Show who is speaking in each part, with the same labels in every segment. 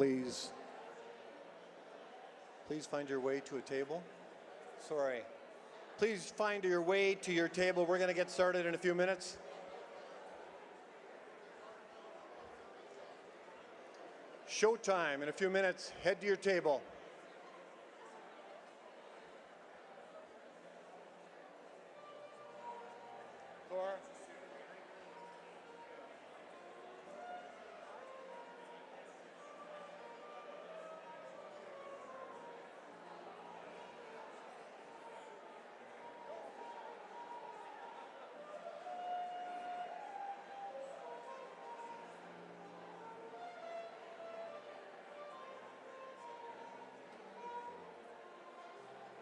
Speaker 1: Please find your way to a table. Sorry. Please find your way to your table. We're going to get started in a few minutes. Showtime in a few minutes. Head to your table. Thor.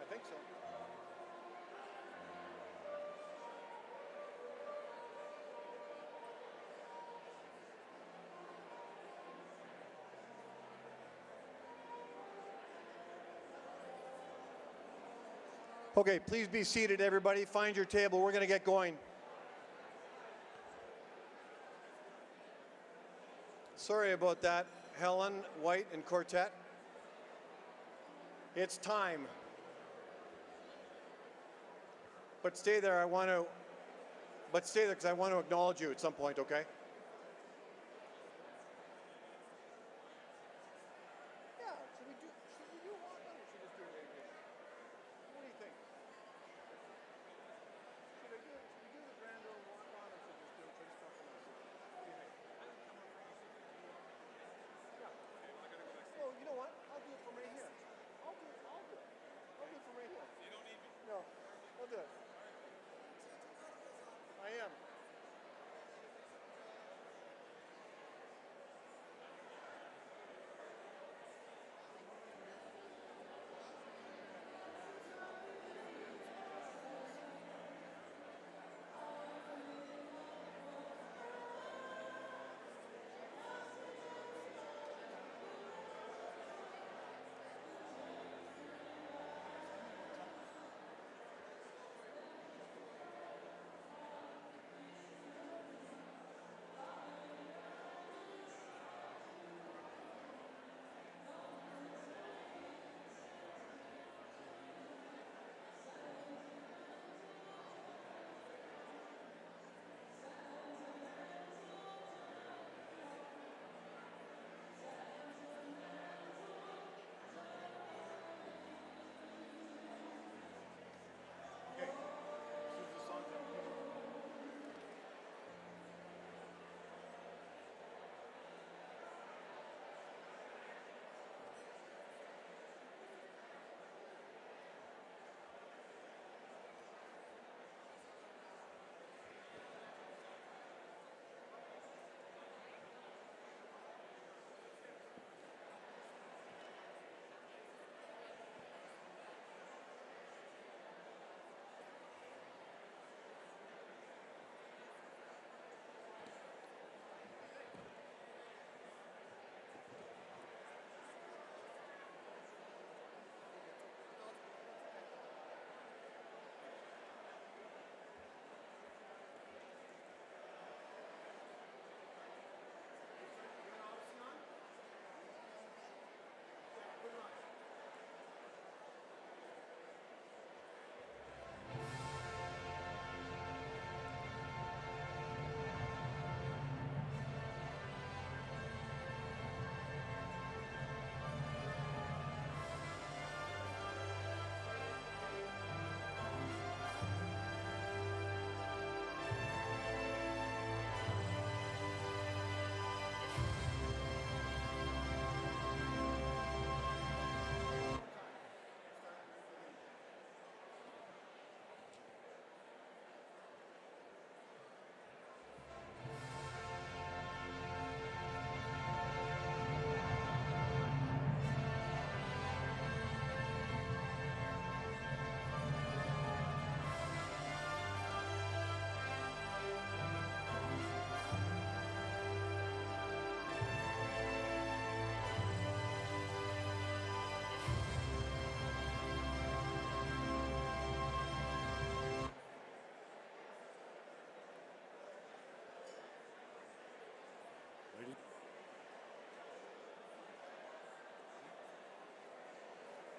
Speaker 1: I think so. Okay, please be seated, everybody. Find your table. We're going to get going. Sorry about that, Helen, White, and Quartet. It's time. But stay there. Stay there because I want to acknowledge you at some point, okay? Yeah, should we do a walk on or should we just do it right here? What do you think? Should we do the grand old walk on or should we just do it pretty stuff? What do you think? Yeah. Well, you know what? I'll do it from right here. I'll do it from right here. You don't need me. No, I'll do it. I am.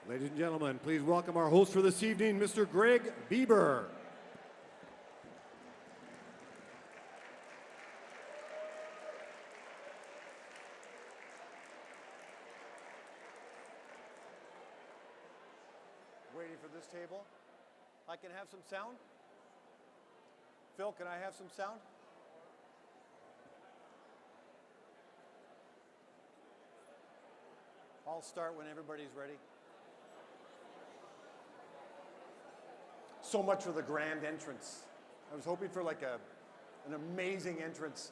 Speaker 1: Ladies and gentlemen, please welcome our host for this evening, Mr. Greg Bieber. Waiting for this table. I can have some sound? Phil, can I have some sound? I'll start when everybody's ready. So much for the grand entrance. I was hoping for like an amazing entrance.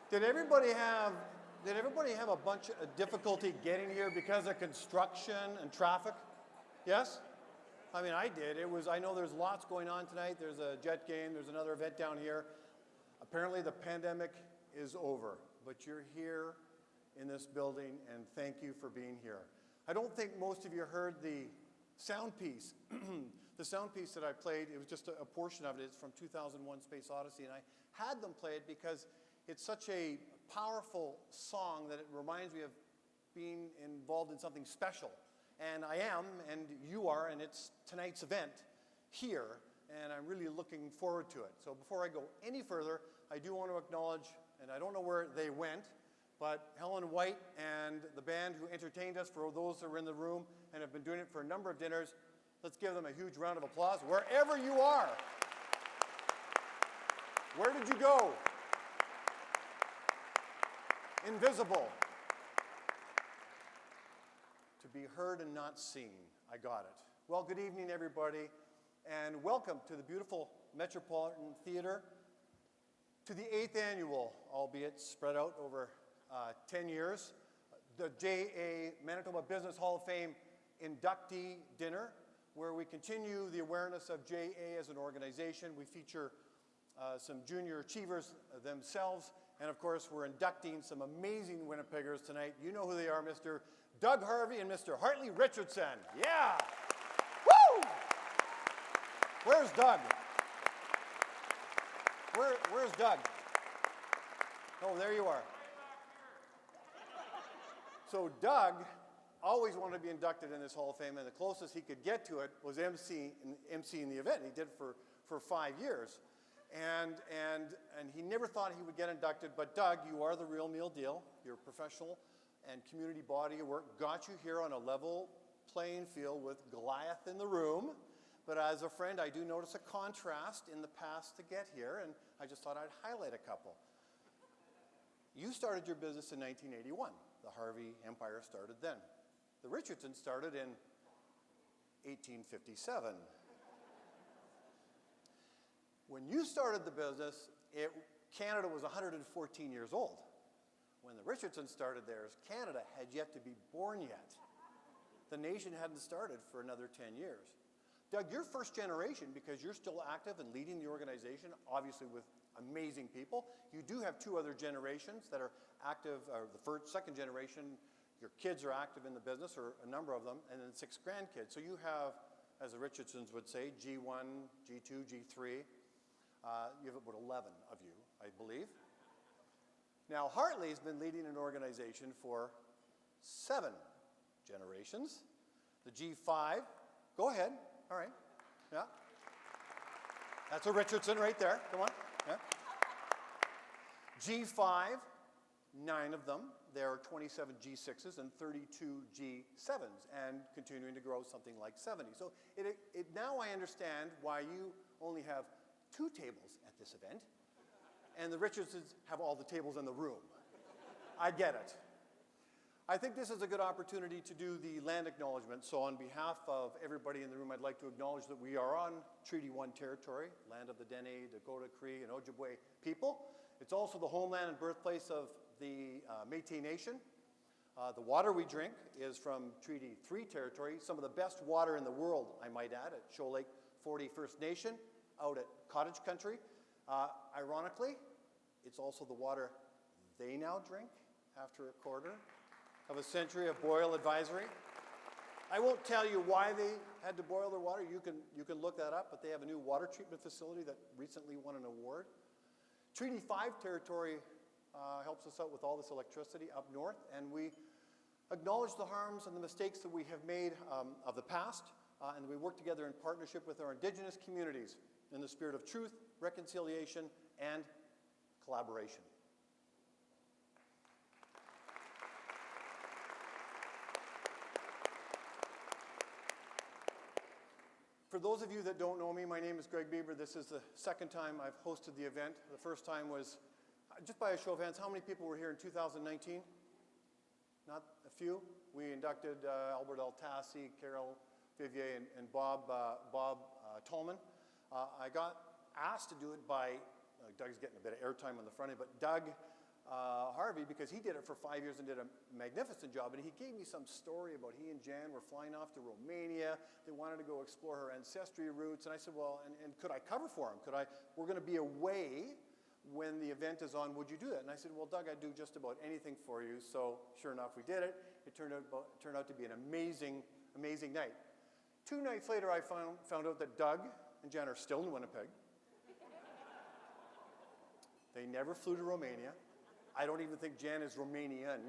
Speaker 1: Did everybody have a bunch of difficulty getting here because of construction and traffic? Yes? I mean, I did. I know there's lots going on tonight. There's a Jet game. There's another event down here. Apparently the pandemic is over, but you're here in this building, and thank you for being here. I don't think most of you heard the sound piece. The sound piece that I played, it was just a portion of it. It's from 2001 Space Odyssey, and I had them play it because it's such a powerful song that it reminds me of being involved in something special. And I am, and you are, and it's tonight's event here, and I'm really looking forward to it. So before I go any further, I do want to acknowledge, and I don't know where they went, but Helen White and the band who entertained us, for those that are in the room and have been doing it for a number of dinners, let's give them a huge round of applause, wherever you are. Where did you go? Invisible. To be heard and not seen. I got it. Well, good evening, everybody, and welcome to the beautiful Metropolitan Theatre, to the 8th annual, albeit spread out over 10 years, the JA Manitoba Business Hall of Fame inductee dinner, where we continue the awareness of JA as an organization. We feature some junior achievers themselves, and of course we're inducting some amazing Winnipeggers tonight. You know who they are, Mr. Doug Harvey and Mr. Hartley Richardson. Yeah! Woo! Where's Doug? Where's Doug? Oh, there you are. So Doug always wanted to be inducted in this Hall of Fame, and the closest he could get to it was emceeing the event. He did it for 5 years. And he never thought he would get inducted, but Doug, you are the real meal deal. Your professional and community body of work got you here on a level playing field with Goliath in the room. But as a friend, I do notice a contrast in the past to get here, and I just thought I'd highlight a couple. You started your business in 1981. The Harvey Empire started then. The Richardson started in 1857. When you started the business, Canada was 114 years old. When the Richardson started theirs, Canada had yet to be born yet. The nation hadn't started for another 10 years. Doug, you're first generation because you're still active and leading the organization, obviously with amazing people. You do have 2 other generations that are active, or the second generation, your kids are active in the business, or a number of them, and then 6 grandkids. So you have, as the Richardsons would say, G1, G2, G3. You have about 11 of you, I believe. Now, Hartley's been leading an organization for 7 generations. The G5, go ahead. All right, yeah. That's a Richardson right there, come on, yeah. G5, 9 of them. There are 27 G6s and 32 G7s, and continuing to grow something like 70. So now I understand why you only have 2 tables at this event, and the Richardsons have all the tables in the room. I get it. I think this is a good opportunity to do the land acknowledgement. So on behalf of everybody in the room, I'd like to acknowledge that we are on Treaty 1 territory, land of the Dene, Dakota, Cree, and Ojibwe people. It's also the homeland and birthplace of the Métis Nation. The water we drink is from Treaty 3 territory, some of the best water in the world, I might add, at Shoal Lake 40 First Nation, out at Cottage Country. Ironically, it's also the water they now drink after a quarter of a century of boil advisory. I won't tell you why they had to boil their water. You can look that up, but they have a new water treatment facility that recently won an award. Treaty 5 territory helps us out with all this electricity up north, and we acknowledge the harms and the mistakes that we have made of the past, and we work together in partnership with our Indigenous communities in the spirit of truth, reconciliation, and collaboration. For those of you that don't know me, my name is Greg Bieber. This is the second time I've hosted the event. The first time was, just by a show of hands, how many people were here in 2019? Not a few. We inducted Albert Altassi, Carol Vivier, and Bob Tolman. I got asked to do it by, Doug's getting a bit of airtime on the front end, but Doug Harvey, because he did it for 5 years and did a magnificent job, and he gave me some story about he and Jan were flying off to Romania. They wanted to go explore her ancestry roots, and I said, well, and could I cover for him? We're going to be away when the event is on, would you do that? And I said, well, Doug, I'd do just about anything for you. So sure enough, we did it. It turned out to be an amazing, amazing night. 2 nights later, I found out that Doug and Jan are still in Winnipeg. They never flew to Romania. I don't even think Jan is Romanian.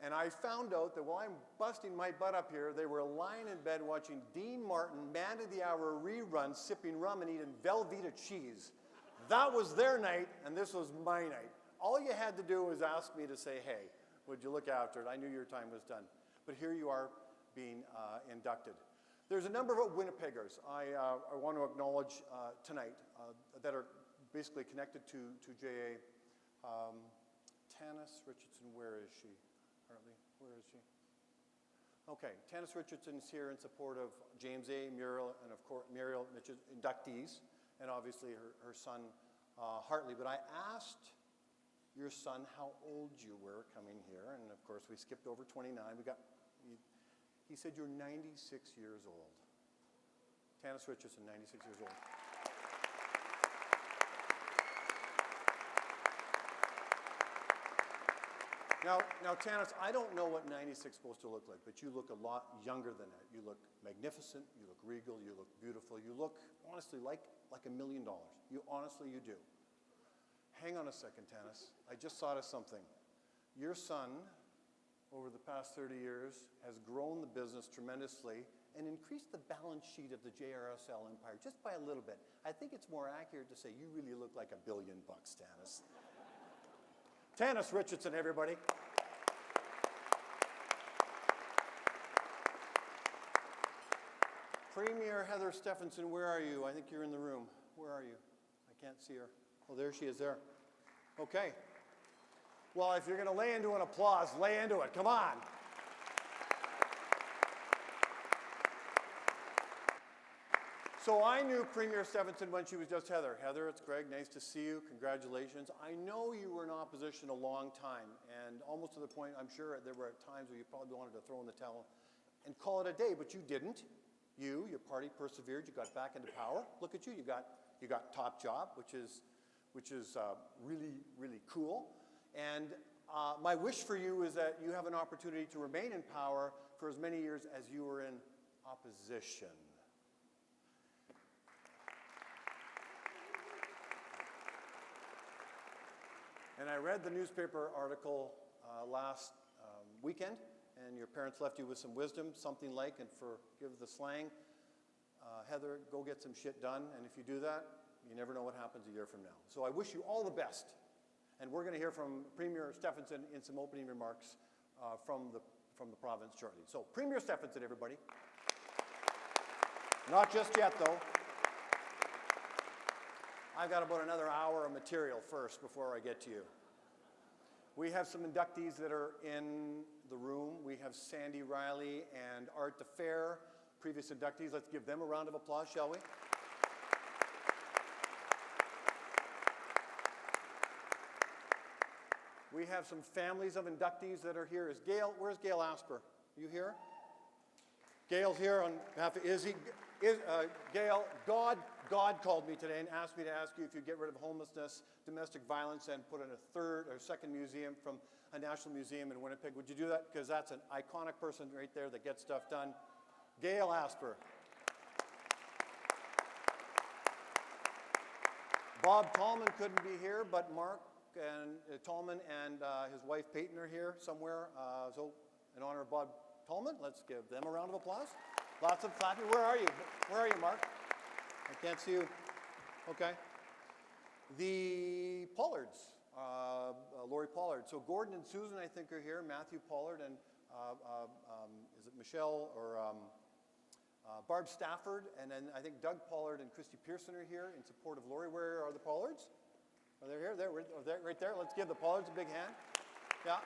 Speaker 1: And I found out that while I'm busting my butt up here, they were lying in bed watching Dean Martin, Man of the Hour reruns, sipping rum and eating Velveeta cheese. That was their night, and this was my night. All you had to do was ask me to say, hey, would you look after it? I knew your time was done. But here you are being inducted. There's a number of Winnipeggers I want to acknowledge tonight that are basically connected to JA. Tanis Richardson, where is she? Hartley, where is she? Okay, Tanis Richardson is here in support of James A., Muriel, and of course Muriel, inductees, and obviously her son Hartley. But I asked your son how old you were coming here, and of course we skipped over 29. He said you're 96 years old. Tanis Richardson, 96 years old. Now, Tanis, I don't know what 96 is supposed to look like, but you look a lot younger than that. You look magnificent, you look regal, you look beautiful, you look, honestly, like $1 million. Honestly, you do. Hang on a second, Tanis. I just thought of something. Your son, over the past 30 years, has grown the business tremendously and increased the balance sheet of the JRSL empire just by a little bit. I think it's more accurate to say you really look like $1 billion, Tanis. Tanis Richardson, everybody. Premier Heather Stephenson, where are you? I think you're in the room. Where are you? I can't see her. Oh, there she is there. Okay. Well, if you're going to lay into an applause, lay into it. Come on. So I knew Premier Stephenson when she was just Heather. Heather, it's Greg. Nice to see you. Congratulations. I know you were in opposition a long time, and almost to the point, I'm sure there were times where you probably wanted to throw in the towel and call it a day, but you didn't. Your party persevered. You got back into power. Look at you. You got top job, which is really, really cool. And my wish for you is that you have an opportunity to remain in power for as many years as you were in opposition. And I read the newspaper article last weekend, and your parents left you with some wisdom, something like, and forgive the slang, Heather, go get some shit done, and if you do that, you never know what happens a year from now. So I wish you all the best. And we're going to hear from Premier Stephenson in some opening remarks from the province shortly. So Premier Stephenson, everybody. Not just yet, though. I've got about another hour of material first before I get to you. We have some inductees that are in the room. We have Sandy Riley and Art DeFair, previous inductees. Let's give them a round of applause, shall we? We have some families of inductees that are here. Is Gail, where's Gail Asper? Are you here? Gail's here on behalf of Izzy. Gail, God called me today and asked me to ask you if you get rid of homelessness, domestic violence, and put in a third or second museum from a national museum in Winnipeg. Would you do that? Because that's an iconic person right there that gets stuff done. Gail Asper. Bob Tallman couldn't be here, but Mark and Tallman and his wife Peyton are here somewhere. So in honor of Bob Tallman, let's give them a round of applause. Lots of clapping. Where are you? Where are you, Mark? I can't see you. Okay. The Pollards, Lori Pollard. So Gordon and Susan, I think, are here. Matthew Pollard and is it Michelle or Barb Stafford, and then I think Doug Pollard and Christy Pearson are here in support of Lori. Where are the Pollards? Are they here? There, right there. Let's give the Pollards a big hand. Yeah.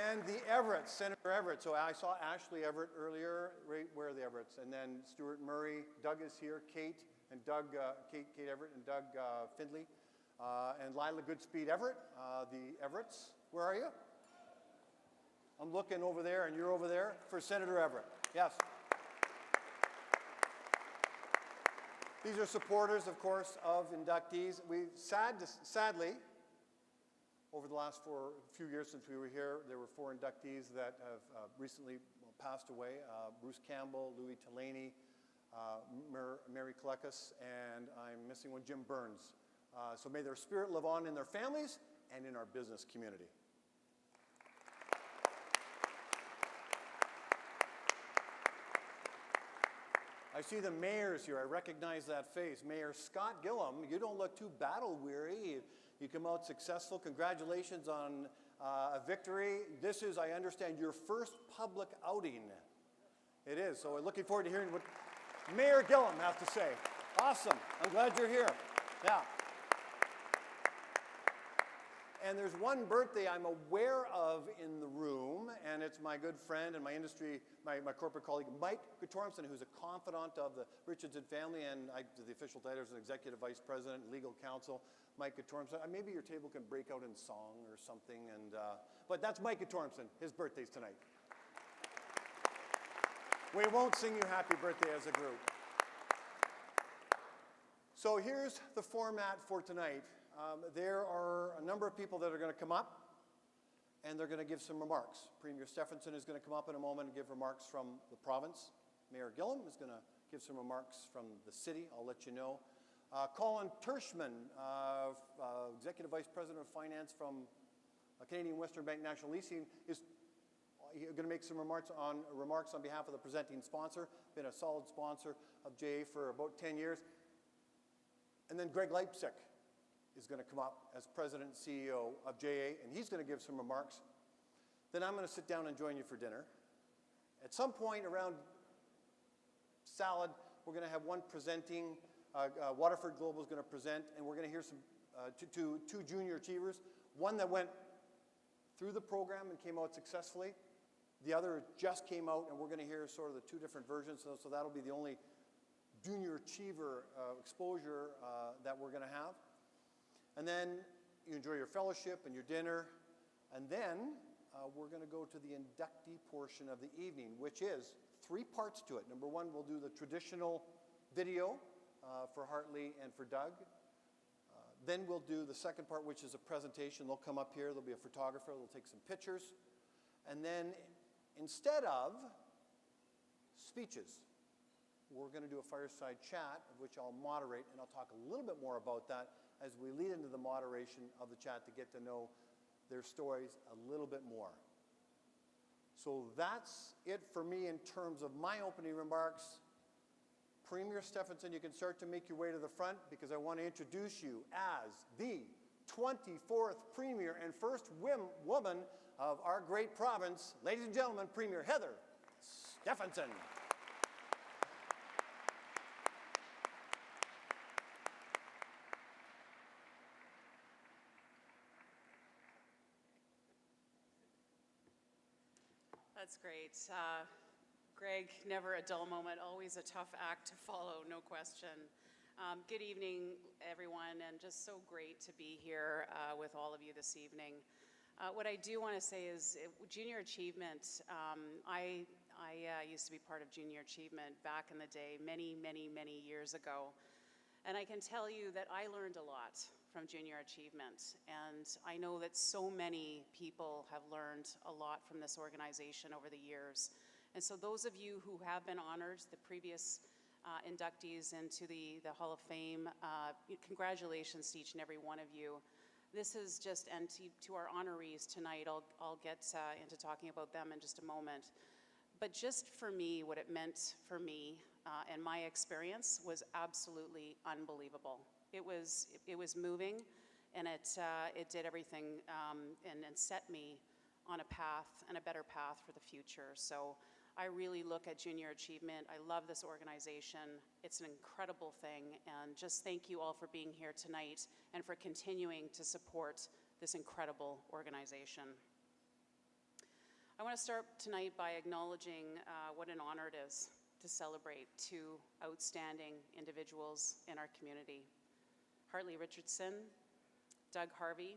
Speaker 1: And the Everetts, Senator Everett. So I saw Ashley Everett earlier. Right, where are the Everetts? And then Stuart Murray. Doug is here. Kate and Doug, Kate Everett and Doug Findley. And Lila Goodspeed Everett, the Everetts. Where are you? I'm looking over there, and you're over there for Senator Everett. Yes. These are supporters, of course, of inductees. Sadly, over the last few years since we were here, there were 4 inductees that have recently passed away. Bruce Campbell, Louis Delaney, Mary Klekus, and I'm missing one, Jim Burns. So may their spirit live on in their families and in our business community. I see the mayors here. I recognize that face. Mayor Scott Gillum, you don't look too battle-weary. You come out successful. Congratulations on a victory. This is, I understand, your first public outing. It is. So we're looking forward to hearing what Mayor Gillum has to say. Awesome. I'm glad you're here. Yeah. And there's one birthday I'm aware of in the room, and it's my good friend and my industry, my corporate colleague, Mike Guttormson, who's a confidant of the Richardson family, and the official title is an executive vice president, legal counsel. Mike Guttormson. Maybe your table can break out in song or something, but that's Mike Guttormson. His birthday's tonight. We won't sing you happy birthday as a group. So here's the format for tonight. There are a number of people that are going to come up, and they're going to give some remarks. Premier Stephenson is going to come up in a moment and give remarks from the province. Mayor Gillum is going to give some remarks from the city. I'll let you know. Colin Tershman, Executive Vice President of Finance from Canadian Western Bank National Leasing, is going to make some remarks on behalf of the presenting sponsor. Been a solid sponsor of JA for about 10 years. And then Greg Leipsic is going to come up as President and CEO of JA, and he's going to give some remarks. Then I'm going to sit down and join you for dinner. At some point around salad, we're going to have one presenting. Waterford Global is going to present, and we're going to hear some two junior achievers. One that went through the program and came out successfully. The other just came out, and we're going to hear sort of the 2 different versions. So that'll be the only junior achiever exposure that we're going to have. And then you enjoy your fellowship and your dinner. And then we're going to go to the inductee portion of the evening, which is 3 parts to it. Number 1, we'll do the traditional video for Hartley and for Doug. Then we'll do the second part, which is a presentation. They'll come up here. There'll be a photographer. They'll take some pictures. And then instead of speeches, we're going to do a fireside chat, of which I'll moderate, and I'll talk a little bit more about that as we lead into the moderation of the chat to get to know their stories a little bit more. So that's it for me in terms of my opening remarks. Premier Stephenson, you can start to make your way to the front because I want to introduce you as the 24th Premier and first woman of our great province. Ladies and gentlemen, Premier Heather Stephenson.
Speaker 2: That's great. Greg, never a dull moment, always a tough act to follow, no question. Good evening, everyone, and just so great to be here with all of you this evening. What I do want to say is Junior Achievement, I used to be part of Junior Achievement back in the day, many, many, many years ago. And I can tell you that I learned a lot from Junior Achievement. And I know that so many people have learned a lot from this organization over the years. And so those of you who have been honored, the previous inductees into the Hall of Fame. Congratulations to each and every one of you. This is just, and to our honorees tonight, I'll get into talking about them in just a moment. But just for me, what it meant for me and my experience was absolutely unbelievable. It was moving, and it did everything and set me on a path and a better path for the future. So I really look at junior achievement. I love this organization. It's an incredible thing, and just thank you all for being here tonight and for continuing to support this incredible organization. I want to start tonight by acknowledging what an honor it is to celebrate two outstanding individuals in our community. Hartley Richardson, Doug Harvey,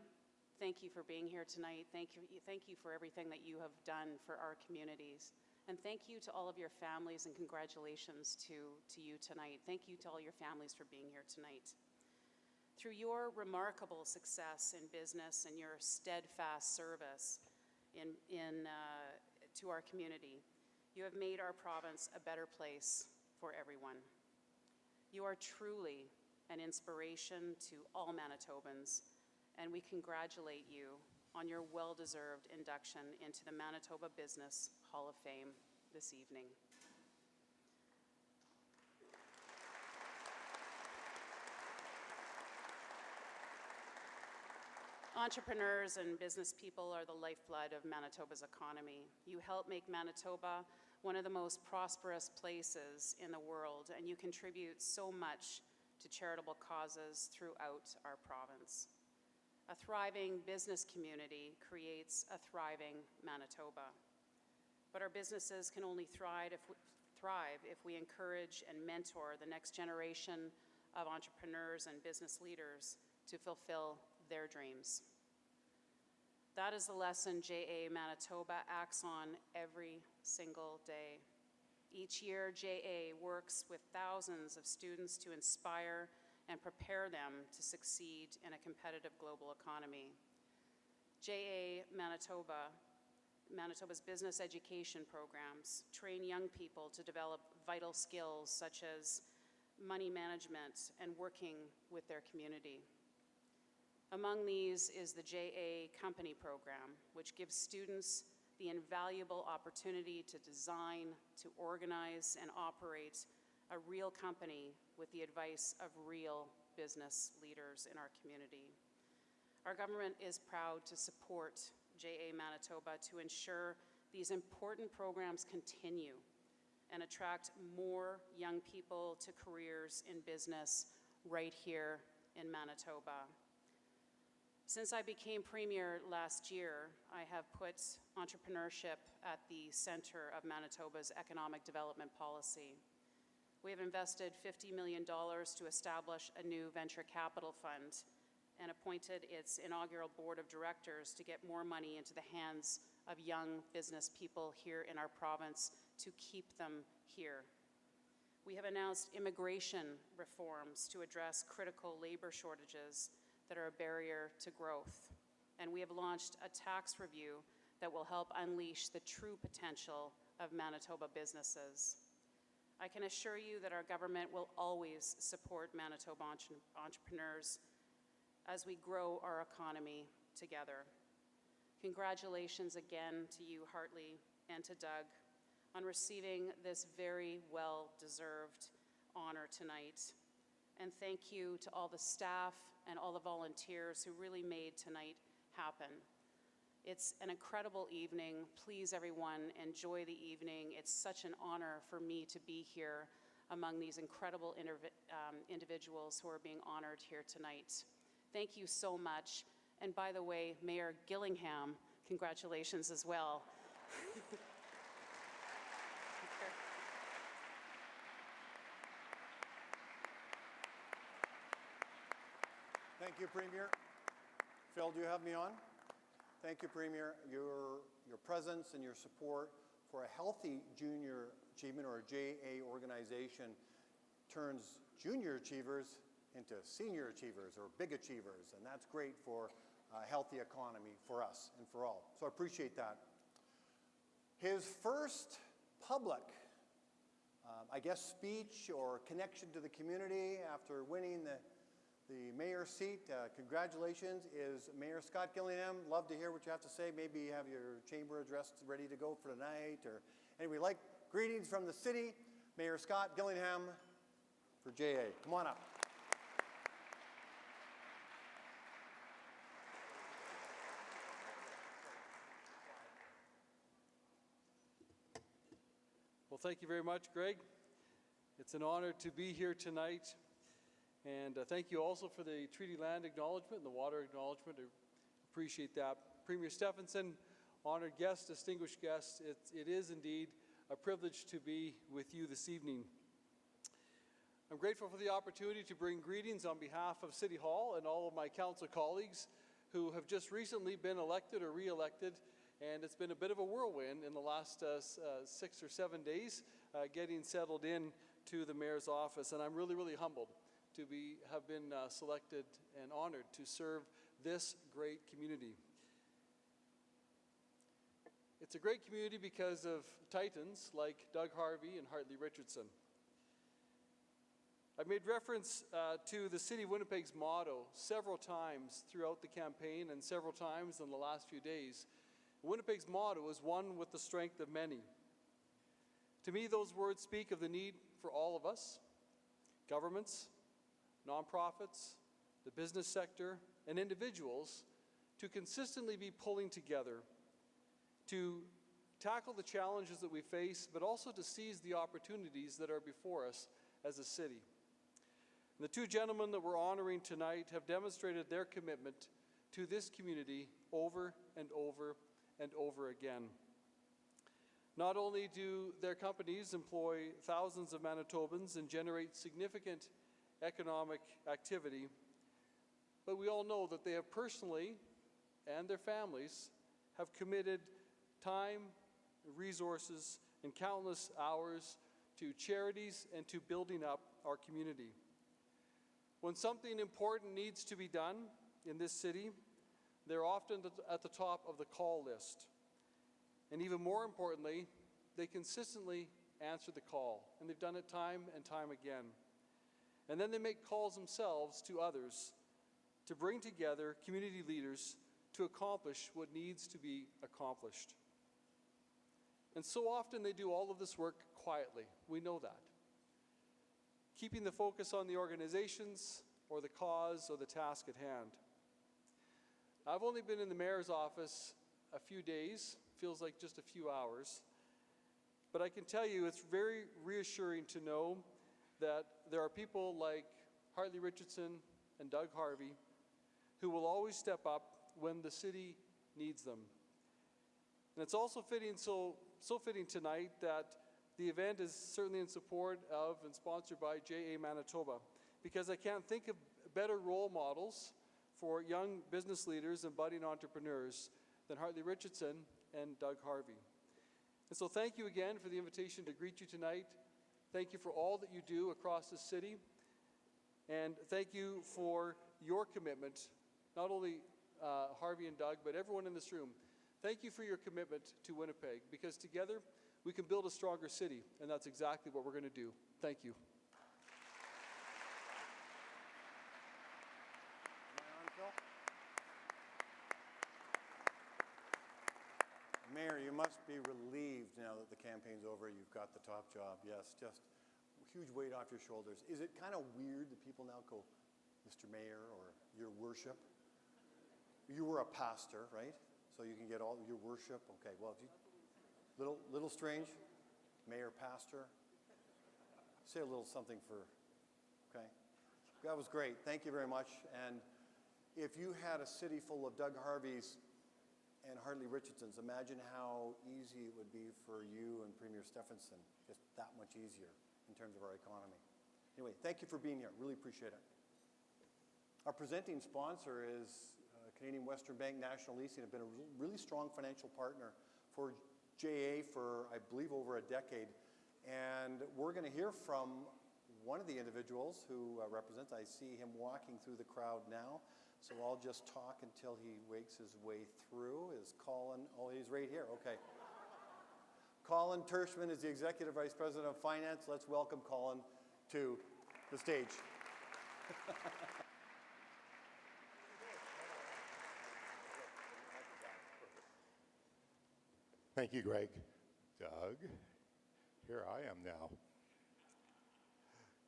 Speaker 2: thank you for being here tonight. Thank you for everything that you have done for our communities. And thank you to all of your families, and congratulations to you tonight. Thank you to all your families for being here tonight. Through your remarkable success in business and your steadfast service to our community, you have made our province a better place for everyone. You are truly an inspiration to all Manitobans, and we congratulate you on your well-deserved induction into the Manitoba Business Hall of Fame this evening. Entrepreneurs and business people are the lifeblood of Manitoba's economy. You help make Manitoba one of the most prosperous places in the world, and you contribute so much to charitable causes throughout our province. A thriving business community creates a thriving Manitoba. But our businesses can only thrive if we encourage and mentor the next generation of entrepreneurs and business leaders to fulfill their dreams. That is the lesson JA Manitoba acts on every single day. Each year, JA works with thousands of students to inspire and prepare them to succeed in a competitive global economy. JA Manitoba's business education programs train young people to develop vital skills such as money management and working with their community. Among these is the JA Company Program, which gives students the invaluable opportunity to design, to organize, and operate a real company with the advice of real business leaders in our community. Our government is proud to support JA Manitoba to ensure these important programs continue and attract more young people to careers in business right here in Manitoba. Since I became Premier last year, I have put entrepreneurship at the center of Manitoba's economic development policy. We have invested $50 million to establish a new venture capital fund and appointed its inaugural board of directors to get more money into the hands of young business people here in our province to keep them here. We have announced immigration reforms to address critical labor shortages that are a barrier to growth. And we have launched a tax review that will help unleash the true potential of Manitoba businesses. I can assure you that our government will always support Manitoba entrepreneurs as we grow our economy together. Congratulations again to you, Hartley, and to Doug on receiving this very well-deserved honor tonight. And thank you to all the staff and all the volunteers who really made tonight happen. It's an incredible evening. Please, everyone, enjoy the evening. It's such an honor for me to be here among these incredible individuals who are being honored here tonight. Thank you so much. And by the way, Mayor Gillingham, congratulations as well.
Speaker 1: Thank you, Premier. Phil, do you have me on? Thank you, Premier. Your presence and your support for a healthy junior achievement, or a JA organization, turns junior achievers into senior achievers or big achievers, and that's great for a healthy economy for us and for all. So I appreciate that. His first public I guess, speech or connection to the community after winning the mayor's seat. Congratulations is Mayor Scott Gillingham. Love to hear what you have to say. Maybe you have your chamber address ready to go for tonight. Or anyway, like greetings from the city, Mayor Scott Gillingham for JA. Come on up.
Speaker 3: Well, thank you very much, Greg. It's an honor to be here tonight. And thank you also for the treaty land acknowledgement and the water acknowledgement. I appreciate that. Premier Stephenson, honored guests, distinguished guests, it is indeed a privilege to be with you this evening. I'm grateful for the opportunity to bring greetings on behalf of City Hall and all of my council colleagues who have just recently been elected or re-elected. And it's been a bit of a whirlwind in the last 6 or 7 days getting settled in to the mayor's office. And I'm really, really humbled to have been selected and honored to serve this great community. It's a great community because of titans like Doug Harvey and Hartley Richardson. I've made reference to the City of Winnipeg's motto several times throughout the campaign and several times in the last few days. Winnipeg's motto is one with the strength of many. To me, those words speak of the need for all of us, governments, nonprofits, the business sector, and individuals to consistently be pulling together to tackle the challenges that we face, but also to seize the opportunities that are before us as a city. And the two gentlemen that we're honoring tonight have demonstrated their commitment to this community over and over and over again. Not only do their companies employ thousands of Manitobans and generate significant economic activity, but we all know that they have personally and their families have committed time, resources, and countless hours to charities and to building up our community. When something important needs to be done in this city, they're often at the top of the call list. And even more importantly, they consistently answer the call, and they've done it time and time again. And then they make calls themselves to others to bring together community leaders to accomplish what needs to be accomplished. And so often they do all of this work quietly. We know that. Keeping the focus on the organizations or the cause or the task at hand. I've only been in the mayor's office a few days, feels like just a few hours, but I can tell you it's very reassuring to know that there are people like Hartley Richardson and Doug Harvey who will always step up when the city needs them. And it's also so fitting tonight that the event is certainly in support of and sponsored by JA Manitoba, because I can't think of better role models for young business leaders and budding entrepreneurs than Hartley Richardson and Doug Harvey. And so thank you again for the invitation to greet you tonight. Thank you for all that you do across the city. And thank you for your commitment, not only Harvey and Doug, but everyone in this room. Thank you for your commitment to Winnipeg, because together we can build a stronger city, and that's exactly what we're going to do. Thank you.
Speaker 1: Mayor, you must be relieved now that the campaign's over. You've got the top job. Yes, just a huge weight off your shoulders. Is it kind of weird that people now go, Mr. Mayor or Your Worship? You were a pastor, right? So you can get all your worship. Okay, well, little strange. Mayor, pastor. Say a little something for, okay? That was great. Thank you very much. And if you had a city full of Doug Harveys and Hartley Richardsons, imagine how easy it would be for you and Premier Stephenson, just that much easier in terms of our economy. Anyway, thank you for being here. Really appreciate it. Our presenting sponsor is Canadian Western Bank National Leasing. Have been a really strong financial partner for JA for, I believe, over a decade. And we're going to hear from one of the individuals who represents. I see him walking through the crowd now. So I'll just talk until he wakes his way through. Is Colin, oh, he's right here, okay. Colin Tershman is the Executive Vice President of Finance. Let's welcome Colin to the stage.
Speaker 4: Thank you, Greg. Doug, here I am now.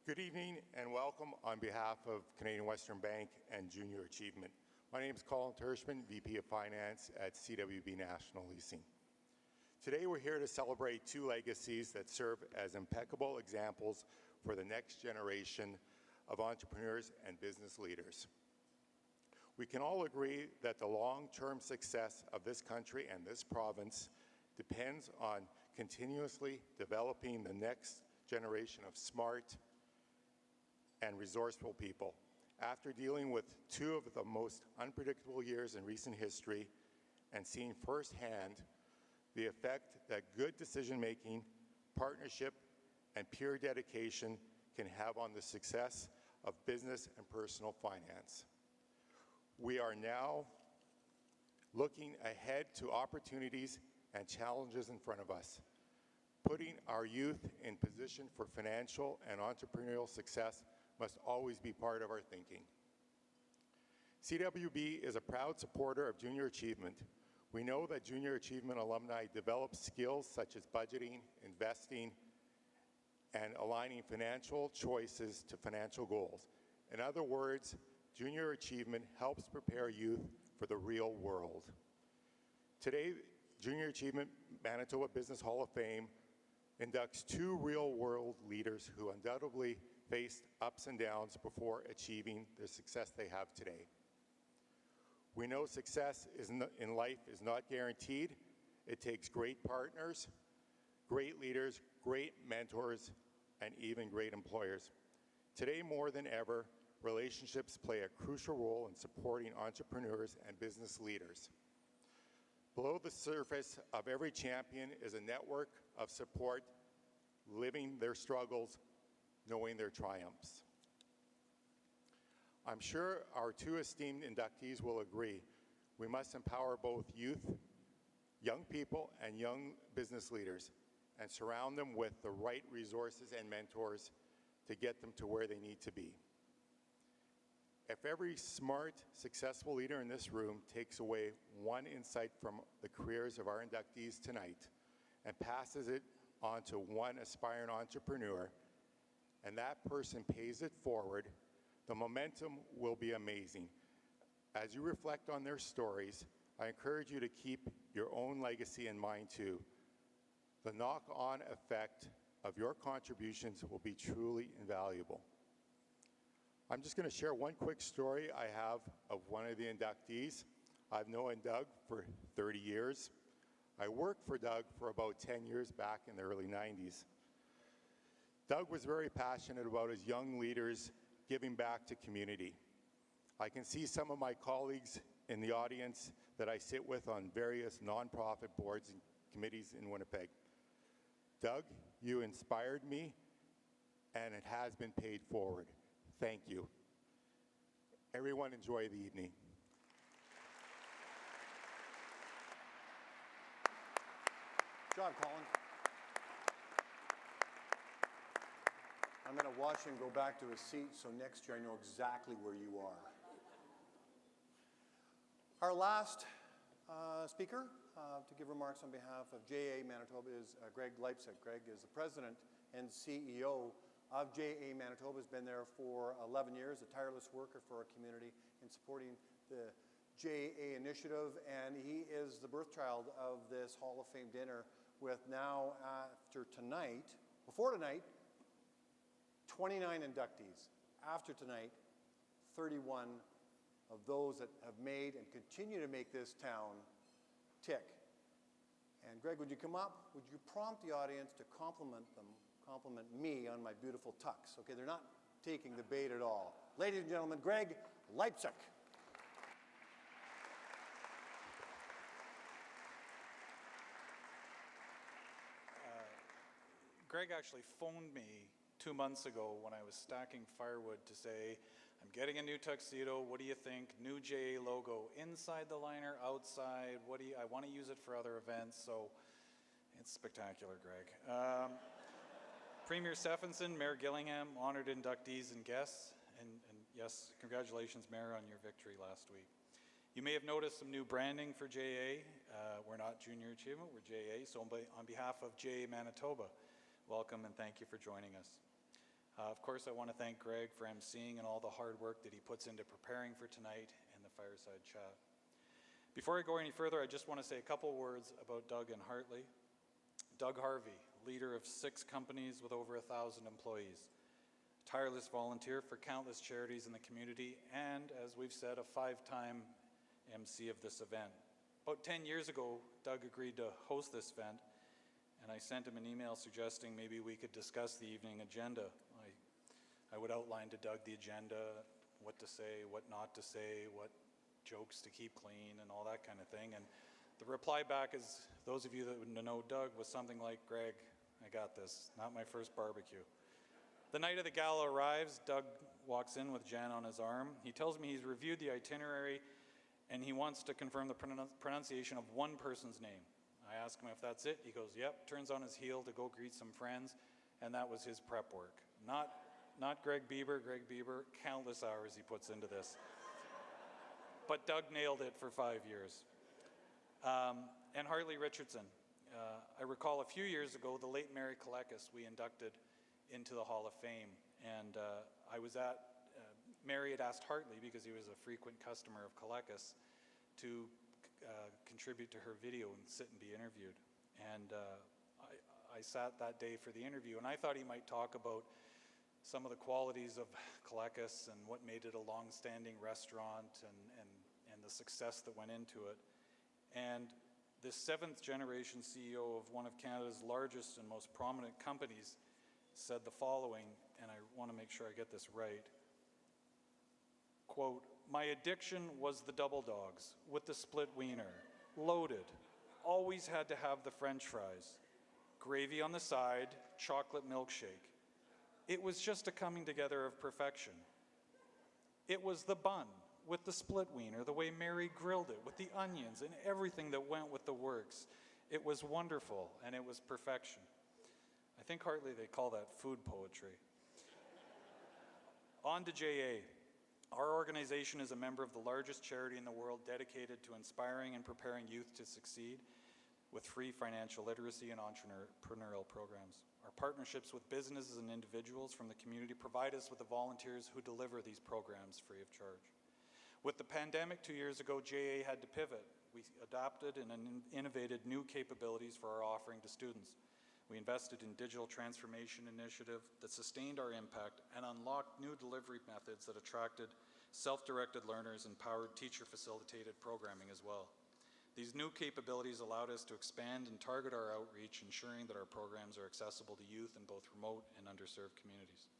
Speaker 4: Good evening and welcome on behalf of Canadian Western Bank and Junior Achievement. My name is Colin Tershman, VP of Finance at CWB National Leasing. Today we're here to celebrate two legacies that serve as impeccable examples for the next generation of entrepreneurs and business leaders. We can all agree that the long-term success of this country and this province depends on continuously developing the next generation of smart and resourceful people. After dealing with two of the most unpredictable years in recent history and seeing firsthand the effect that good decision-making, partnership, and pure dedication can have on the success of business and personal finance. We are now looking ahead to opportunities and challenges in front of us. Putting our youth in position for financial and entrepreneurial success must always be part of our thinking. CWB is a proud supporter of Junior Achievement. We know that Junior Achievement alumni develop skills such as budgeting, investing, and aligning financial choices to financial goals. In other words, Junior Achievement helps prepare youth for the real world. Today, Junior Achievement Manitoba Business Hall of Fame inducts two real-world leaders who undoubtedly faced ups and downs before achieving the success they have today. We know success in life is not guaranteed. It takes great partners, great leaders, great mentors, and even great employers. Today, more than ever, relationships play a crucial role in supporting entrepreneurs and business leaders. Below the surface of every champion is a network of support, living their struggles, knowing their triumphs. I'm sure our two esteemed inductees will agree. We must empower both youth, young people, and young business leaders, and surround them with the right resources and mentors to get them to where they need to be. If every smart, successful leader in this room takes away one insight from the careers of our inductees tonight and passes it on to one aspiring entrepreneur, and that person pays it forward, the momentum will be amazing. As you reflect on their stories, I encourage you to keep your own legacy in mind too. The knock-on effect of your contributions will be truly invaluable. I'm just going to share one quick story I have of one of the inductees. I've known Doug for 30 years. I worked for Doug for about 10 years back in the early 90s. Doug was very passionate about his young leaders giving back to community. I can see some of my colleagues in the audience that I sit with on various nonprofit boards and committees in Winnipeg. Doug, you inspired me, and it has been paid forward. Thank you. Everyone enjoy the evening.
Speaker 1: Good job, Colin. I'm going to watch him go back to his seat so next year I know exactly where you are. Our last speaker to give remarks on behalf of JA Manitoba is Greg Leipzig. Greg is the president and CEO of JA Manitoba, has been there for 11 years, a tireless worker for our community in supporting the JA initiative, and he is the birth child of this Hall of Fame dinner with now, before tonight, 29 inductees. After tonight, 31 of those that have made and continue to make this town tick. And Greg, would you come up? Would you prompt the audience to compliment me on my beautiful tux? Okay, they're not taking the bait at all. Ladies and gentlemen, Greg Leipzig.
Speaker 5: Greg actually phoned me 2 months ago when I was stacking firewood to say, I'm getting a new tuxedo, what do you think? New JA logo, inside the liner, outside, I want to use it for other events. So It's spectacular, Greg. Premier Stephenson, Mayor Gillingham, honored inductees and guests, and yes, congratulations, Mayor, on your victory last week. You may have noticed some new branding for JA. We're not Junior Achievement, we're JA. So on behalf of JA Manitoba, welcome and thank you for joining us. Of course, I want to thank Greg for emceeing and all the hard work that he puts into preparing for tonight and the fireside chat. Before I go any further, I just want to say a couple words about Doug and Hartley. Doug Harvey, leader of 6 companies with over 1,000 employees, tireless volunteer for countless charities in the community, and, as we've said, a 5-time MC of this event. About 10 years ago, Doug agreed to host this event, and I sent him an email suggesting maybe we could discuss the evening agenda. I would outline to Doug the agenda, what to say, what not to say, what jokes to keep clean, and all that kind of thing. And the reply back is, those of you that would know Doug, was something like, Greg, I got this, not my first barbecue. The night of the gala arrives, Doug walks in with Jan on his arm. He tells me he's reviewed the itinerary and he wants to confirm the pronunciation of one person's name. I ask him if that's it. He goes, yep, turns on his heel to go greet some friends, and that was his prep work. Not Greg Bieber, countless hours he puts into this. But Doug nailed it for 5 years. And Hartley Richardson. I recall a few years ago, the late Mary Kalekis, we inducted into the Hall of Fame. And I was Mary had asked Hartley, because he was a frequent customer of Kalekis, to contribute to her video and sit and be interviewed. And I sat that day for the interview, and I thought he might talk about some of the qualities of Kalekis and what made it a long-standing restaurant and the success that went into it. And this 7th generation CEO of one of Canada's largest and most prominent companies said the following, and I want to make sure I get this right. Quote, my addiction was the double dogs with the split wiener, loaded, always had to have the French fries, gravy on the side, chocolate milkshake. It was just a coming together of perfection. It was the bun with the split wiener, the way Mary grilled it, with the onions and everything that went with the works. It was wonderful, and it was perfection. I think Hartley, they call that food poetry. On to JA. Our organization is a member of the largest charity in the world dedicated to inspiring and preparing youth to succeed with free financial literacy and entrepreneurial programs. Our partnerships with businesses and individuals from the community provide us with the volunteers who deliver these programs free of charge. With the pandemic 2 years ago, JA had to pivot. We adopted and innovated new capabilities for our offering to students. We invested in digital transformation initiative that sustained our impact and unlocked new delivery methods that attracted self-directed learners and powered teacher-facilitated programming as well. These new capabilities allowed us to expand and target our outreach, ensuring that our programs are accessible to youth in both remote and underserved communities.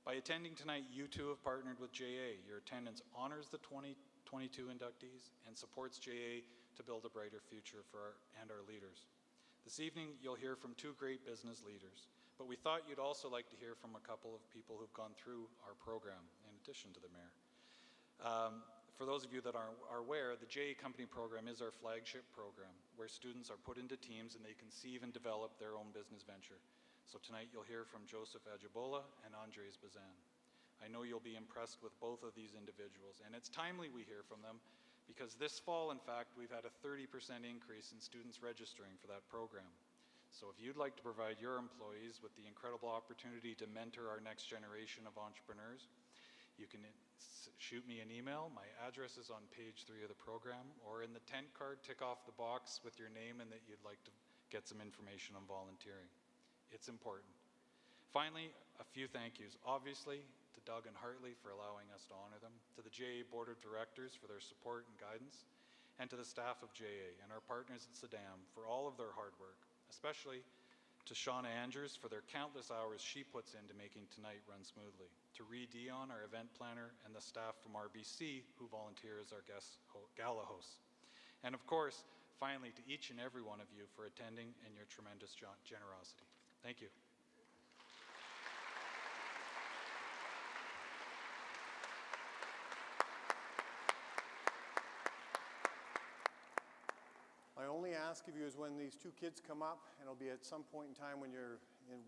Speaker 5: By attending tonight, you too have partnered with JA. Your attendance honors the 2022 inductees and supports JA to build a brighter future for our leaders. This evening, you'll hear from 2 great business leaders, but we thought you'd also like to hear from a couple of people who've gone through our program, in addition to the mayor. For those of you that aren't aware, the JA Company program is our flagship program, where students are put into teams and they conceive and develop their own business venture. So tonight, you'll hear from Joseph Ajibola and Andres Bazan. I know you'll be impressed with both of these individuals, and it's timely we hear from them, because this fall, in fact, we've had a 30% increase in students registering for that program. So if you'd like to provide your employees with the incredible opportunity to mentor our next generation of entrepreneurs, you can shoot me an email. My address is on page 3 of the program, or in the tent card, tick off the box with your name and that you'd like to get some information on volunteering. It's important. Finally, a few thank yous. Obviously, to Doug and Hartley for allowing us to honor them, to the JA Board of Directors for their support and guidance, and to the staff of JA and our partners at SADAM for all of their hard work, especially to Shauna Andrews for their countless hours she puts into making tonight run smoothly, to Ree Dion, our event planner, and the staff from RBC who volunteer as our guest gala hosts. And of course, finally, to each and every one of you for attending and your tremendous generosity. Thank you.
Speaker 1: I only ask of you is when these two kids come up, and it'll be at some point in time when you're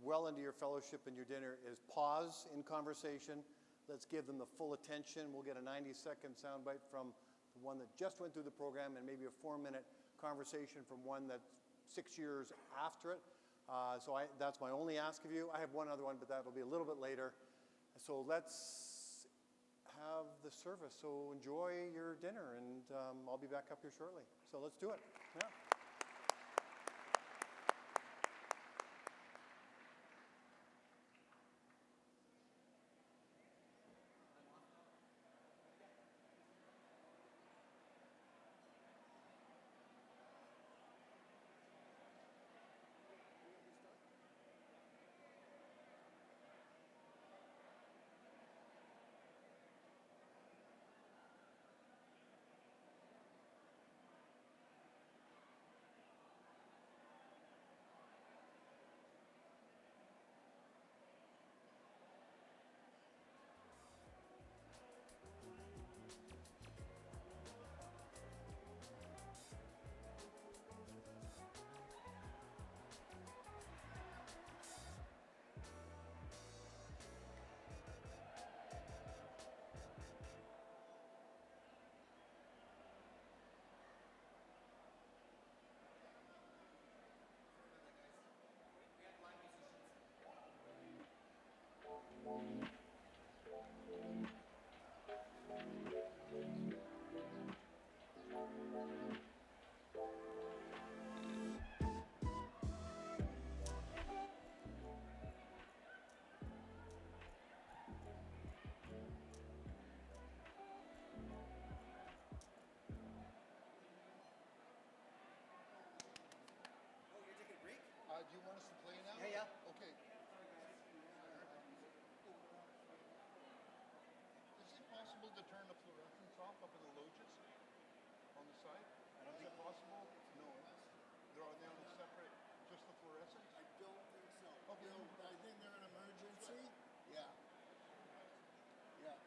Speaker 1: well into your fellowship and your dinner, is pause in conversation. Let's give them the full attention. We'll get a 90-second soundbite from the one that just went through the program and maybe a 4-minute conversation from one that's 6 years after it. That's my only ask of you. I have one other one, but that'll be a little bit later. So let's have the service. So enjoy your dinner, and I'll be back up here shortly. So let's do it. Yeah.
Speaker 6: Do you want us to play now? Yeah, yeah. Okay. Is it possible to turn the fluorescents off up in the loges on the side? Is it possible? No. Are they on a separate, just the fluorescents?
Speaker 7: I don't think so.
Speaker 6: Okay.
Speaker 7: I think they're an emergency. Yeah. Yeah.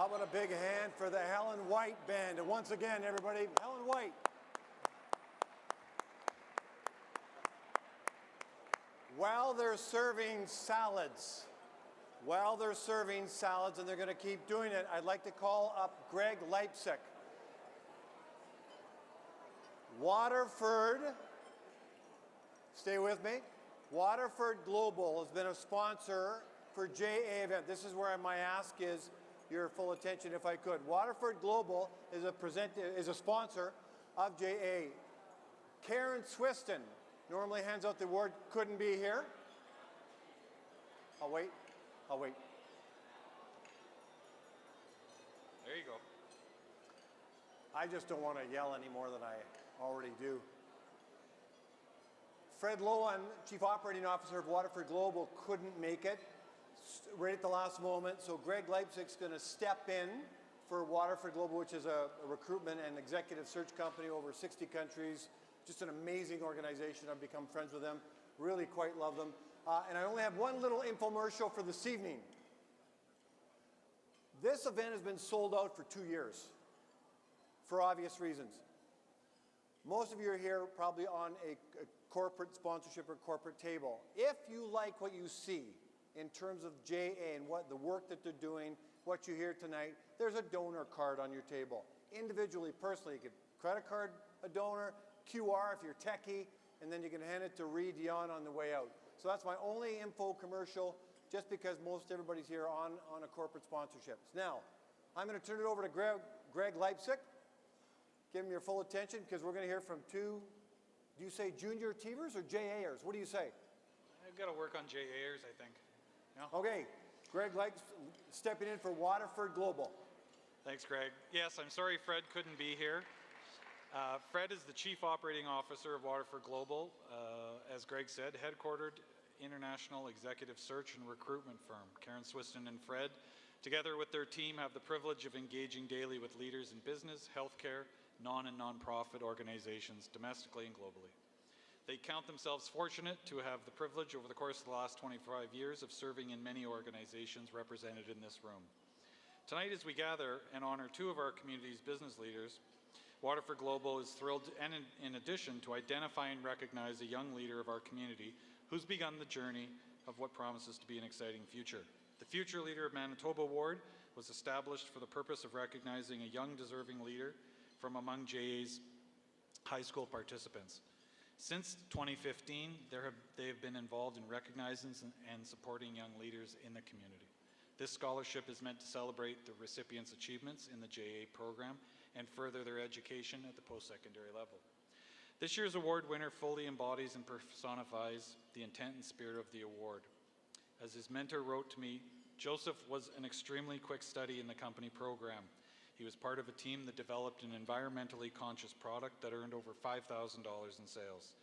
Speaker 1: How about a big hand for the Helen White Band? And once again, everybody, Helen White. While they're serving salads, and they're going to keep doing it, I'd like to call up Greg Leipzig. Waterford, stay with me. Waterford Global has been a sponsor for JA event. This is where my ask is your full attention if I could. Waterford Global is a sponsor of JA. Karen Swiston normally hands out the award, couldn't be here. I'll wait.
Speaker 5: There you go.
Speaker 1: I just don't want to yell any more than I already do. Fred Lowen, Chief Operating Officer of Waterford Global, couldn't make it right at the last moment, so Greg Leipzig's going to step in for Waterford Global, which is a recruitment and executive search company over 60 countries. Just an amazing organization. I've become friends with them. Really quite love them. And I only have one little infomercial for this evening. This event has been sold out for 2 years for obvious reasons. Most of you are here probably on a corporate sponsorship or corporate table. If you like what you see in terms of JA and what the work that they're doing, what you hear tonight, there's a donor card on your table. Individually, personally, you could credit card a donor, QR if you're techie, and then you can hand it to Reed Dion on the way out. So that's my only info commercial, just because most everybody's here on a corporate sponsorship. Now, I'm going to turn it over to Greg Leipzig. Give him your full attention, because we're going to hear from two, do you say junior teamers or JAers? What do you say?
Speaker 5: I've got to work on JAers, I think. No?
Speaker 1: Okay, Greg Leipzig stepping in for Waterford Global.
Speaker 5: Thanks, Greg. Yes, I'm sorry Fred couldn't be here. Fred is the Chief Operating Officer of Waterford Global, as Greg said, headquartered international executive search and recruitment firm. Karen Swiston and Fred, together with their team, have the privilege of engaging daily with leaders in business, healthcare, non-profit organizations, domestically and globally. They count themselves fortunate to have the privilege over the course of the last 25 years of serving in many organizations represented in this room. Tonight, as we gather and honor two of our community's business leaders, Waterford Global is thrilled, and in addition, to identify and recognize a young leader of our community who's begun the journey of what promises to be an exciting future. The Future Leader of Manitoba Award was established for the purpose of recognizing a young, deserving leader from among JA's high school participants. Since 2015, they have been involved in recognizing and supporting young leaders in the community. This scholarship is meant to celebrate the recipients' achievements in the JA program and further their education at the post-secondary level. This year's award winner fully embodies and personifies the intent and spirit of the award. As his mentor wrote to me, Joseph was an extremely quick study in the company program. He was part of a team that developed an environmentally conscious product that earned over $5,000 in sales.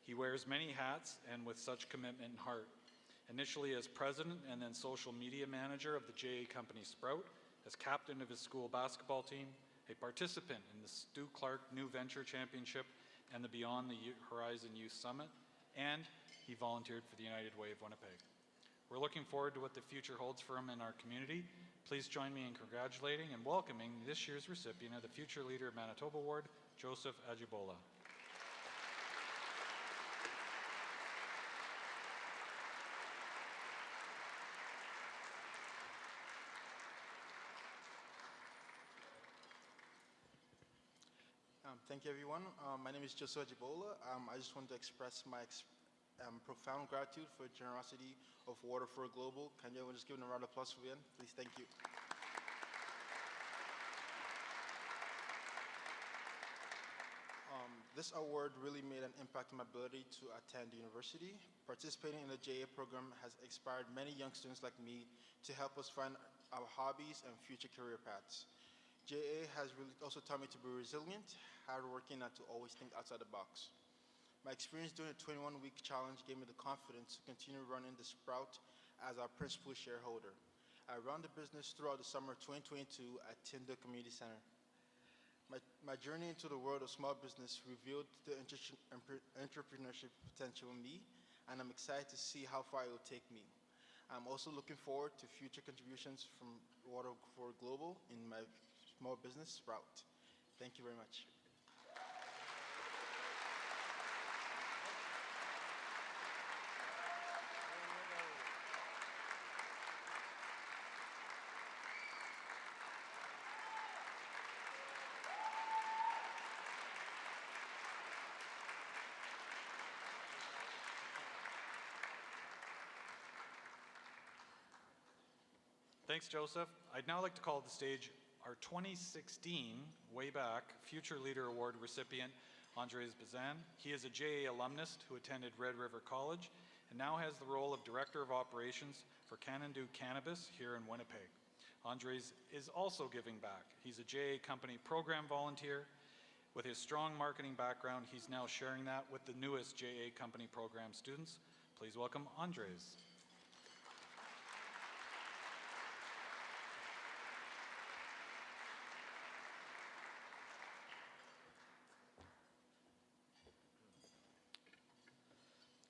Speaker 5: He wears many hats, and with such commitment and heart. Initially as president and then social media manager of the JA company Sprout, as captain of his school basketball team, a participant in the Stu Clark New Venture Championship and the Beyond the Horizon Youth Summit, and he volunteered for the United Way of Winnipeg. We're looking forward to what the future holds for him in our community. Please join me in congratulating and welcoming this year's recipient of the Future Leader of Manitoba Award, Joseph Ajibola.
Speaker 8: Thank you, everyone. My name is Joseph Ajibola. I just want to express my profound gratitude for the generosity of Waterford Global. Can you just give them a round of applause for Ian? Please, thank you. This award really made an impact on my ability to attend university. Participating in the JA program has inspired many young students like me to help us find our hobbies and future career paths. JA has really also taught me to be resilient, hardworking, and to always think outside the box. My experience during the 21-week challenge gave me the confidence to continue running the Sprout as our principal shareholder. I ran the business throughout the summer of 2022 at Tyndall Community Center. My journey into the world of small business revealed the entrepreneurship potential in me, and I'm excited to see how far it will take me. I'm also looking forward to future contributions from Water for Global in my small business, Sprout. Thank you very much.
Speaker 5: Thanks, Joseph. I'd now like to call to the stage our 2016 way back Future Leader Award recipient, Andres Bazan. He is a JA alumnus who attended Red River College and now has the role of Director of Operations for Canandu Cannabis here in Winnipeg. Andres is also giving back. He's a JA Company program volunteer. With his strong marketing background, he's now sharing that with the newest JA Company program students. Please welcome Andres.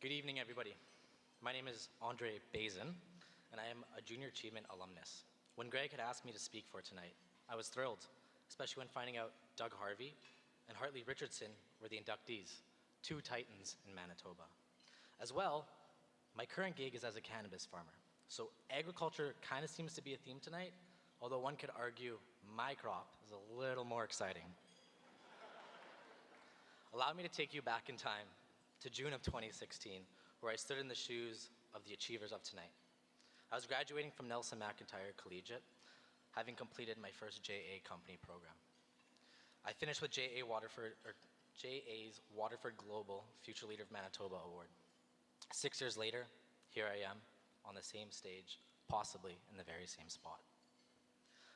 Speaker 9: Good evening, everybody. My name is Andre Bazin, and I am a Junior Achievement alumnus. When Greg had asked me to speak for tonight, I was thrilled, especially when finding out Doug Harvey and Hartley Richardson were the inductees, two titans in Manitoba. As well, my current gig is as a cannabis farmer, so agriculture kind of seems to be a theme tonight, although one could argue my crop is a little more exciting. Allow me to take you back in time to June of 2016, where I stood in the shoes of the achievers of tonight. I was graduating from Nelson McIntyre Collegiate, having completed my first JA Company program. I finished with JA's Waterford Global Future Leader of Manitoba Award. 6 years later, here I am on the same stage, possibly in the very same spot.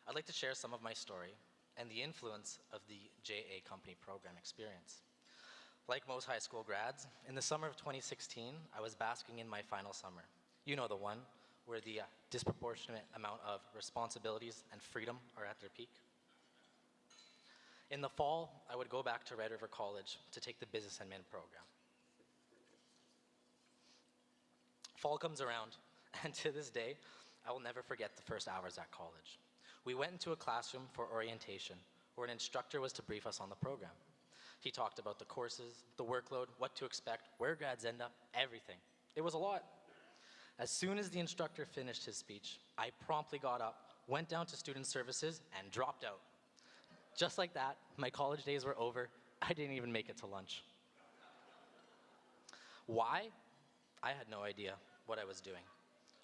Speaker 9: I'd like to share some of my story and the influence of the JA Company program experience. Like most high school grads, in the summer of 2016, I was basking in my final summer. You know the one where the disproportionate amount of responsibilities and freedom are at their peak. In the fall, I would go back to Red River College to take the Business Admin program. Fall comes around, and to this day, I will never forget the first hours at college. We went into a classroom for orientation, where an instructor was to brief us on the program. He talked about the courses, the workload, what to expect, where grads end up, everything. It was a lot. As soon as the instructor finished his speech, I promptly got up, went down to student services, and dropped out. Just like that, my college days were over. I didn't even make it to lunch. Why? I had no idea what I was doing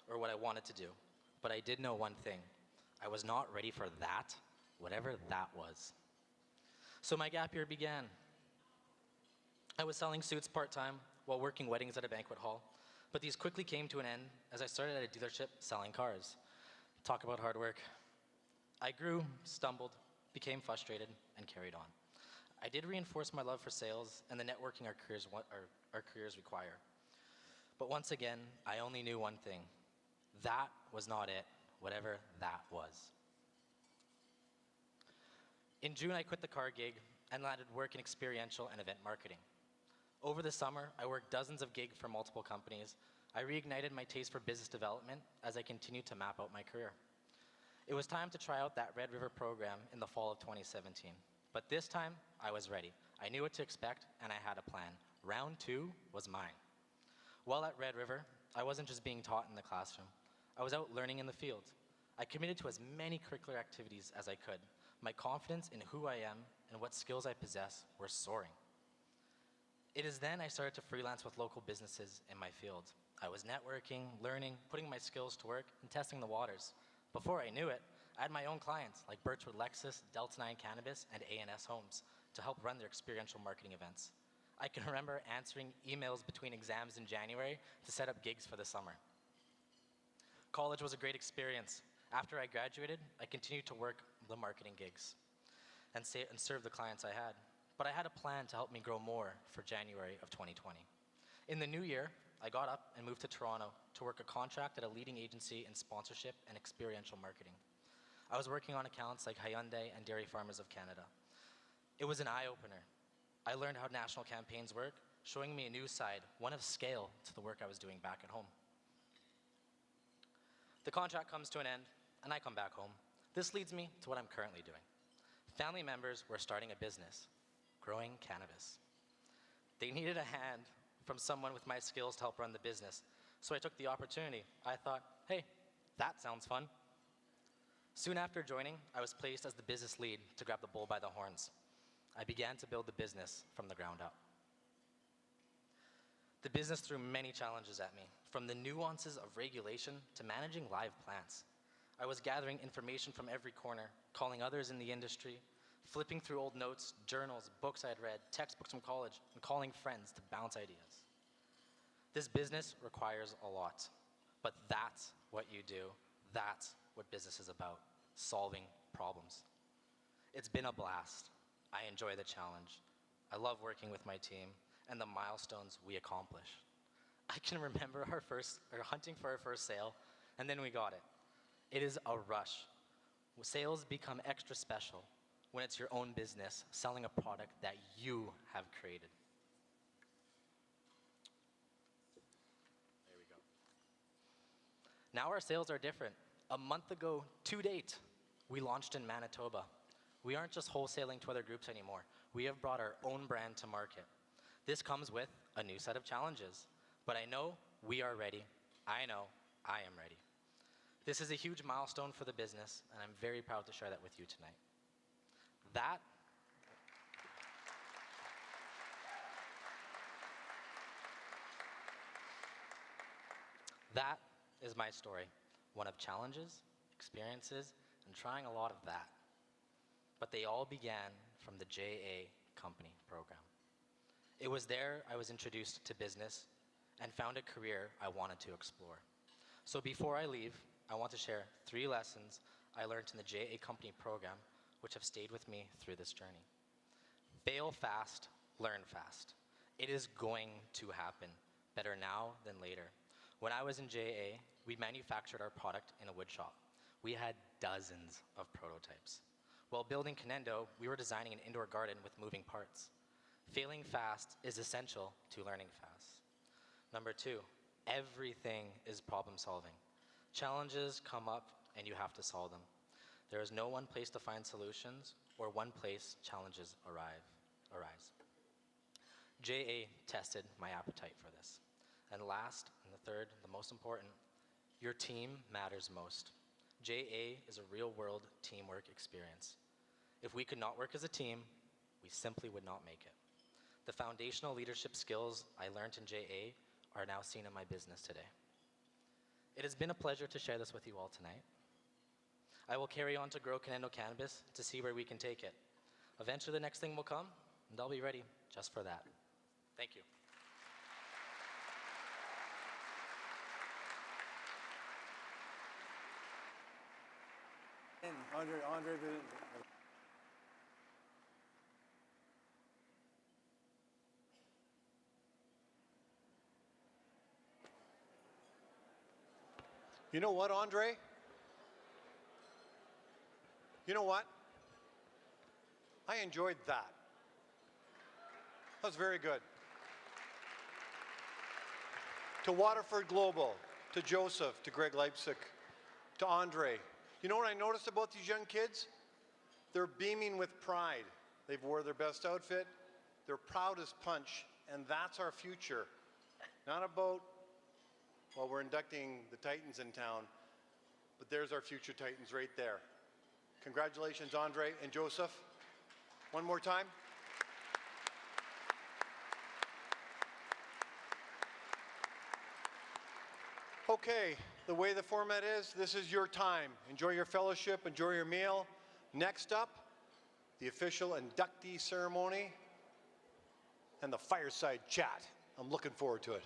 Speaker 9: or what I wanted to do, but I did know one thing. I was not ready for that, whatever that was. So my gap year began. I was selling suits part-time while working weddings at a banquet hall, but these quickly came to an end as I started at a dealership selling cars. Talk about hard work. I grew, stumbled, became frustrated, and carried on. I did reinforce my love for sales and the networking our careers require. But once again, I only knew one thing. That was not it, whatever that was. In June, I quit the car gig and landed work in experiential and event marketing. Over the summer, I worked dozens of gigs for multiple companies. I reignited my taste for business development as I continued to map out my career. It was time to try out that Red River program in the fall of 2017. But this time, I was ready. I knew what to expect, and I had a plan. Round 2 was mine. While at Red River, I wasn't just being taught in the classroom. I was out learning in the field. I committed to as many curricular activities as I could. My confidence in who I am and what skills I possess were soaring. It is then I started to freelance with local businesses in my field. I was networking, learning, putting my skills to work, and testing the waters. Before I knew it, I had my own clients like Birchwood Lexus, Delta 9 Cannabis, and A&S Homes to help run their experiential marketing events. I can remember answering emails between exams in January to set up gigs for the summer. College was a great experience. After I graduated, I continued to work the marketing gigs and serve the clients I had. But I had a plan to help me grow more for January of 2020. In the new year, I got up and moved to Toronto to work a contract at a leading agency in sponsorship and experiential marketing. I was working on accounts like Hyundai and Dairy Farmers of Canada. It was an eye-opener. I learned how national campaigns work, showing me a new side, one of scale, to the work I was doing back at home. The contract comes to an end, and I come back home. This leads me to what I'm currently doing. Family members were starting a business, growing cannabis. They needed a hand from someone with my skills to help run the business, so I took the opportunity. I thought, hey, that sounds fun. Soon after joining, I was placed as the business lead to grab the bull by the horns. I began to build the business from the ground up. The business threw many challenges at me, from the nuances of regulation to managing live plants. I was gathering information from every corner, calling others in the industry, flipping through old notes, journals, books I had read, textbooks from college, and calling friends to bounce ideas. This business requires a lot, but that's what you do. That's what business is about, solving problems. It's been a blast. I enjoy the challenge. I love working with my team and the milestones we accomplish. I can remember hunting for our first sale, and then we got it. It is a rush. Sales become extra special when it's your own business selling a product that you have created. There we go. Now our sales are different. A month ago, to date, we launched in Manitoba. We aren't just wholesaling to other groups anymore. We have brought our own brand to market. This comes with a new set of challenges, but I know we are ready. I know I am ready. This is a huge milestone for the business, and I'm very proud to share that with you tonight. That is my story, one of challenges, experiences, and trying a lot of that. But they all began from the JA Company program. It was there I was introduced to business and found a career I wanted to explore. So before I leave, I want to share 3 lessons I learned in the JA Company program, which have stayed with me through this journey. Fail fast, learn fast. It is going to happen, better now than later. When I was in JA, we manufactured our product in a wood shop. We had dozens of prototypes. While building Canendo, we were designing an indoor garden with moving parts. Failing fast is essential to learning fast. Number 2, everything is problem solving. Challenges come up and you have to solve them. There is no one place to find solutions or one place challenges arise. JA tested my appetite for this. And last, and the third, the most important, your team matters most. JA is a real-world teamwork experience. If we could not work as a team, we simply would not make it. The foundational leadership skills I learned in JA are now seen in my business today. It has been a pleasure to share this with you all tonight. I will carry on to grow Canendo Cannabis to see where we can take it. Eventually the next thing will come, and I'll be ready just for that. Thank you.
Speaker 1: Andre, you know what, Andre? You know what? I enjoyed that. That was very good. To Waterford Global, to Joseph, to Greg Leipzig, to Andre. You know what I noticed about these young kids? They're beaming with pride. They've wore their best outfit. They're proud as punch, and that's our future. Not about, well, we're inducting the Titans in town, but there's our future Titans right there. Congratulations, Andre and Joseph. One more time. Okay, the way the format is, this is your time. Enjoy your fellowship, enjoy your meal. Next up, the official inductee ceremony and the fireside chat. I'm looking forward to it.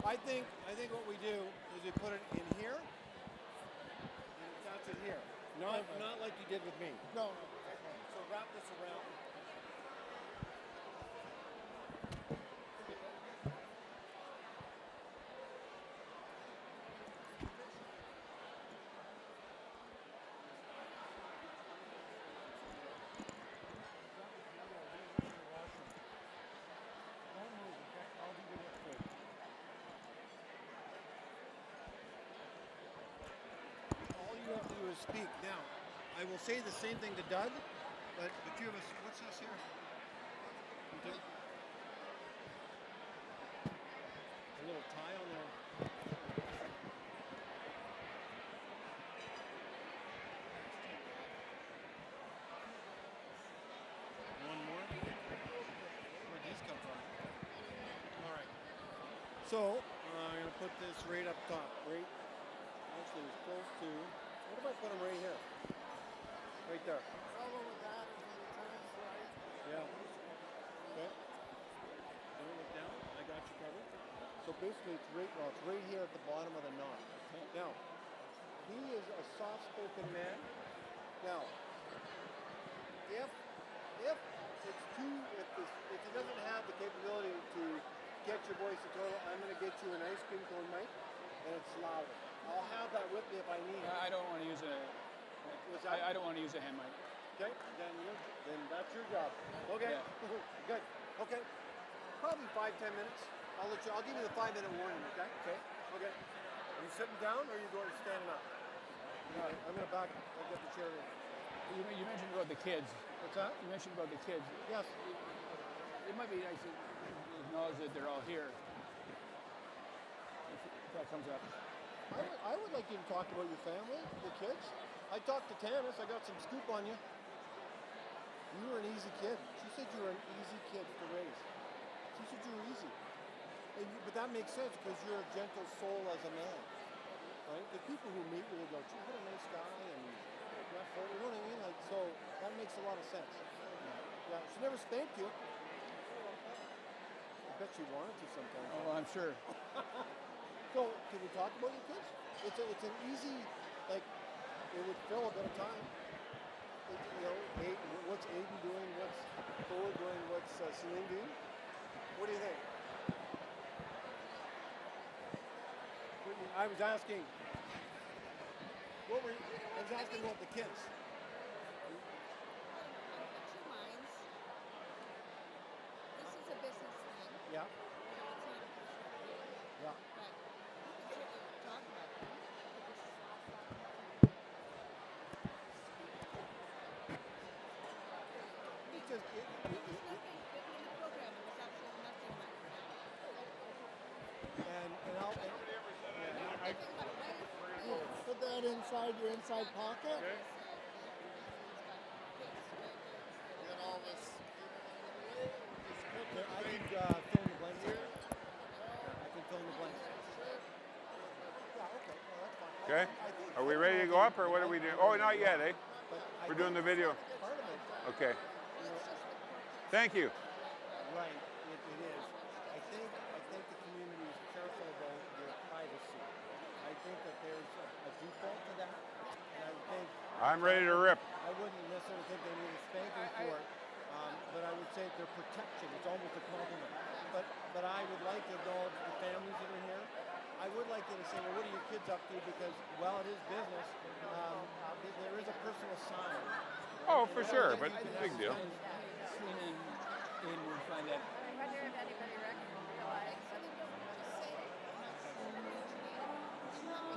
Speaker 1: I think what we do is we put it in here, and that's it here. Not like you did with me.
Speaker 7: No.
Speaker 1: So wrap this around. All you have to do is speak. Now, I will say the same thing to Doug, but you have what's this here? You take a little tie on there. One more. Where'd these come from? All right. So, I'm going to put this right up top. Actually, it's close to. What if I put them right here? Right there.
Speaker 7: Trouble with that is when it turns right.
Speaker 1: Yeah. Okay. Don't look down. I got you covered. So basically, it's right here at the bottom of the knot. Now, he is a soft-spoken man. Now, if he doesn't have the capability to get your voice to total, I'm going to get you an ice cream cone mic, and it's louder. I'll have that with me if I need it.
Speaker 10: I don't want to use I don't want to use a hand mic.
Speaker 1: Okay, then that's your job. Okay,
Speaker 10: Yeah.
Speaker 1: good. Okay, probably 5-10 minutes. I'll give you the 5-minute warning. Okay.
Speaker 10: Okay.
Speaker 1: Okay. Are you sitting down or are you standing up? All right, I'm gonna back. I'll get the chair in.
Speaker 10: You mentioned about the kids.
Speaker 1: What's that?
Speaker 10: You mentioned about the kids.
Speaker 1: Yes.
Speaker 10: It might be nice to acknowledge that they're all here. If that comes up.
Speaker 1: I would like you to talk about your family, the kids. I talked to Tanis. I got some scoop on you. You were an easy kid. She said you were an easy kid to raise. She said you were easy. But that makes sense because you're a gentle soul as a man. Right? The people who meet you, they go, gee, what a nice guy. And you know what I mean? Like, so that makes a lot of sense. Yeah. She never spanked you. I bet she wanted to sometimes.
Speaker 10: Oh, I'm sure.
Speaker 1: So, can we talk about your kids? It's an easy, like, it would fill a bit of time. What's Aiden doing? What's Thor doing? What's Celine doing? What do you think? I was asking. I was asking about the kids.
Speaker 11: Two minds. This is a business thing.
Speaker 1: Yeah.
Speaker 11: So it's not a personal thing.
Speaker 1: Yeah.
Speaker 11: But we can certainly talk about it.
Speaker 1: It's just,
Speaker 11: There's nothing in the program. There was absolutely nothing like that.
Speaker 1: and I'll.
Speaker 11: I think my wife
Speaker 7: Put that inside your inside pocket.
Speaker 11: okay.
Speaker 7: Get all this.
Speaker 1: I can fill in the blanks here. I can fill in the blanks. Yeah, okay. Well, that's fine.
Speaker 12: Okay. Are we ready to go up, or what are we doing? Oh, not yet, eh? We're doing the video.
Speaker 1: Part of it,
Speaker 12: Okay. Thank you.
Speaker 1: right, it is. I think the community is careful about your privacy. I think that there's a default to that, and I think
Speaker 12: I'm ready to rip.
Speaker 1: I wouldn't necessarily think they need a spanking for it, but I would say their protection. It's almost a compliment. But I would like to know the families that are here. I would like you to say, well, what are your kids up to? Because while it is business, there is a personal side.
Speaker 12: Oh, for sure, but big deal.
Speaker 10: Aiden would find that.
Speaker 11: I wonder if anybody recognizes.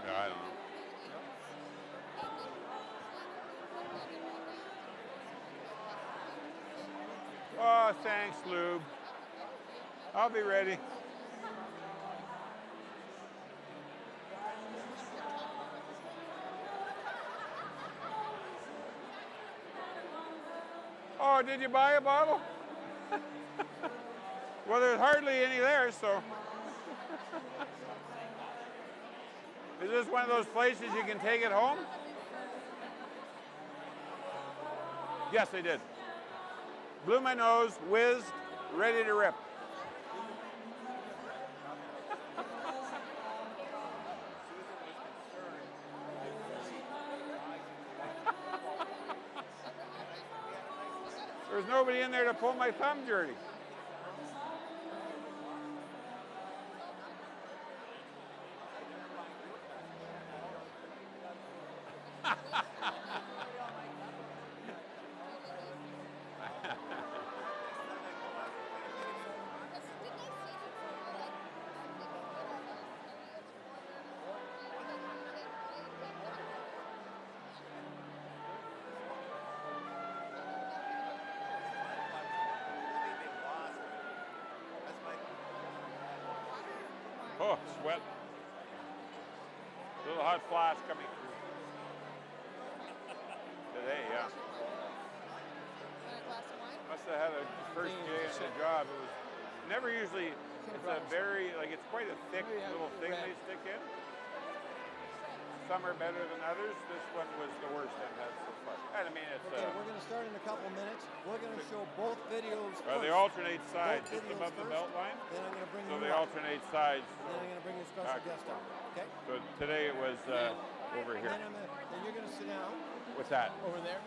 Speaker 12: No, I don't know. Oh, thanks, Lube. I'll be ready. Oh, did you buy a bottle? Well, there's hardly any there, so. Is this one of those places you can take it home? Yes, I did. Blew my nose, whizzed, ready to rip. There was nobody in there to pull my thumb dirty. Oh, sweat. Little hot flash coming through. Today, yeah. Must have had a first day in the job. It was never usually, it's a very, like it's quite a thick little thing they stick in. Some are better than others. This one was the worst I've had so far. And I mean, it's...
Speaker 1: Okay, we're going to start in a couple minutes. We're going to show both videos first.
Speaker 12: They alternate sides,
Speaker 1: Both
Speaker 12: just
Speaker 1: videos
Speaker 12: above the
Speaker 1: first,
Speaker 12: belt line.
Speaker 1: Then I'm going to bring
Speaker 12: So
Speaker 1: you
Speaker 12: they
Speaker 1: up.
Speaker 12: alternate sides.
Speaker 1: Then I'm going to bring you a special guest up. Okay?
Speaker 12: So today it was over here.
Speaker 1: Then you're going to sit down.
Speaker 12: What's that?
Speaker 10: Over there?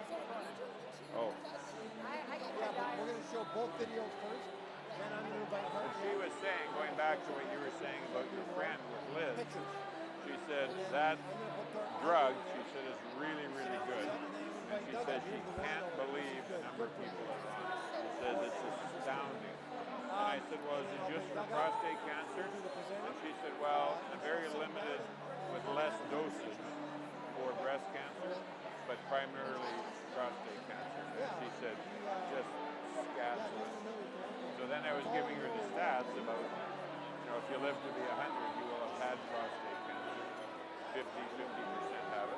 Speaker 12: Oh.
Speaker 1: Yeah, but we're going to show both videos first. Then I'm going to invite her.
Speaker 12: She was saying, going back to what you were saying about your friend with Liz,
Speaker 1: Pictures.
Speaker 12: she said that drug, she said, is really, really good. And she said she can't believe the number of people that are on it. She says it's astounding. And I said, well, is it just for prostate cancer? And she said, well, very limited with less dosage for breast cancer, but primarily prostate cancer. And she said, just scandalous. So then I was giving her the stats about, if you live to be 100, you will have had prostate cancer. 50% have it.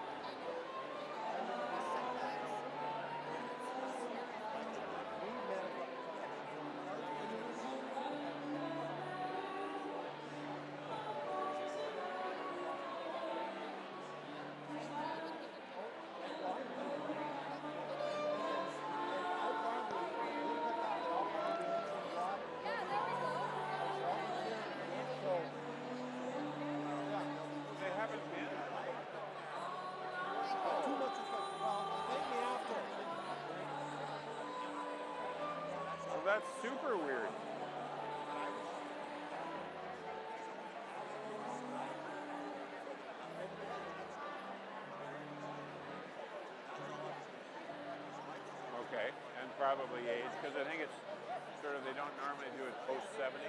Speaker 12: They haven't been.
Speaker 1: Too much of fun. Well, thank me after.
Speaker 12: Well, that's super weird. Okay, and probably age, because I think it's sort of, they don't normally do it post 70.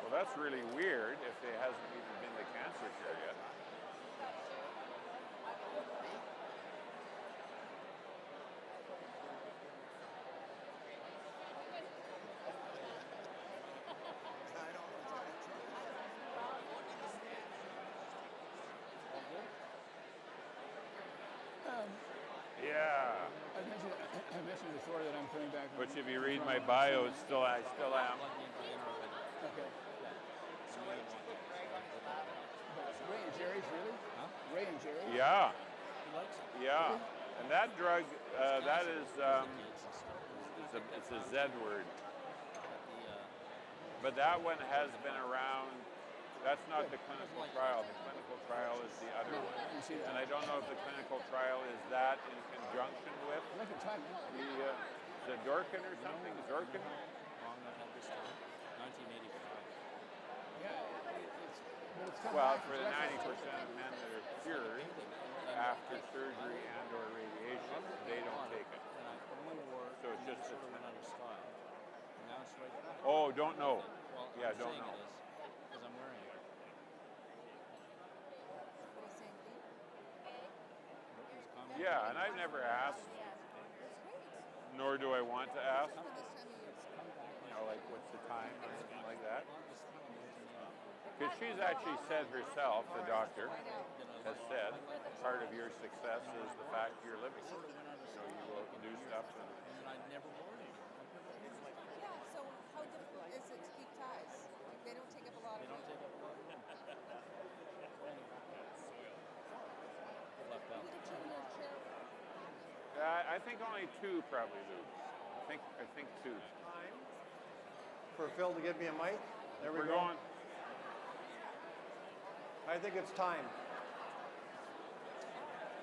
Speaker 12: Well, that's really weird if it hasn't even been the cancer care yet. Yeah.
Speaker 10: I mentioned before that I'm coming back.
Speaker 12: Which, if you read my bio, it's still I still am.
Speaker 10: Okay. Ray and Jerry's, really? Huh? Ray and Jerry?
Speaker 12: Yeah. Yeah. And that drug, that is, it's a Z word. But that one has been around. That's not the clinical trial. The clinical trial is the other one. And I don't know if the clinical trial is that in conjunction with the Zorkin or something. Zorkin? Well, for the 90% of men that are cured after surgery and or radiation, they don't take it. So it's just sits there. Oh, don't know. Yeah, don't know. Yeah, and I've never asked, nor do I want to ask, like what's the time or anything like that. Because she's actually said herself, the doctor, has said, part of your success is the fact you're living. So you will do stuff. And
Speaker 11: Yeah, so how difficult is it to keep ties? Like, they don't take up a lot of room.
Speaker 12: I think only two probably do. I think two.
Speaker 1: For Phil to give me a mic. There we
Speaker 12: We're
Speaker 1: go.
Speaker 12: going.
Speaker 1: I think it's time.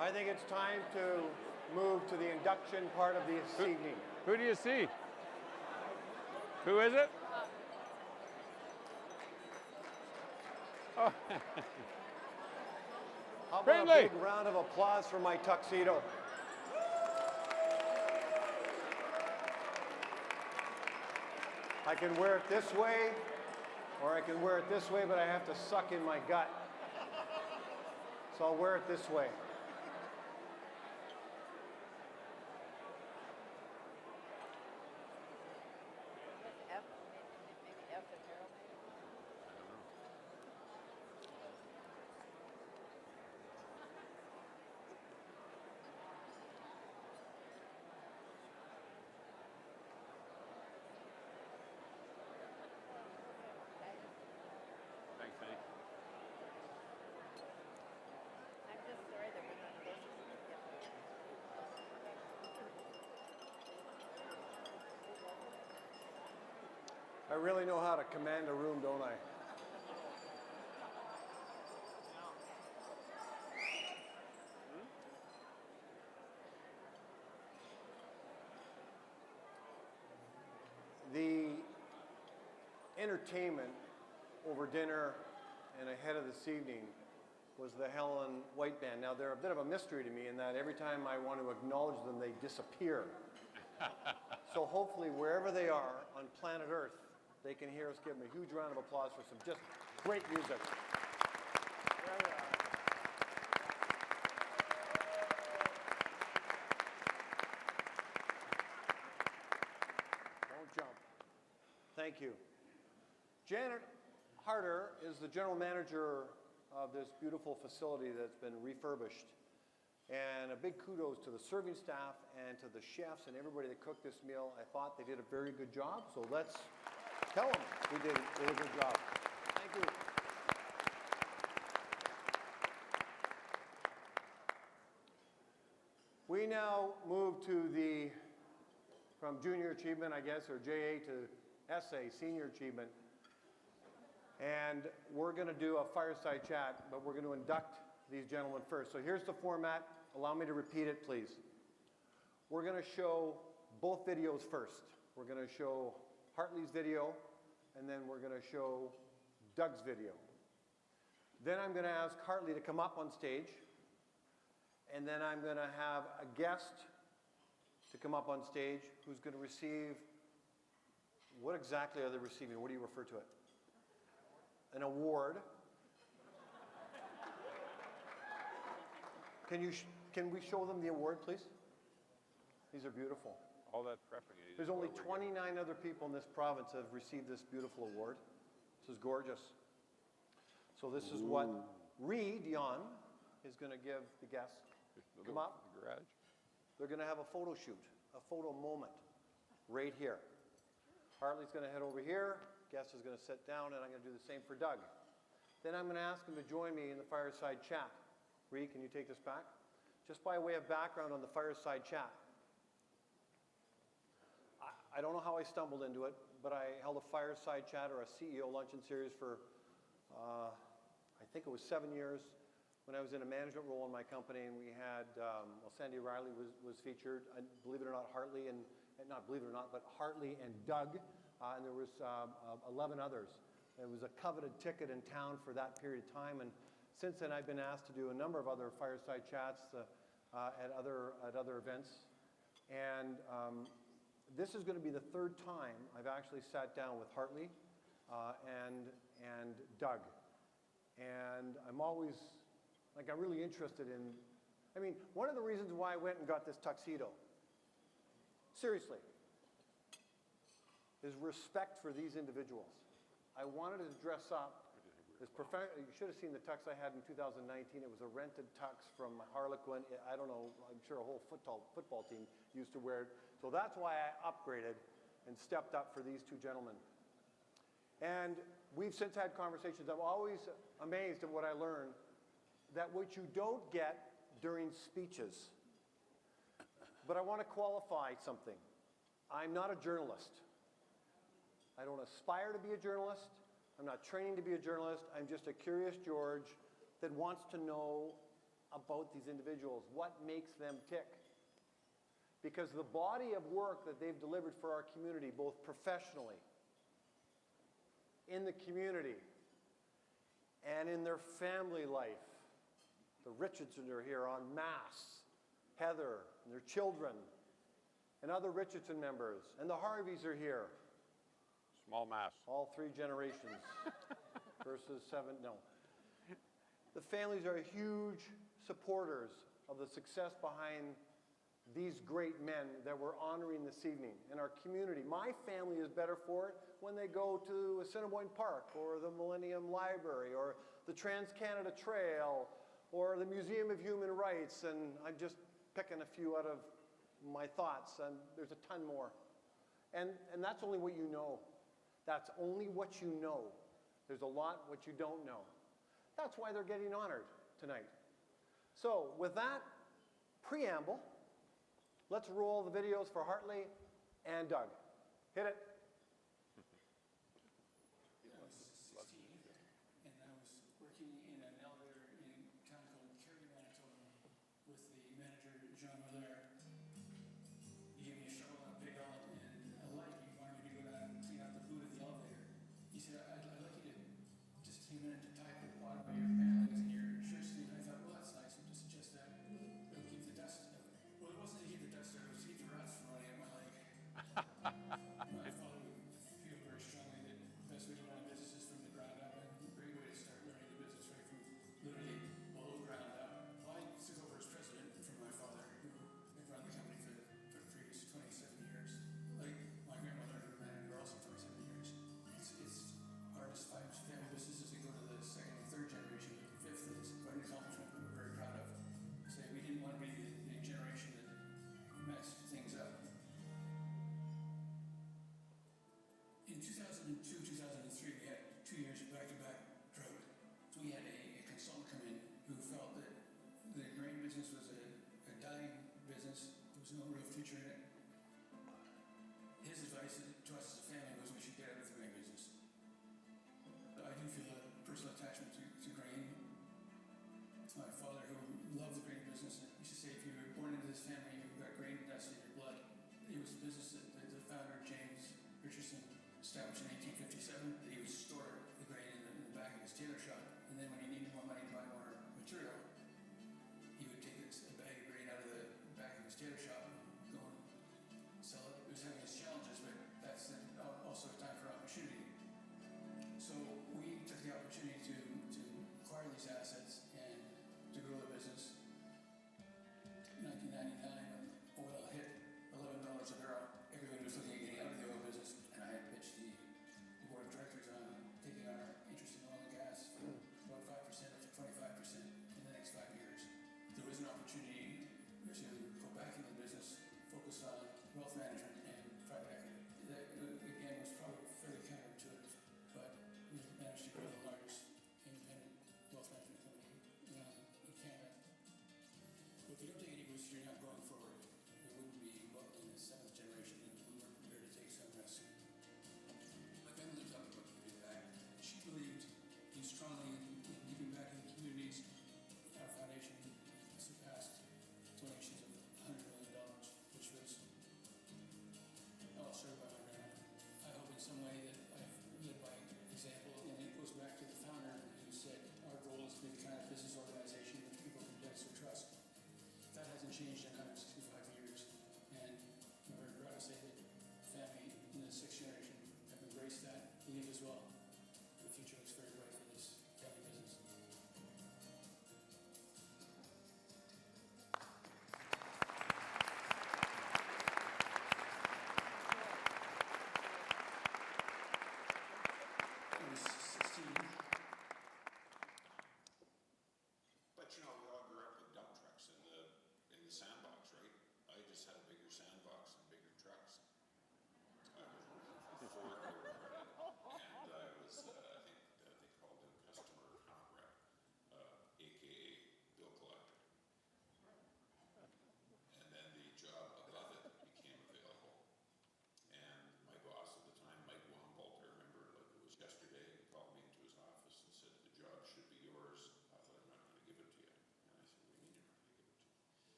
Speaker 1: I think it's time to move to the induction part of this evening.
Speaker 12: Who do you see? Who is it? Oh.
Speaker 1: How about
Speaker 12: Friendly.
Speaker 1: a big round of applause for my tuxedo? I can wear it this way, or I can wear it this way, but I have to suck in my gut. So I'll wear it this way.
Speaker 12: Thanks, Benny.
Speaker 11: I'm just sorry that we're not closer together.
Speaker 1: I really know how to command a room, don't I? The entertainment over dinner and ahead of this evening was the Helen White Band. Now, they're a bit of a mystery to me in that every time I want to acknowledge them, they disappear. So hopefully, wherever they are on planet Earth, they can hear us. Give them a huge round of applause for some just great music. Wherever they are. Don't jump. Thank you. Janet Harder is the general manager of this beautiful facility that's been refurbished. And a big kudos to the serving staff and to the chefs and everybody that cooked this meal. I thought they did a very good job, so let's tell them we did a really good job. Thank you. We now move to the, from junior achievement, I guess, or JA to SA, senior achievement. And we're going to do a fireside chat, but we're going to induct these gentlemen first. So here's the format. Allow me to repeat it, please. We're going to show both videos first. We're going to show Hartley's video, and then we're going to show Doug's video. Then I'm going to ask Hartley to come up on stage, and then I'm going to have a guest to come up on stage who's going to receive, what exactly are they receiving? What do you refer to it? An award. Can we show them the award, please? These are beautiful.
Speaker 12: All that prepping.
Speaker 1: There's only 29 other people in this province that have received this beautiful award. This is gorgeous. So this is what Reed Yon is going to give the guests. Come up.
Speaker 12: The garage.
Speaker 1: They're going to have a photo shoot, a photo moment right here. Hartley's going to head over here. Guest is going to sit down, and I'm going to do the same for Doug. Then I'm going to ask him to join me in the fireside chat. Reed, can you take this back? Just by way of background on the fireside chat. I don't know how I stumbled into it, but I held a fireside chat or a CEO luncheon series for, I think it was 7 years when I was in a management role in my company, and we had, well, Sandy Riley was featured, and believe it or not, Hartley, and not believe it or not, but Hartley and Doug, and there was 11 others. It was a coveted ticket in town for that period of time, and since then I've been asked to do a number of other fireside chats at other events, and this is going to be the third time I've actually sat down with Hartley and Doug, and I'm always, like, I'm really interested in, I mean, one of the reasons why I went and got this tuxedo, seriously, is respect for these individuals. I wanted to dress up as you should have seen the tux I had in 2019. It was a rented tux from Harlequin. I don't know, I'm sure a whole football team used to wear it. So that's why I upgraded and stepped up for these two gentlemen. And we've since had conversations. I'm always amazed at what I learned, that what you don't get during speeches. But I want to qualify something. I'm not a journalist. I don't aspire to be a journalist. I'm not training to be a journalist. I'm just a curious George that wants to know about these individuals, what makes them tick. Because the body of work that they've delivered for our community, both professionally, in the community, and in their family life. The Richardsons are here en masse, Heather and their children, and other Richardson members, and the Harveys are here.
Speaker 12: Small mass.
Speaker 1: All 3 generations versus 7, no. The families are huge supporters of the success behind these great men that we're honoring this evening in our community. My family is better for it when they go to Assiniboine Park or the Millennium Library or the Trans-Canada Trail or the Museum of Human Rights, and I'm just picking a few out of my thoughts, and there's a ton more. And that's only what you know. That's only what you know. There's a lot what you don't know. That's why they're getting honored tonight. So with that preamble, let's roll the videos for Hartley and Doug. Hit it.
Speaker 10: I was 16, and I was working in an elevator in a town called Carey, Manitoba, with the manager, Jean Miller. He gave me a shovel and a pail and a light. He wanted me to go down and clean out the food in the elevator. He said, I'd like you to just take a minute to tie up the bottom of your panelings in your shirt sleeve. And I thought, well, that's nice. We'll just adjust that. It'll keep the dust out. Well, it wasn't to keep the dust out. It was to keep the rats from running at my leg. My father would feel very strongly that the best way to run a business is from the ground up, and a great way to start learning the business right from literally below ground up. Well, I took over as president from my father, who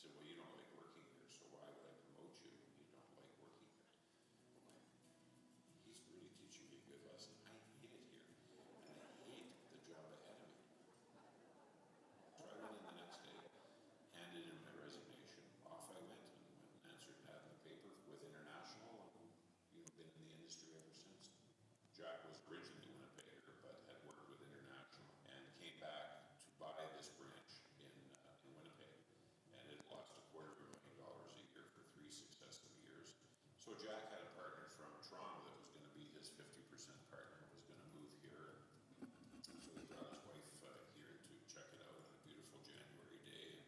Speaker 13: said, well, you don't like working here, so why would I promote you when you don't like working here? He's really teaching me a good lesson. I hate it here, and I hate the job ahead of me. So I went in the next day, handed in my resignation. Off I went and answered an ad in the paper with International, and been in the industry ever since. Jack was originally a Winnipegger, but had worked with International and came back to buy this branch in Winnipeg, and it lost $250,000 a year for 3 successive years. So Jack had a partner from Toronto that was going to be his 50% partner, was going to move here. So he brought his wife here to check it out on a beautiful January day.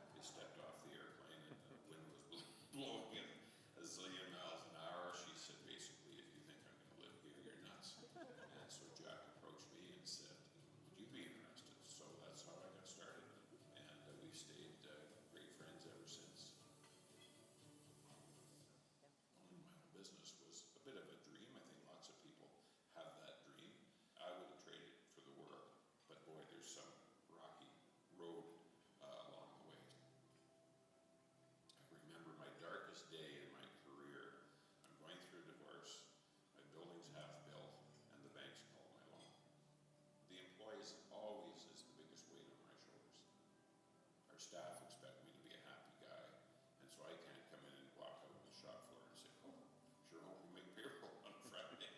Speaker 13: And they stepped off the airplane, and the wind was blowing in a zillion miles an hour. She said, basically, if you think I'm going to live here, you're nuts. And so Jack approached me and said, would you be interested? So that's how I got started. And we've stayed great friends ever since. Owning my own business was a bit of a dream. I think lots of people have that dream. I wouldn't trade it for the world, but boy, there's some rocky road along the way. I remember my darkest day in my career. I'm going through a divorce, my building's half built, and the banks call my loan. The employees always is the biggest weight on my shoulders. Our staff expect me to be a happy guy, and so I can't come in and walk out on the shop floor and say, oh, sure hope we make payroll on Friday.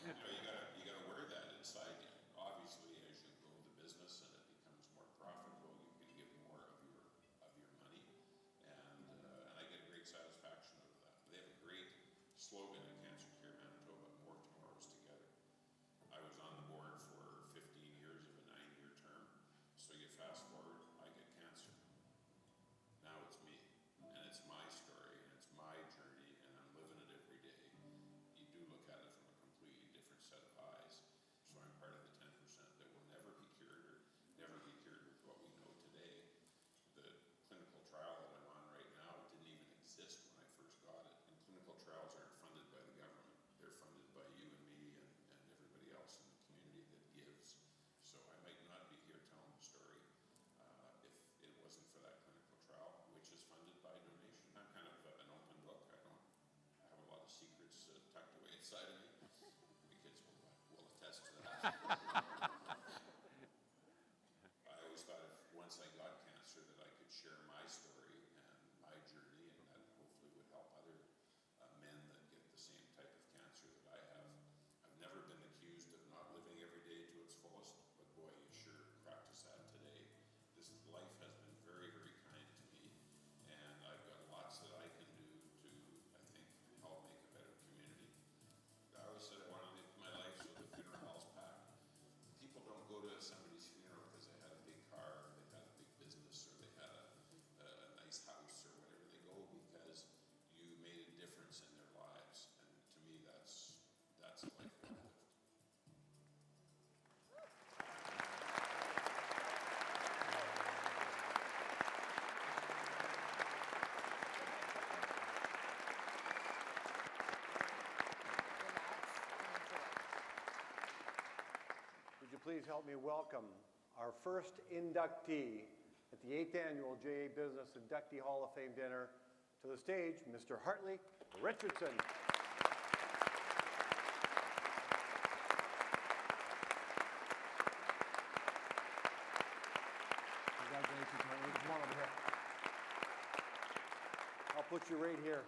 Speaker 13: You gotta wear that inside you. Obviously, as you grow the business and it becomes more profitable, you can give more of your money, and I get a great satisfaction out of that. They have a great slogan in Cancer Care Manitoba: more tomorrows together. I was on the board for 15 years of a 9-year term, so you fast forward, I get cancer. Now it's me, and it's my story, and it's my journey, and I'm living it every day. You do look at it from a completely different set of eyes. So I'm part of the 10% that will never be cured, or never be cured with what we know today. The clinical trial that I'm on right now didn't even exist when I first got it. And clinical trials aren't funded by the government. They're funded by you and me and everybody else in the community that gives. So I might not be here telling the story if it wasn't for that clinical trial, which is funded by donation. I'm kind of an open book. I have a lot of secrets tucked away inside of me. The kids will attest to that. I always thought if once I got cancer that I could share my story and my journey, and that hopefully would help other men that get the same type of cancer that I have. I've never been accused of not living every day to its fullest, but boy, you sure practice that today. This life has been very, very kind to me, and I've got lots that I can do to, I think, help make a better community. I always said I wanted to live my life so the funeral hall's packed. People don't go to somebody's funeral because they had a big car, or they had a big business, or they had a nice house, or whatever. They go because you made a difference in their lives, and to me, that's a life well lived.
Speaker 1: Would you please help me welcome our first inductee at the 8th Annual JA Business Inductee Hall of Fame dinner to the stage, Mr. Hartley Richardson. Congratulations, Hartley. Come on over here. I'll put you right here.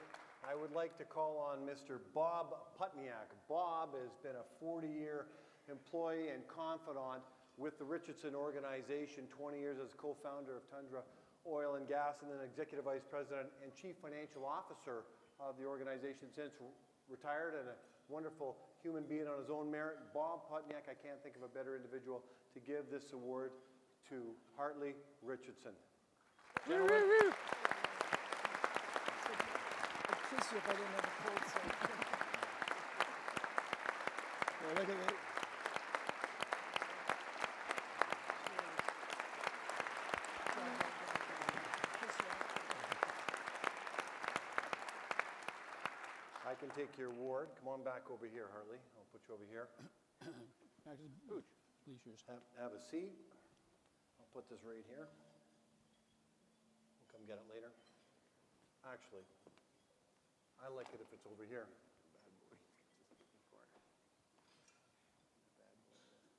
Speaker 1: I would like to call on Mr. Bob Putniak. Bob has been a 40-year employee and confidant with the Richardson organization, 20 years as co-founder of Tundra Oil and Gas, and then executive vice president and chief financial officer of the organization since retired, and a wonderful human being on his own merit. Bob Putniak, I can't think of a better individual to give this award to. Hartley Richardson. Gentlemen.
Speaker 7: I'd kiss you if I didn't have a cold sore. Well, look at it.
Speaker 1: I can take your award. Come on back over here, Hartley. I'll put you over here.
Speaker 10: Please, yours.
Speaker 1: Have a seat. I'll put this right here. We'll come get it later. Actually, I like it if it's over here.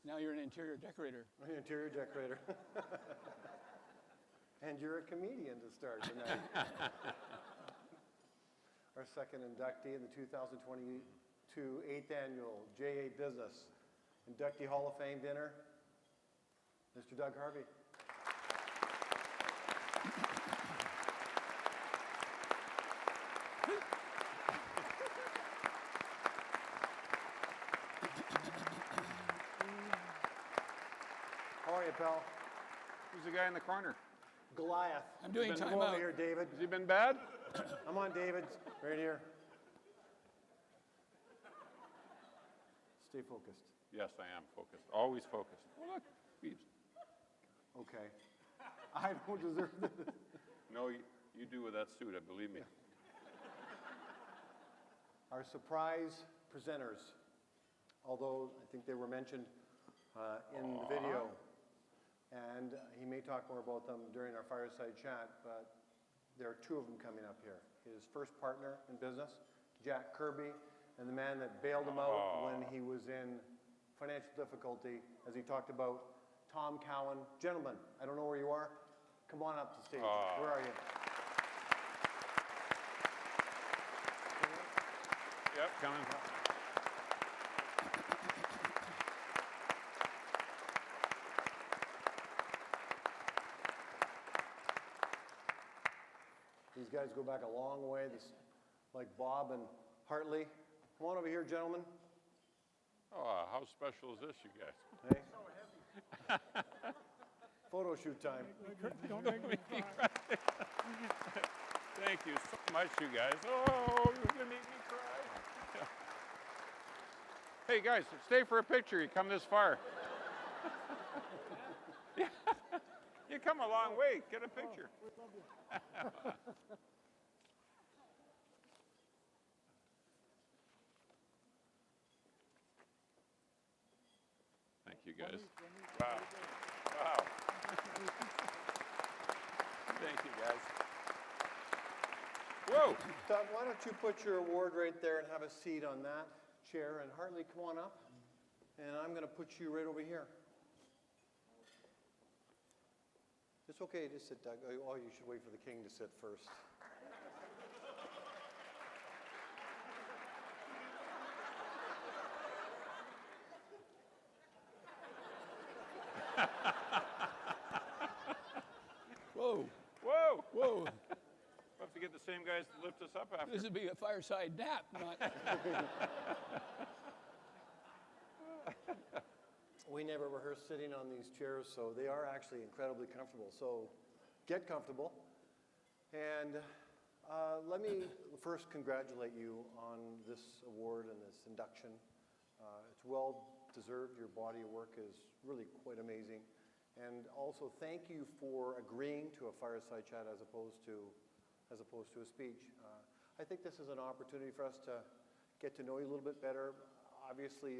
Speaker 10: Now you're an interior decorator.
Speaker 1: Interior decorator. And you're a comedian to start tonight. Our second inductee in the 2022 8th Annual JA Business Inductee Hall of Fame dinner, Mr. Doug Harvey. How are you, pal?
Speaker 12: Who's the guy in the corner?
Speaker 1: Goliath.
Speaker 10: I'm doing
Speaker 1: Come
Speaker 10: time
Speaker 1: over
Speaker 10: out.
Speaker 1: here, David.
Speaker 12: Has he been bad?
Speaker 1: I'm on David, right here. Stay focused.
Speaker 12: Yes, I am focused. Always focused. Oh, look. Beeps.
Speaker 1: Okay. I don't deserve this.
Speaker 12: No, you do with that suit, I believe me.
Speaker 1: Our surprise presenters, although I think they were mentioned in the video, and he may talk more about them during our fireside chat, but there are two of them coming up here. His first partner in business, Jack Kirby, and the man that bailed him out when he was in financial difficulty, as he talked about, Tom Cowan. Gentlemen, I don't know where you are. Come on up to stage. Where are you?
Speaker 12: Yep, coming.
Speaker 1: These guys go back a long way, like Bob and Hartley. Come on over here, gentlemen.
Speaker 12: Oh, how special is this, you guys?
Speaker 1: Hey. Photo shoot time.
Speaker 12: Don't make me cry. Thank you so much, you guys. Oh, you're going to make me cry. Hey, guys, stay for a picture. You come this far. You come a long way. Get a picture. Thank you, guys. Wow. Wow. Thank you, guys. Whoa.
Speaker 1: Doug, why don't you put your award right there and have a seat on that chair? And Hartley, come on up. And I'm going to put you right over here. It's okay, just sit, Doug. Oh, you should wait for the king to sit first.
Speaker 10: Whoa,
Speaker 12: Whoa.
Speaker 10: whoa.
Speaker 12: We'll have to get the same guys to lift us up after.
Speaker 10: This would be a fireside nap, not.
Speaker 1: We never rehearse sitting on these chairs, so they are actually incredibly comfortable. So get comfortable. And let me first congratulate you on this award and this induction. It's well deserved. Your body of work is really quite amazing. And also thank you for agreeing to a fireside chat as opposed to a speech. I think this is an opportunity for us to get to know you a little bit better. Obviously,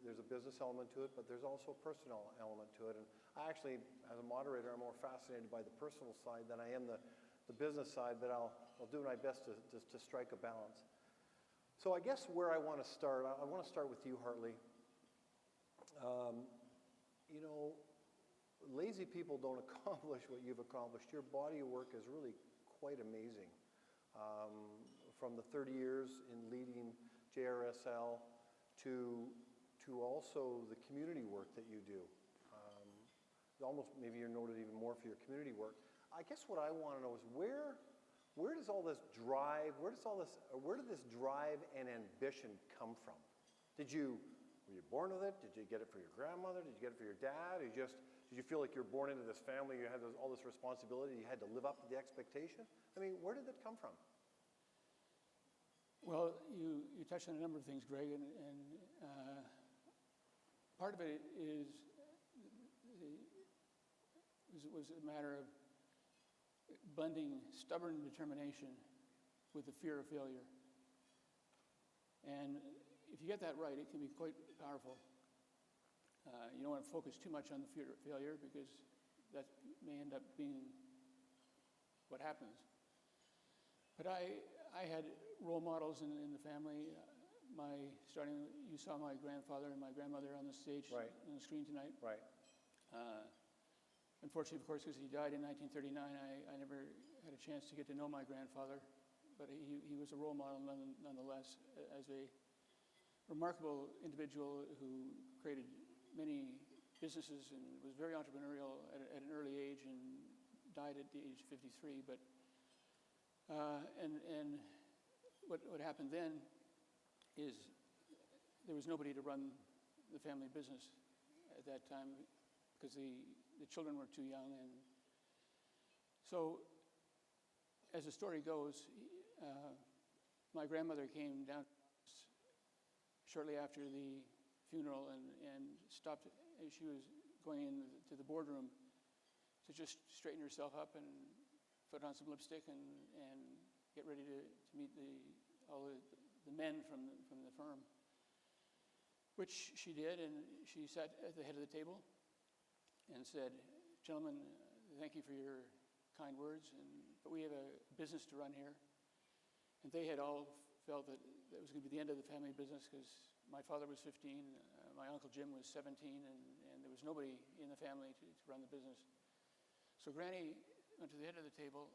Speaker 1: there's a business element to it, but there's also a personal element to it. And I actually, as a moderator, I'm more fascinated by the personal side than I am the business side, but I'll do my best to strike a balance. So I guess where I want to start, I want to start with you, Hartley. You know, lazy people don't accomplish what you've accomplished. Your body of work is really quite amazing. From the 30 years in leading JRSL to also the community work that you do. Almost maybe you're noted even more for your community work. I guess what I want to know is where does all this drive, where did this drive and ambition come from? Were you born with it? Did you get it for your grandmother? Did you get it for your dad? Did you feel like you're born into this family, you had all this responsibility, you had to live up to the expectation? I mean, where did that come from?
Speaker 10: Well, you touched on a number of things, Greg, and part of it was a matter of blending stubborn determination with the fear of failure. And if you get that right, it can be quite powerful. You don't want to focus too much on the fear of failure because that may end up being what happens. But I had role models in the family. You saw my grandfather and my grandmother on the stage,
Speaker 1: Right.
Speaker 10: on the screen tonight.
Speaker 1: Right.
Speaker 10: Unfortunately, of course, because he died in 1939, I never had a chance to get to know my grandfather, but he was a role model nonetheless, as a remarkable individual who created many businesses and was very entrepreneurial at an early age and died at the age of 53. But and what happened then is there was nobody to run the family business at that time because the children were too young. And so, as the story goes, my grandmother came down shortly after the funeral and stopped as she was going into the boardroom to just straighten herself up and put on some lipstick and get ready to meet all the men from the firm, which she did. And she sat at the head of the table and said, "Gentlemen, thank you for your kind words, but we have a business to run here." And they had all felt that it was going to be the end of the family business because my father was 15, my Uncle Jim was 17, and there was nobody in the family to run the business. So Granny went to the head of the table,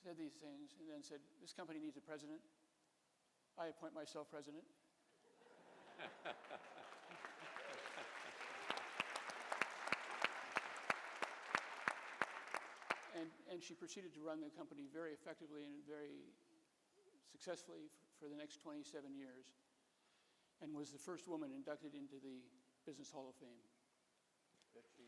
Speaker 10: said these things, and then said, "This company needs a president. I appoint myself president." And she proceeded to run the company very effectively and very successfully for the next 27 years, and was the first woman inducted into the Business Hall of Fame.
Speaker 1: Did she,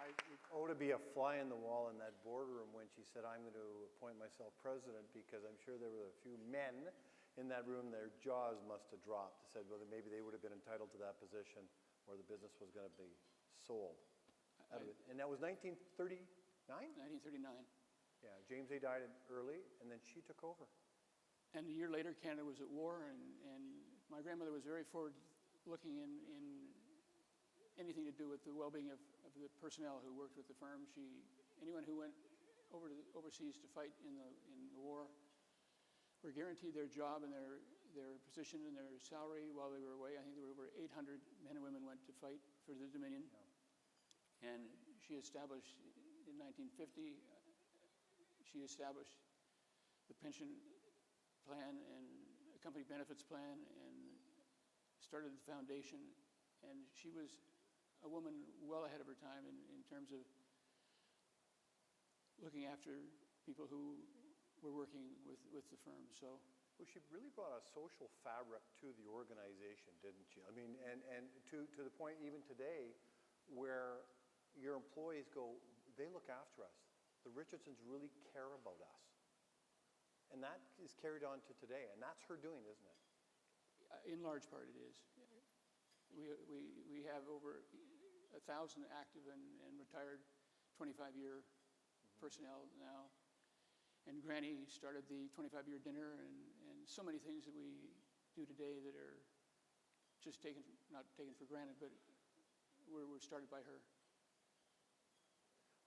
Speaker 1: it ought to be a fly in the wall in that boardroom when she said, "I'm going to appoint myself president," because I'm sure there were a few men in that room, their jaws must have dropped. They said, well, maybe they would have been entitled to that position where the business was going to be sold. And that was 1939?
Speaker 10: 1939.
Speaker 1: Yeah, James A. died early, and then she took over.
Speaker 10: And a year later, Canada was at war, and my grandmother was very forward-looking in anything to do with the well-being of the personnel who worked with the firm. Anyone who went overseas to fight in the war were guaranteed their job and their position and their salary while they were away. I think there were over 800 men and women went to fight for the Dominion. Yeah. And she established, in 1950, she established the pension plan and a company benefits plan and started the foundation. And she was a woman well ahead of her time in terms of looking after people who were working with the firm. So,
Speaker 1: well, she really brought a social fabric to the organization, didn't she? I mean, and to the point even today where your employees go, they look after us. The Richardsons really care about us. And that is carried on to today, and that's her doing, isn't it?
Speaker 10: In large part it is. We have over 1,000 active and retired 25-year personnel now. And Granny started the 25-year dinner and so many things that we do today that are just not taken for granted, but were started by her.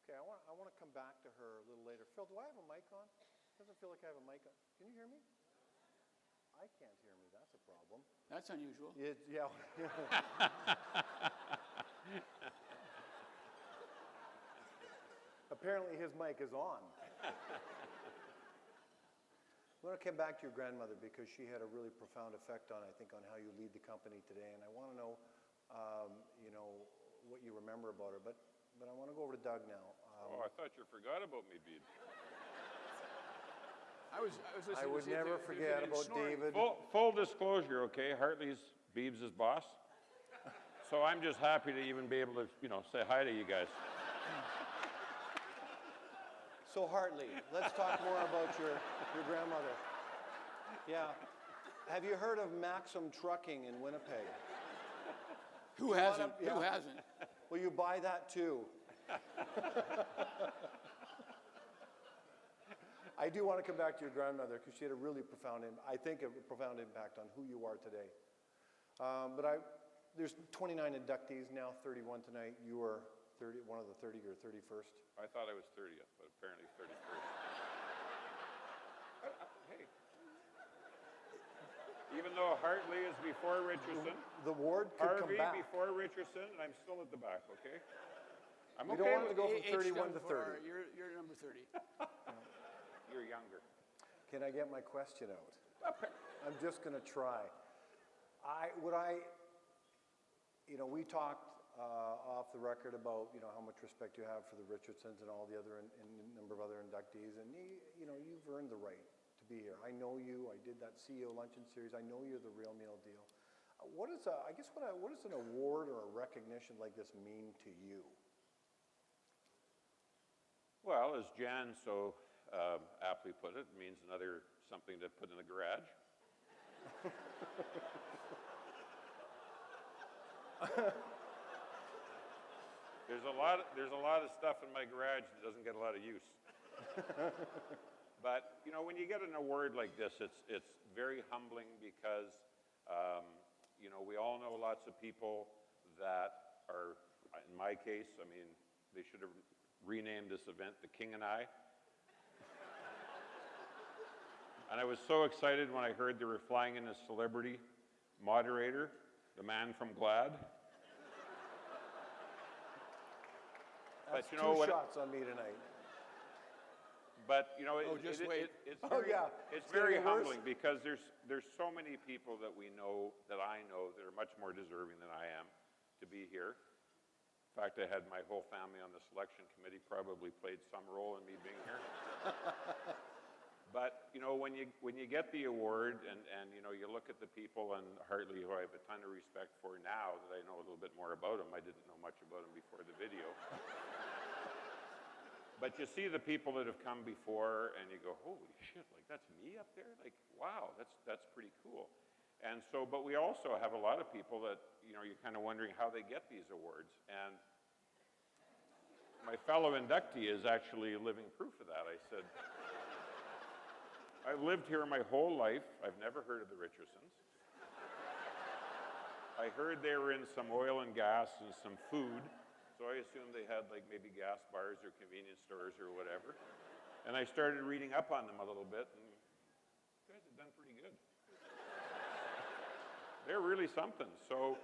Speaker 1: Okay, I want to come back to her a little later. Phil, do I have a mic on? Doesn't feel like I have a mic on. Can you hear me? I can't hear me. That's a problem.
Speaker 10: That's unusual.
Speaker 1: Yeah. Apparently his mic is on. I want to come back to your grandmother because she had a really profound effect on how you lead the company today. And I want to know, what you remember about her. But I want to go over to Doug now.
Speaker 12: I thought you forgot about me, Bede.
Speaker 10: I was listening.
Speaker 1: I would never forget about David.
Speaker 12: Full disclosure, okay? Hartley's Beebs' boss. So I'm just happy to even be able to, say hi to you guys.
Speaker 1: So Hartley, let's talk more about your grandmother. Yeah. Have you heard of Maxim Trucking in Winnipeg?
Speaker 10: Who hasn't? Yeah. Who hasn't?
Speaker 1: Well, you buy that too. I do want to come back to your grandmother because she had a really profound impact on who you are today. But there's 29 inductees, now 31 tonight. You are 30, one of the 30 or 31st.
Speaker 12: I thought I was 30th, but apparently 31st. Hey. Even though Hartley is before Richardson,
Speaker 1: The ward could come
Speaker 12: Harvey
Speaker 1: back.
Speaker 12: before Richardson, and I'm still at the back, okay? I'm
Speaker 1: We
Speaker 12: okay
Speaker 1: don't want to
Speaker 12: with
Speaker 1: go from
Speaker 10: Age
Speaker 1: 31 to
Speaker 10: stand for
Speaker 1: 30.
Speaker 10: You're number 30.
Speaker 12: You're younger.
Speaker 1: Can I get my question out? I'm just going to try. We talked off the record about, how much respect you have for the Richardsons and all the other, and a number of other inductees, and you've earned the right to be here. I know you. I did that CEO luncheon series. I know you're the real meal deal. What does an award or a recognition like this mean to you?
Speaker 12: Well, as Jan so aptly put it, means another something to put in the garage. There's a lot of stuff in my garage that doesn't get a lot of use. But when you get an award like this, it's very humbling because we all know lots of people that are, in my case, they should have renamed this event The King and I. And I was so excited when I heard they were flying in a celebrity moderator, the man from GLAD.
Speaker 1: That's
Speaker 12: But
Speaker 1: two shots on me tonight.
Speaker 12: But
Speaker 10: just wait.
Speaker 12: it's
Speaker 1: Oh,
Speaker 12: very,
Speaker 1: yeah.
Speaker 12: it's
Speaker 1: It's gonna
Speaker 12: very
Speaker 1: get worse.
Speaker 12: humbling because there's so many people that I know that are much more deserving than I am to be here. In fact, I had my whole family on the selection committee, probably played some role in me being here. But when you get the award and you look at the people, and Hartley, who I have a ton of respect for now that I know a little bit more about him, I didn't know much about him before the video. But you see the people that have come before, and you go, holy shit, like that's me up there? Like, wow, that's pretty cool. And so, but we also have a lot of people that, you're kind of wondering how they get these awards. And my fellow inductee is actually living proof of that. I said, I've lived here my whole life. I've never heard of the Richardsons. I heard they were in some oil and gas and some food. So I assumed they had like maybe gas bars or convenience stores or whatever. And I started reading up on them a little bit, and you guys have done pretty good. They're really something. So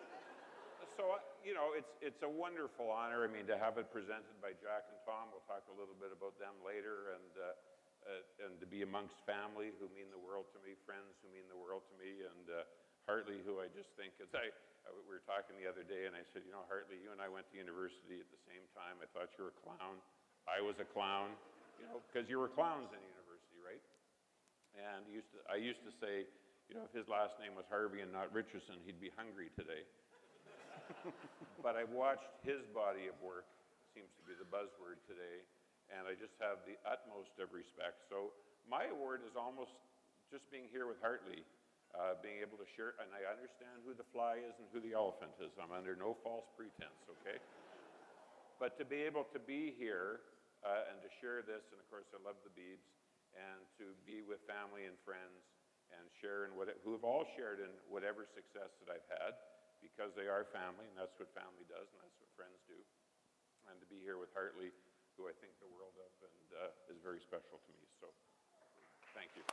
Speaker 12: it's a wonderful honor. To have it presented by Jack and Tom. We'll talk a little bit about them later, and to be amongst family who mean the world to me, friends who mean the world to me, and Hartley, who I just think is we were talking the other day, and I said, Hartley, you and I went to university at the same time. I thought you were a clown. I was a clown, because you were clowns in university, right? And I used to say, if his last name was Harvey and not Richardson, he'd be hungry today. But I've watched his body of work, seems to be the buzzword today, and I just have the utmost of respect. So my award is almost just being here with Hartley. Being able to share, and I understand who the fly is and who the elephant is. I'm under no false pretense, okay? But to be able to be here and to share this, and of course I love the Beebs, and to be with family and friends and share in who have all shared in whatever success that I've had, because they are family, and that's what family does, and that's what friends do. And to be here with Hartley, who I think the world of, and is very special to me. So, thank you.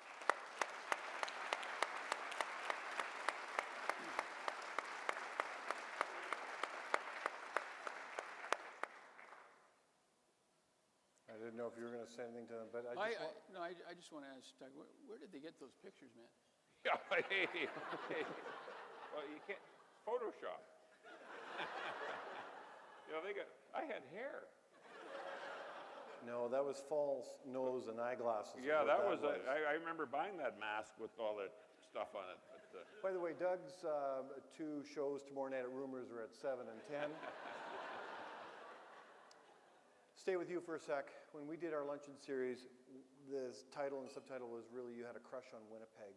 Speaker 1: I didn't know if you were going to say anything to them, but
Speaker 10: I just want to ask Doug, where did they get those pictures, man?
Speaker 12: Yeah, hey. Well, you can't Photoshop. I had hair.
Speaker 1: No, that was false nose and eyeglasses. is
Speaker 12: Yeah,
Speaker 1: what
Speaker 12: that was. I remember buying that mask with all that stuff on it. But,
Speaker 1: By the way, Doug's 2 shows tomorrow night at Rumors are at 7 and 10. Stay with you for a sec. When we did our luncheon series, the title and subtitle was really You Had a Crush on Winnipeg.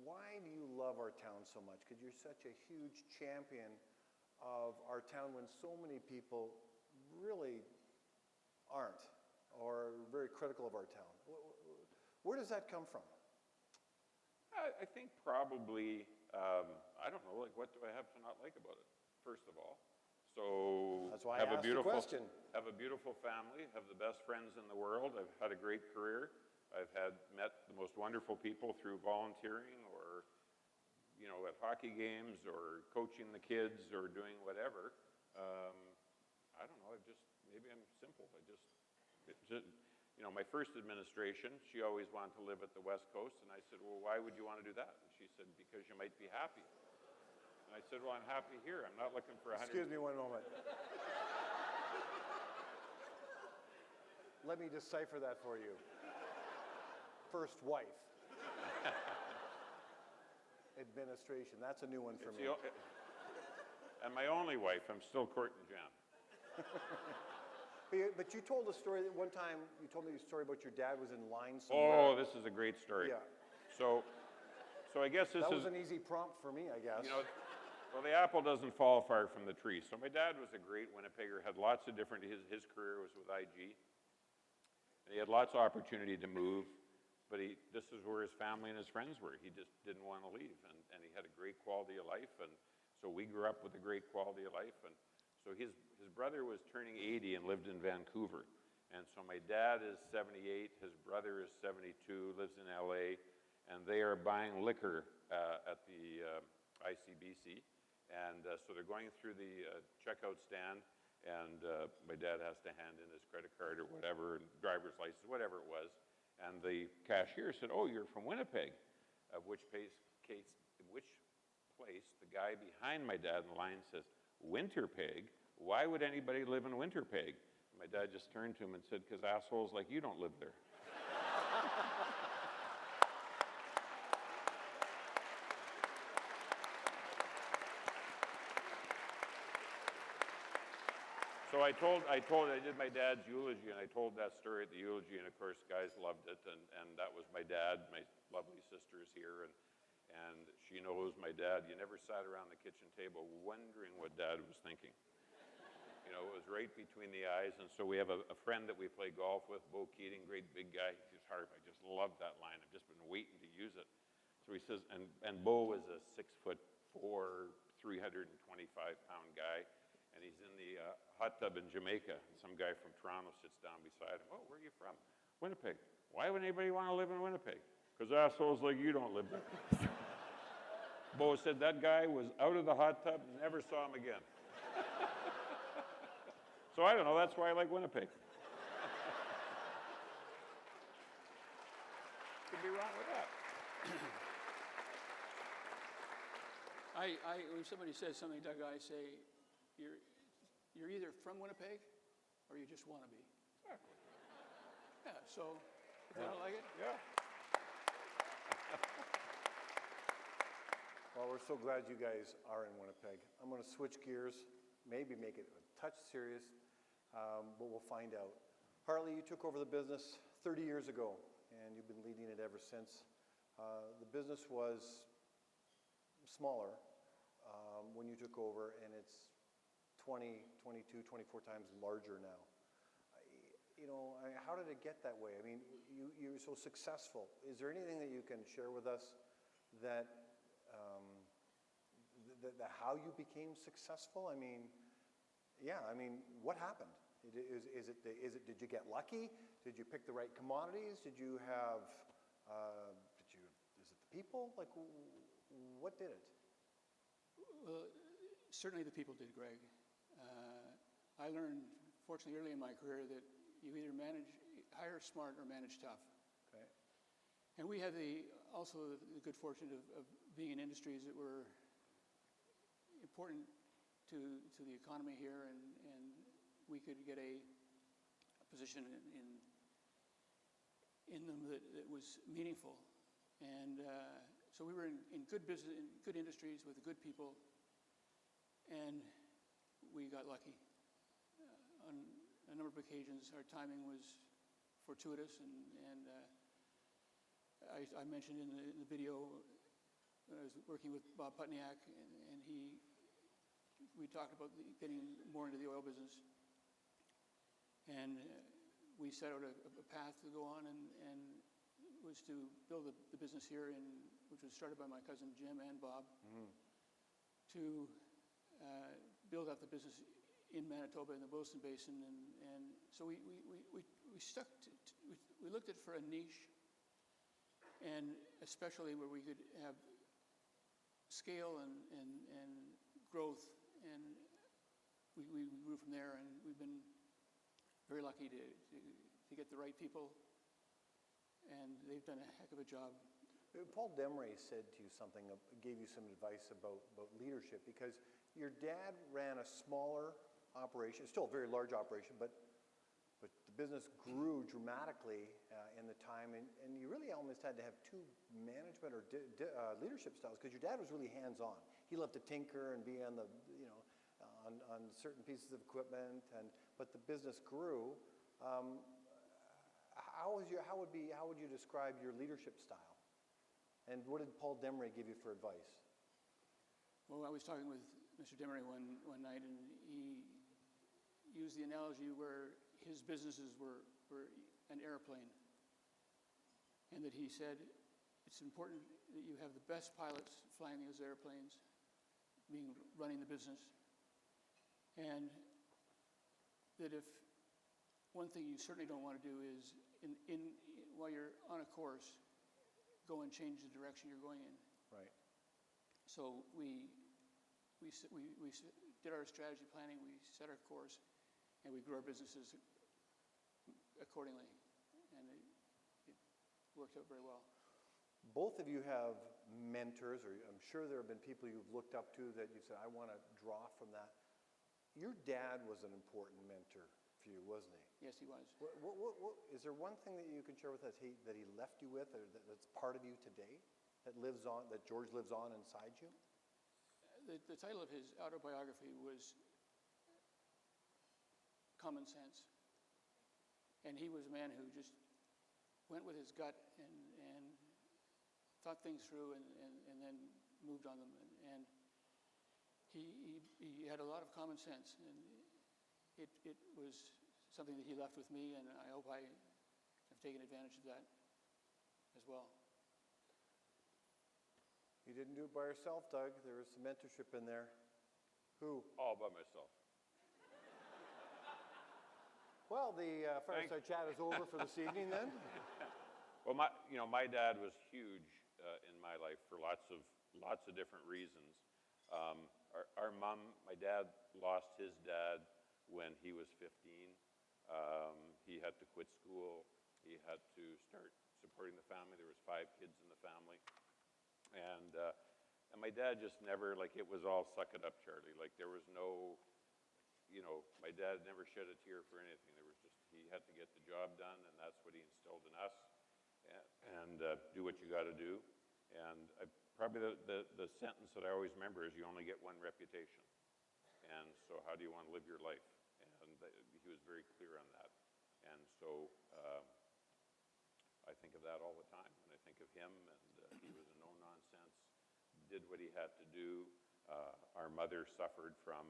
Speaker 1: Why do you love our town so much? Because you're such a huge champion of our town when so many people really aren't or very critical of our town. Where does that come from?
Speaker 12: I think probably I don't know, like, what do I have to not like about it, first of all? So
Speaker 1: That's why I asked the question.
Speaker 12: Have a beautiful family, have the best friends in the world. I've had a great career. I've met the most wonderful people through volunteering or, you know, at hockey games or coaching the kids or doing whatever. I don't know, maybe I'm simple. You know, my first administration, she always wanted to live at the West Coast, and I said, well, why would you want to do that? And she said, because you might be happy. And I said, well, I'm happy here. I'm not looking for 100.
Speaker 1: Excuse me one moment. Let me decipher that for you. First wife. Administration, that's a new one for me.
Speaker 12: And my only wife, I'm still courting Jan.
Speaker 1: But you told a story that one time, you told me a story about your dad was in line somewhere.
Speaker 12: Oh, this is a great story.
Speaker 1: Yeah.
Speaker 12: So I guess this
Speaker 1: that was an easy prompt for me, I guess.
Speaker 12: You know, well, the apple doesn't fall far from the tree. So my dad was a great Winnipegger, had lots of different, his career was with IG. And he had lots of opportunity to move, but this is where his family and his friends were. He just didn't want to leave, and he had a great quality of life, and so we grew up with a great quality of life. And so his brother was turning 80 and lived in Vancouver. And so my dad is 78, his brother is 72, lives in LA, and they are buying liquor at the ICBC. And so they're going through the checkout stand, and my dad has to hand in his credit card or whatever, and driver's license, whatever it was. And the cashier said, oh, you're from Winnipeg, of which place the guy behind my dad in the line says, Winterpeg? Why would anybody live in Winterpeg? And my dad just turned to him and said, because assholes like you don't live there. So I did my dad's eulogy, and I told that story at the eulogy, and of course, guys loved it, and that was my dad. My lovely sister is here, and she knows my dad. You never sat around the kitchen table wondering what dad was thinking. You know, it was right between the eyes, and so we have a friend that we play golf with, Bo Keating, great big guy. He's Harv. I just love that line. I've just been waiting to use it. So he says, and Bo is a 6'4", 325-pound guy. And he's in the hot tub in Jamaica. And some guy from Toronto sits down beside him. Oh, where are you from? Winnipeg. Why would anybody want to live in Winnipeg? Because assholes like you don't live there. Bo said that guy was out of the hot tub, never saw him again. So I don't know, that's why I like Winnipeg. Could be wrong with that.
Speaker 10: When somebody says something, Doug, I say, you're either from Winnipeg or you just want to be.
Speaker 12: Exactly.
Speaker 10: Yeah, so if you don't like it.
Speaker 12: Yeah.
Speaker 1: Well, we're so glad you guys are in Winnipeg. I'm going to switch gears, maybe make it a touch serious, but we'll find out. Hartley, you took over the business 30 years ago, and you've been leading it ever since. The business was smaller when you took over, and it's 20, 22, 24 times larger now. You know, how did it get that way? I mean, you're so successful. Is there anything that you can share with us that how you became successful? I mean, yeah, I mean, what happened? Is it did you get lucky? Did you pick the right commodities? Did you have, is it the people? Like, what did it?
Speaker 10: Well, certainly the people did, Greg. I learned, fortunately, early in my career that you either hire smart or manage tough.
Speaker 1: Okay.
Speaker 10: And we had also the good fortune of being in industries that were important to the economy here, and we could get a position in them that was meaningful. And so we were in good business, in good industries with good people, and we got lucky. On a number of occasions, our timing was fortuitous, and I mentioned in the video when I was working with Bob Putniak, and we talked about getting more into the oil business, and we set out a path to go on, and was to build the business here which was started by my cousin Jim and Bob, to build up the business in Manitoba in the Wilson Basin, and so we stuck we looked at for a niche, and especially where we could have scale and growth, and we grew from there, and we've been very lucky to get the right people, and they've done a heck of a job.
Speaker 1: Paul Demray said to you something, gave you some advice about leadership, because your dad ran a smaller operation, still a very large operation, but the business grew dramatically in the time, and you really almost had to have two management or leadership styles, because your dad was really hands-on. He loved to tinker and be on the, on certain pieces of equipment, but the business grew. How would you describe your leadership style? And what did Paul Demray give you for advice?
Speaker 10: Well, I was talking with Mr. Demray one night, and he used the analogy where his businesses were an airplane, and that he said it's important that you have the best pilots flying those airplanes, running the business, and that if one thing you certainly don't want to do is while you're on a course, go and change the direction you're going in.
Speaker 1: Right.
Speaker 10: So we did our strategy planning, we set our course, and we grew our businesses accordingly, and it worked out very well.
Speaker 1: Both of you have mentors, or I'm sure there have been people you've looked up to that you said, I want to draw from that. Your dad was an important mentor for you, wasn't he?
Speaker 10: Yes, he was.
Speaker 1: Is there one thing that you can share with us that he left you with, or that's part of you today, that lives on, that George lives on inside you?
Speaker 10: The title of his autobiography was Common Sense. And he was a man who just went with his gut and thought things through and then moved on them. And he had a lot of common sense, and it was something that he left with me, and I hope I have taken advantage of that as well.
Speaker 1: You didn't do it by yourself, Doug. There was some mentorship in there. Who?
Speaker 12: All by myself.
Speaker 1: Well, the fireside chat is over for this evening then.
Speaker 12: Well, my dad was huge in my life for lots of different reasons. Our mom, my dad lost his dad when he was 15. He had to quit school. He had to start supporting the family. There was 5 kids in the family. And my dad just never, it was all suck it up, Charlie. There was no, my dad never shed a tear for anything. There was just, he had to get the job done, and that's what he instilled in us. And do what you got to do. And probably the sentence that I always remember is, you only get one reputation. And so how do you want to live your life? And he was very clear on that. And so I think of that all the time when I think of him, and he was a no-nonsense, did what he had to do. Our mother suffered from,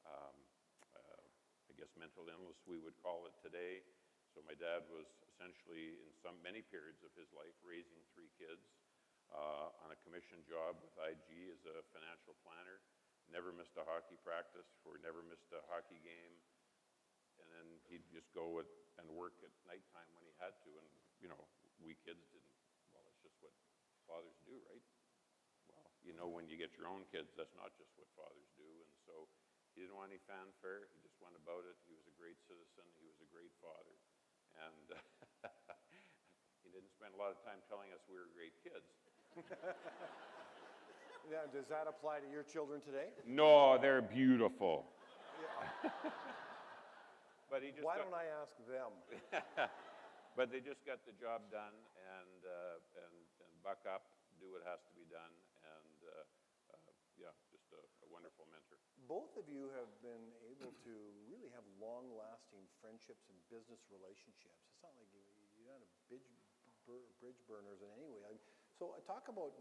Speaker 12: I guess, mental illness, we would call it today. So my dad was essentially, in many periods of his life, raising 3 kids on a commission job with IG as a financial planner. Never missed a hockey practice, or never missed a hockey game. And then he'd just go and work at nighttime when he had to. And, we kids didn't. Well, it's just what fathers do, right? Well, when you get your own kids, that's not just what fathers do. And so he didn't want any fanfare. He just went about it. He was a great citizen. He was a great father. And he didn't spend a lot of time telling us we were great kids.
Speaker 1: Yeah, does that apply to your children today?
Speaker 12: No, they're beautiful.
Speaker 1: Yeah.
Speaker 12: But he just
Speaker 1: Why don't I ask them?
Speaker 12: But they just got the job done, and buck up, do what has to be done, and just a wonderful mentor.
Speaker 1: Both of you have been able to really have long-lasting friendships and business relationships. It's not like you're not a bridge burners in any way. So talk about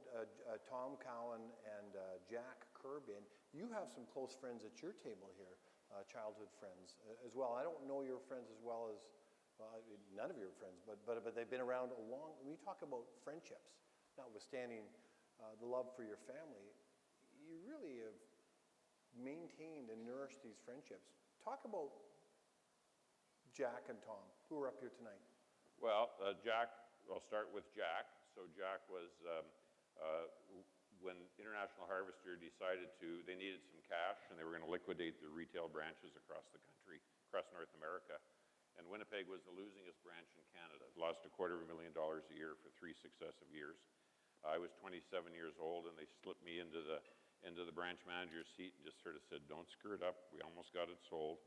Speaker 1: Tom Cowan and Jack Corbin. You have some close friends at your table here, childhood friends as well. I don't know your friends as well as, none of your friends, but they've been around a long, when you talk about friendships, notwithstanding the love for your family, you really have maintained and nourished these friendships. Talk about Jack and Tom, who are up here tonight.
Speaker 12: Well, Jack, I'll start with Jack. So Jack was, when International Harvester decided they needed some cash and they were going to liquidate the retail branches across the country, across North America. And Winnipeg was the losingest branch in Canada. It lost $250,000 a year for 3 successive years. I was 27 years old, and they slipped me into the branch manager's seat and just sort of said, don't screw it up. We almost got it sold.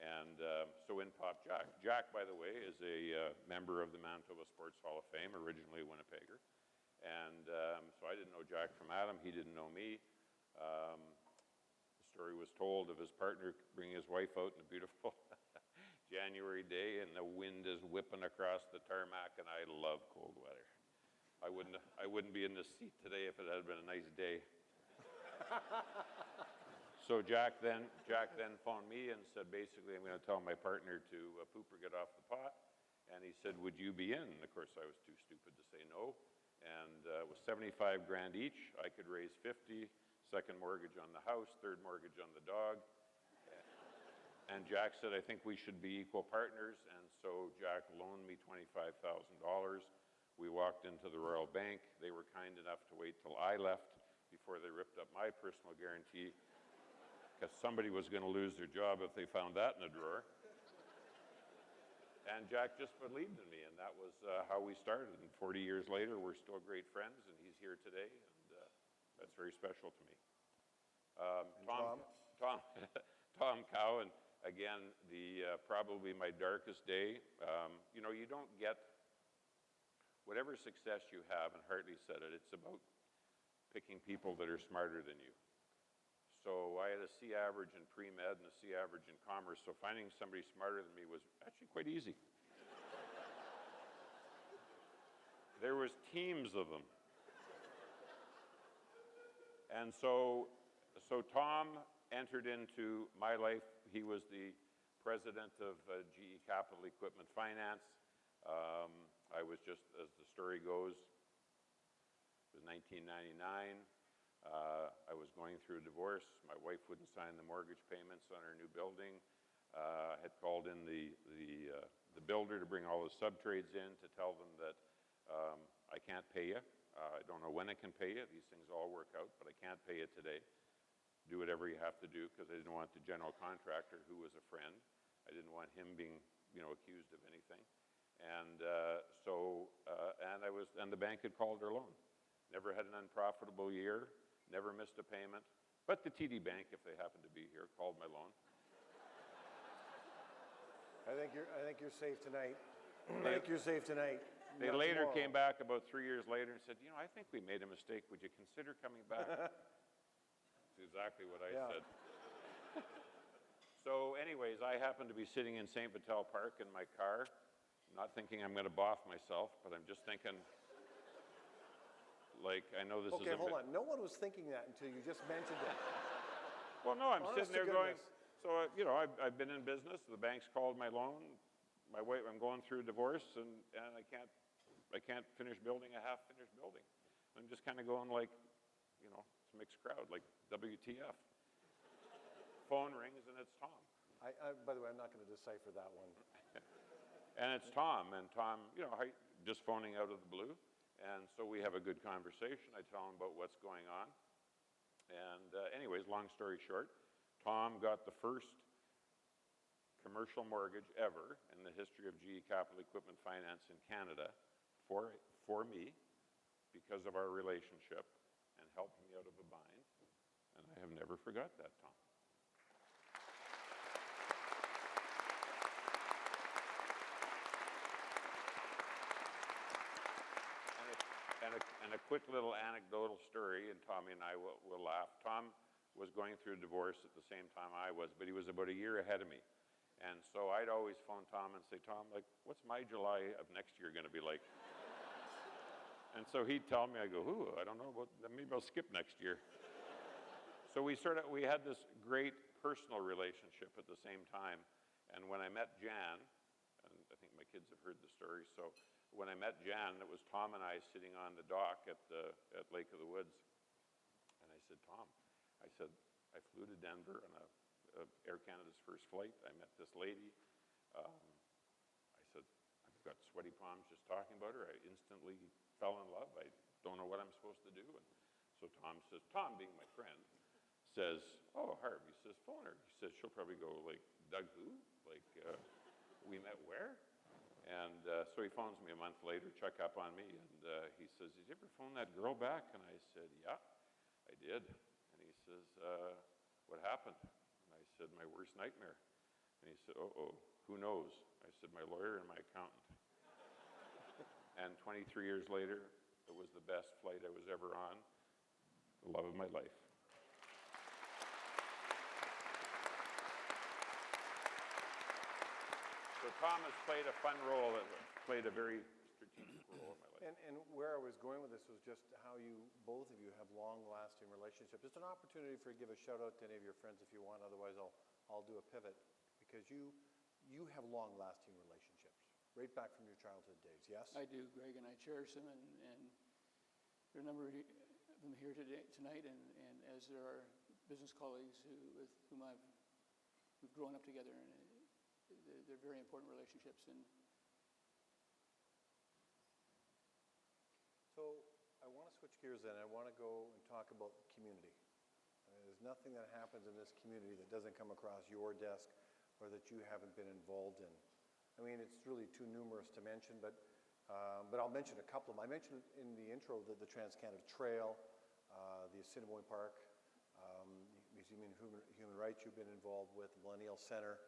Speaker 12: And so in popped Jack. Jack, by the way, is a member of the Manitoba Sports Hall of Fame, originally a Winnipegger. And so I didn't know Jack from Adam. He didn't know me. The story was told of his partner bringing his wife out on a beautiful January day, and the wind is whipping across the tarmac, and I love cold weather. I wouldn't be in this seat today if it had been a nice day. So Jack then phoned me and said, basically, I'm going to tell my partner to poop or get off the pot. And he said, would you be in? And of course, I was too stupid to say no. And it was $75,000 each. I could raise 50, second mortgage on the house, third mortgage on the dog. And Jack said, I think we should be equal partners. And so Jack loaned me $25,000. We walked into the Royal Bank. They were kind enough to wait till I left before they ripped up my personal guarantee, because somebody was going to lose their job if they found that in a drawer. And Jack just believed in me, and that was how we started. And 40 years later, we're still great friends, and he's here today, and that's very special to me. Tom Cowan, again, probably my darkest day. You know, you don't get whatever success you have, and Hartley said it, it's about picking people that are smarter than you. So I had a C average in pre-med and a C average in commerce, so finding somebody smarter than me was actually quite easy. There was teams of them. And so Tom entered into my life. He was the president of GE Capital Equipment Finance. I was just, as the story goes, it was 1999. I was going through a divorce. My wife wouldn't sign the mortgage payments on her new building. I had called in the builder to bring all the sub-trades in to tell them that I can't pay you. I don't know when I can pay you. These things all work out, but I can't pay you today. Do whatever you have to do, because I didn't want the general contractor, who was a friend. I didn't want him being, accused of anything. And and the bank had called her loan. Never had an unprofitable year, never missed a payment. But the TD Bank, if they happen to be here, called my loan.
Speaker 1: I think you're safe tonight. I think you're safe tonight.
Speaker 12: They later came back about 3 years later and said, I think we made a mistake. Would you consider coming back? That's exactly what I said. So anyways, I happened to be sitting in St. Vital Park in my car, not thinking I'm going to boff myself, but I'm just thinking, I know this is
Speaker 1: Okay, hold on. No one was thinking that until you just mentioned it.
Speaker 12: Well, no, I'm
Speaker 1: Honest
Speaker 12: sitting there
Speaker 1: to
Speaker 12: going,
Speaker 1: goodness.
Speaker 12: I've been in business. The bank's called my loan. My wife, I'm going through a divorce, and I can't finish building a half-finished building. I'm just kind of going it's a mixed crowd, like WTF. Phone rings, and it's Tom.
Speaker 1: By the way, I'm not going to decipher that one.
Speaker 12: And it's Tom, just phoning out of the blue. And so we have a good conversation. I tell him about what's going on. And anyways, long story short, Tom got the first commercial mortgage ever in the history of GE Capital Equipment Finance in Canada for me because of our relationship, and helped me out of a bind. And I have never forgot that, Tom. And a quick little anecdotal story, and Tommy and I will laugh. Tom was going through a divorce at the same time I was, but he was about a year ahead of me. And so I'd always phone Tom and say, Tom, what's my July of next year going to be like? And so he'd tell me, I go, I don't know, maybe I'll skip next year. So we had this great personal relationship at the same time. And when I met Jan, and I think my kids have heard the story, so when I met Jan, it was Tom and I sitting on the dock at Lake of the Woods. And I said, Tom, I said, I flew to Denver on Air Canada's first flight. I met this lady. I said, I've got sweaty palms just talking about her. I instantly fell in love. I don't know what I'm supposed to do. And so Tom says, Tom being my friend, says, oh, Harv, he says, phone her. He says, she'll probably go like, Doug who? Like, we met where? And so he phones me a month later, check up on me, and he says, did you ever phone that girl back? And I said, yeah, I did. And he says, what happened? And I said, my worst nightmare. And he said, uh-oh, who knows? I said, my lawyer and my accountant. And 23 years later, it was the best flight I was ever on, the love of my life. So Tom has played a fun role, played a very strategic role in my life.
Speaker 1: And where I was going with this was just how you, both of you, have long-lasting relationships. It's an opportunity for you to give a shout-out to any of your friends if you want. Otherwise, I'll do a pivot. Because you have long-lasting relationships, right back from your childhood days, yes?
Speaker 10: I do, Greg, and I cherish them, and there are a number of them here tonight, and as there are business colleagues with whom we've grown up together, and they're very important relationships. And
Speaker 1: so I want to switch gears then. I want to go and talk about the community. There's nothing that happens in this community that doesn't come across your desk or that you haven't been involved in. I mean, it's really too numerous to mention, but I'll mention a couple of them. I mentioned in the intro that the Trans-Canada Trail, the Assiniboine Park, Museum of Human Rights you've been involved with, the Millennial Center.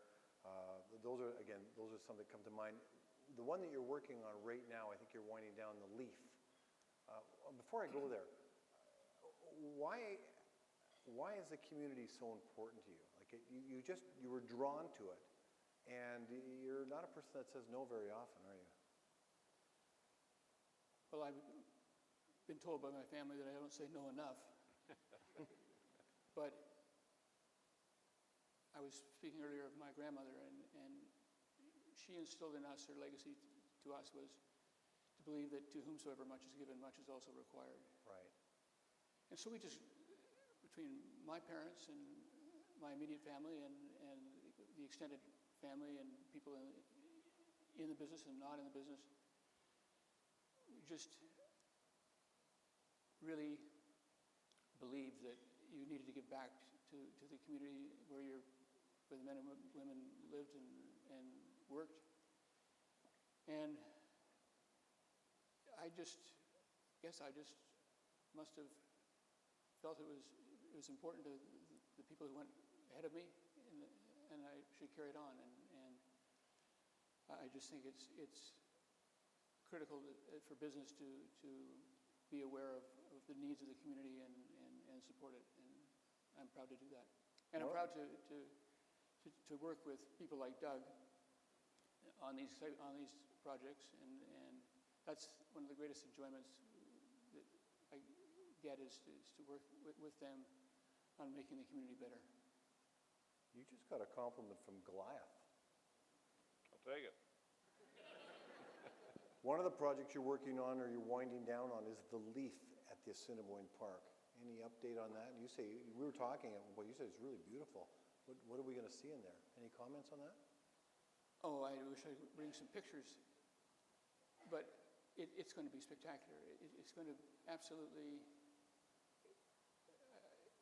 Speaker 1: Those are some that come to mind. The one that you're working on right now, I think you're winding down the Leaf. Before I go there, why is the community so important to you? Like you were drawn to it, and you're not a person that says no very often, are you?
Speaker 10: well, I've been told by my family that I don't say no enough. But I was speaking earlier of my grandmother, and she instilled in us, her legacy to us was to believe that to whomsoever much is given, much is also required.
Speaker 1: Right.
Speaker 10: And so we just, between my parents and my immediate family and the extended family and people in the business and not in the business, we just really believed that you needed to give back to the community where the men and women lived and worked. And I guess I just must have felt it was important to the people who went ahead of me, and I should carry it on. And I just think it's critical for business to be aware of the needs of the community and support it. And I'm proud to do that. And I'm proud to work with people like Doug on these projects, and that's one of the greatest enjoyments that I get is to work with them on making the community better.
Speaker 1: You just got a compliment from Goliath.
Speaker 12: I'll take it.
Speaker 1: One of the projects you're working on or you're winding down on is the Leaf at the Assiniboine Park. Any update on that? You say, we were talking, well, you said it's really beautiful. What are we going to see in there? Any comments on that?
Speaker 10: Oh, I wish I could bring some pictures. But it's going to be spectacular. It's going to absolutely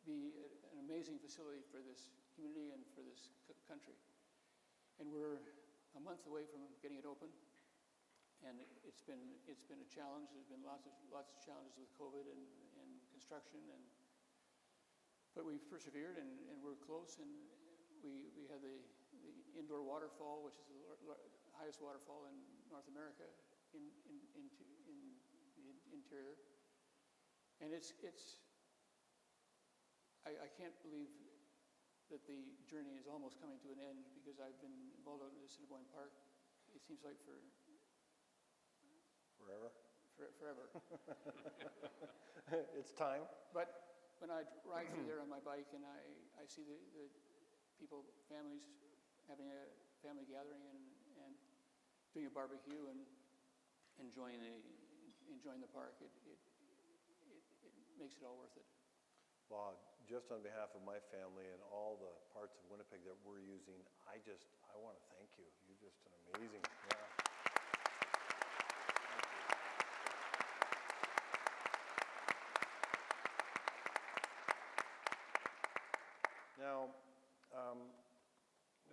Speaker 10: be an amazing facility for this community and for this country. And we're a month away from getting it open. And it's been a challenge. There's been lots of challenges with COVID and construction, but we've persevered and we're close. And we had the indoor waterfall, which is the highest waterfall in North America, in the interior. And I can't believe that the journey is almost coming to an end, because I've been involved in the Assiniboine Park. It seems like
Speaker 1: Forever?
Speaker 10: Forever.
Speaker 1: It's time.
Speaker 10: But when I ride through there on my bike and I see the people, families, having a family gathering and doing a barbecue, and enjoying the park, it makes it all worth it.
Speaker 1: Well, just on behalf of my family and all the parts of Winnipeg that we're using, I want to thank you. You're just an amazing, yeah. Now,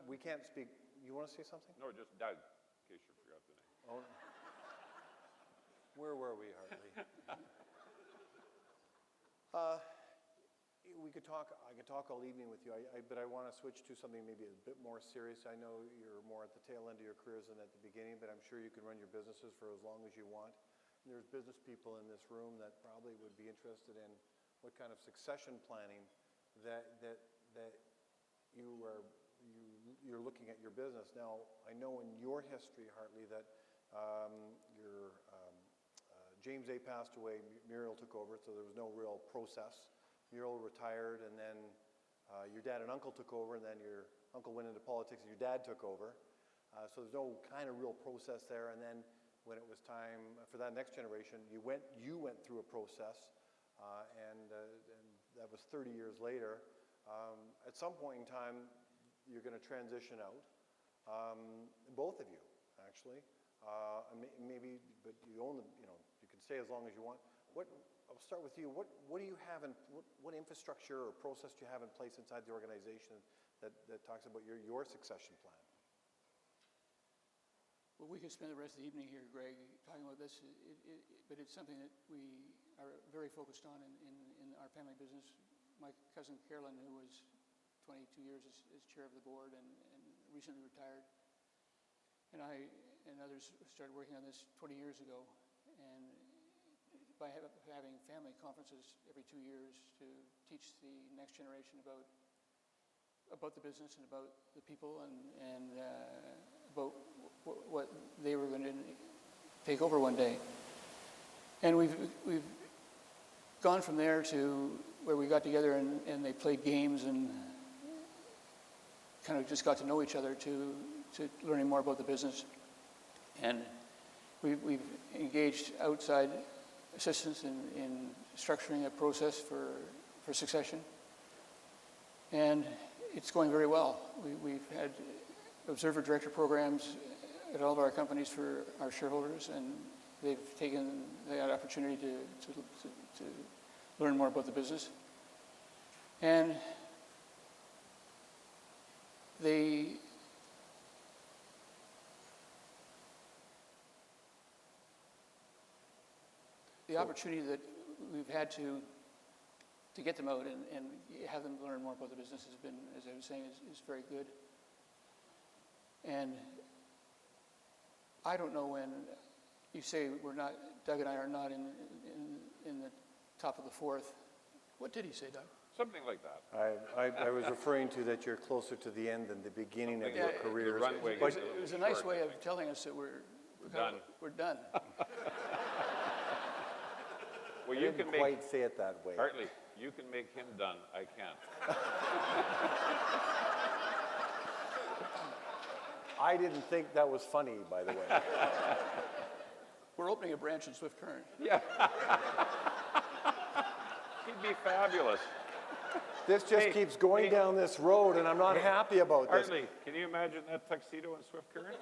Speaker 1: we can't speak. You want to say something?
Speaker 12: No, just Doug, in case you forgot the name.
Speaker 1: Oh, where were we, Hartley? We could talk. I could talk all evening with you, but I want to switch to something maybe a bit more serious. I know you're more at the tail end of your careers than at the beginning, but I'm sure you can run your businesses for as long as you want. And there's business people in this room that probably would be interested in what kind of succession planning that you're looking at your business. Now, I know in your history, Hartley, that James A. passed away, Muriel took over, so there was no real process. Muriel retired, and then your dad and uncle took over, and then your uncle went into politics, and your dad took over. So there's no kind of real process there. And then when it was time for that next generation, you went through a process, and that was 30 years later. At some point in time, you're going to transition out, both of you, actually. Maybe, but you own you can stay as long as you want. I'll start with you. What do you have what infrastructure or process do you have in place inside the organization that talks about your succession plan?
Speaker 10: Well, we could spend the rest of the evening here, Greg, talking about this, but it's something that we are very focused on in our family business. My cousin Carolyn, who was 22 years as chair of the board and recently retired, and I and others started working on this 20 years ago, and by having family conferences every 2 years to teach the next generation about the business and about the people and about what they were going to take over one day. And we've gone from there to where we got together and they played games and kind of just got to know each other to learning more about the business. And we've engaged outside assistance in structuring a process for succession. And it's going very well. We've had observer director programs at all of our companies for our shareholders, and they've taken the opportunity to learn more about the business. And the opportunity that we've had to get them out and have them learn more about the business has been, as I was saying, is very good. And I don't know when you say Doug and I are not in the top of the fourth. What did he say, Doug?
Speaker 12: Something like that.
Speaker 1: I was referring to that you're closer to the end than the beginning of your careers.
Speaker 10: It was a nice way of telling us that we're
Speaker 12: done.
Speaker 10: We're done.
Speaker 12: Well,
Speaker 1: you can quite say it that way.
Speaker 12: Hartley, you can make him done. I can't.
Speaker 1: I didn't think that was funny, by the way.
Speaker 10: We're opening a branch in Swift Current.
Speaker 12: Yeah. He'd be fabulous.
Speaker 1: This just keeps going down this road, and I'm not happy about this.
Speaker 12: Hartley, can you imagine that tuxedo in Swift Current?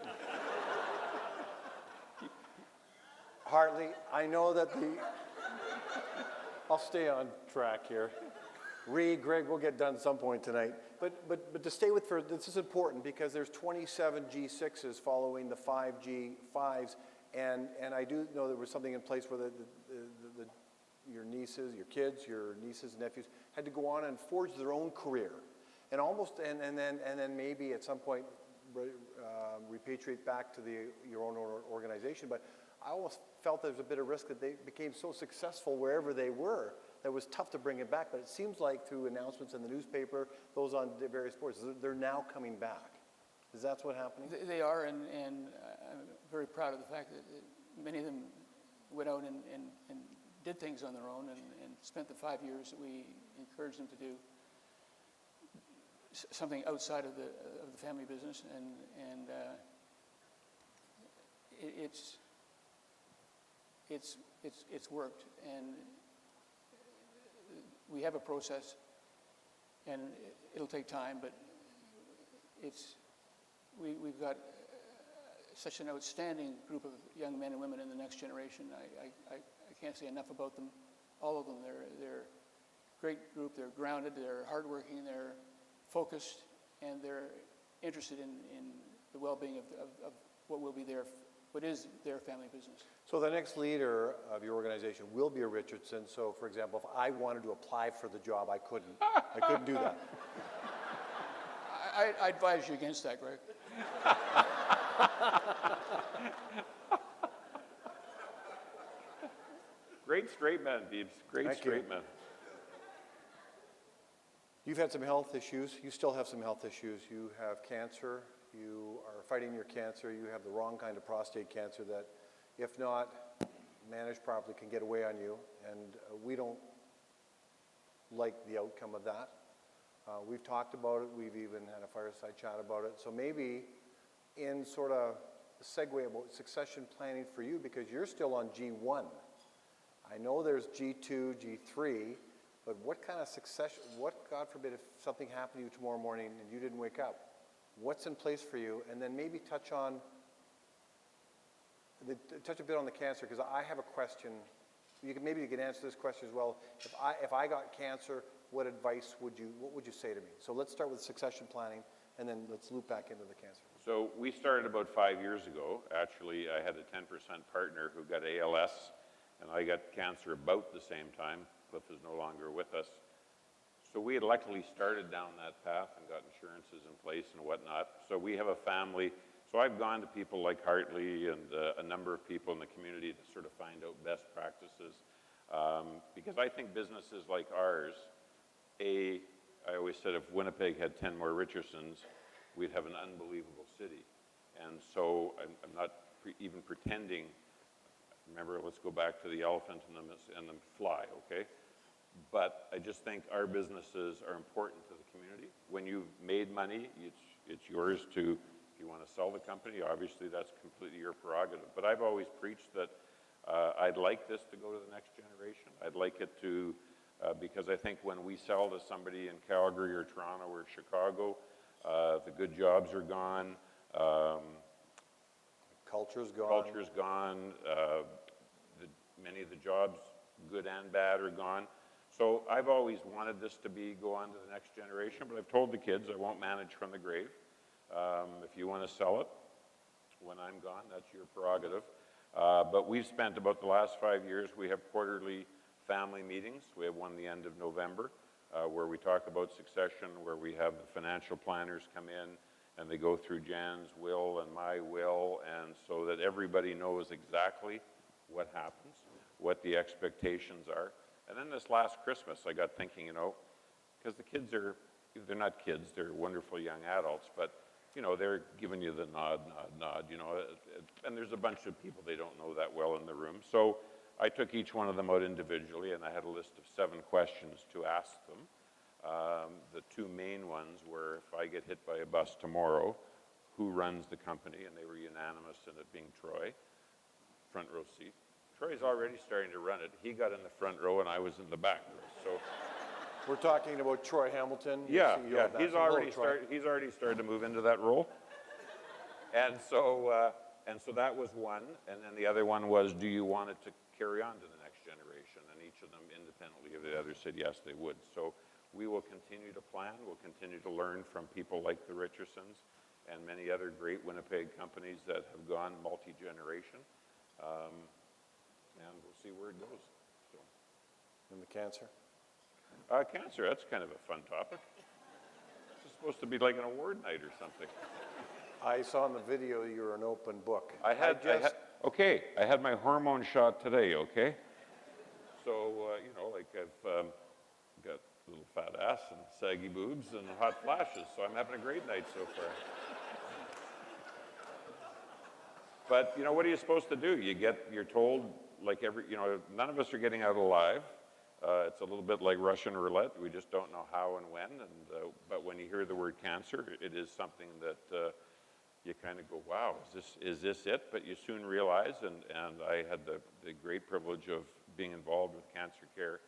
Speaker 1: Hartley, I know that I'll stay on track here. Reed, Greg, we'll get done at some point tonight. But to stay with, this is important because there's 27 G6s following the 5 G5s, and I do know there was something in place where your nieces, your kids, your nieces and nephews had to go on and forge their own career, and then maybe at some point repatriate back to your own organization. But I almost felt there was a bit of risk that they became so successful wherever they were that it was tough to bring it back. But it seems like through announcements in the newspaper, those on the various boards, they're now coming back. Is that what's happening?
Speaker 10: They are, and I'm very proud of the fact that many of them went out and did things on their own and spent the 5 years that we encouraged them to do something outside of the family business, and it's worked, and we have a process, and it'll take time, but we've got such an outstanding group of young men and women in the next generation. I can't say enough about them, all of them. They're a great group. They're grounded, they're hardworking, they're focused, and they're interested in the well-being of what is their family business.
Speaker 1: So the next leader of your organization will be a Richardson. So, for example, if I wanted to apply for the job, I couldn't do that.
Speaker 10: I advise you against that, Greg.
Speaker 12: Great straight man, Beebs. Great straight man.
Speaker 1: You've had some health issues. You still have some health issues. You have cancer. You are fighting your cancer. You have the wrong kind of prostate cancer that, if not managed properly, can get away on you. And we don't like the outcome of that. We've talked about it. We've even had a fireside chat about it. So maybe in sort of a segue about succession planning for you, because you're still on G1. I know there's G2, G3, but what kind of succession, God forbid, if something happened to you tomorrow morning and you didn't wake up, what's in place for you? And then maybe touch a bit on the cancer, because I have a question. Maybe you can answer this question as well. If I got cancer, what advice would you say to me? So let's start with succession planning, and then let's loop back into the cancer.
Speaker 12: So we started about 5 years ago. Actually, I had a 10% partner who got ALS, and I got cancer about the same time. Cliff is no longer with us. So we had luckily started down that path and got insurances in place and whatnot. So we have a family. So I've gone to people like Hartley and a number of people in the community to sort of find out best practices. Because I think businesses like ours, I always said if Winnipeg had 10 more Richardsons, we'd have an unbelievable city. And so I'm not even pretending. Remember, let's go back to the elephant and the fly, okay? But I just think our businesses are important to the community. When you've made money, it's yours to, if you want to sell the company, obviously that's completely your prerogative. But I've always preached that I'd like this to go to the next generation. I'd like it to, because I think when we sell to somebody in Calgary or Toronto or Chicago, the good jobs are gone.
Speaker 1: Culture's gone.
Speaker 12: Culture's gone. Many of the jobs, good and bad, are gone. So I've always wanted this to go on to the next generation, but I've told the kids I won't manage from the grave. If you want to sell it when I'm gone, that's your prerogative. But we've spent about the last 5 years, we have quarterly family meetings. We have one at the end of November where we talk about succession, where we have the financial planners come in and they go through Jan's will and my will, and so that everybody knows exactly what happens, what the expectations are. And then this last Christmas, I got thinking, because the kids they're not kids, they're wonderful young adults, but, they're giving you the nod, and there's a bunch of people they don't know that well in the room. So I took each one of them out individually, and I had a list of 7 questions to ask them. The 2 main ones were, if I get hit by a bus tomorrow, who runs the company? And they were unanimous in it being Troy, front row seat. Troy's already starting to run it. He got in the front row and I was in the back row. So
Speaker 1: we're talking about Troy Hamilton.
Speaker 12: Yeah. He's already started to move into that role. And so that was one. And then the other one was, do you want it to carry on to the next generation? And each of them independently of the other said yes, they would. So we will continue to plan. We'll continue to learn from people like the Richardsons and many other great Winnipeg companies that have gone multi-generation. And we'll see where it goes. So.
Speaker 1: And the cancer?
Speaker 12: Cancer, that's kind of a fun topic. It's supposed to be like an award night or something.
Speaker 1: I saw in the video you're an open book.
Speaker 12: I had my hormone shot today, okay? So, I've got a little fat ass and saggy boobs and hot flashes, so I'm having a great night so far. But, what are you supposed to do? You're told, none of us are getting out alive. It's a little bit like Russian roulette. We just don't know how and when. But when you hear the word cancer, it is something that you kind of go, wow, is this it? But you soon realize, and I had the great privilege of being involved with Cancer Care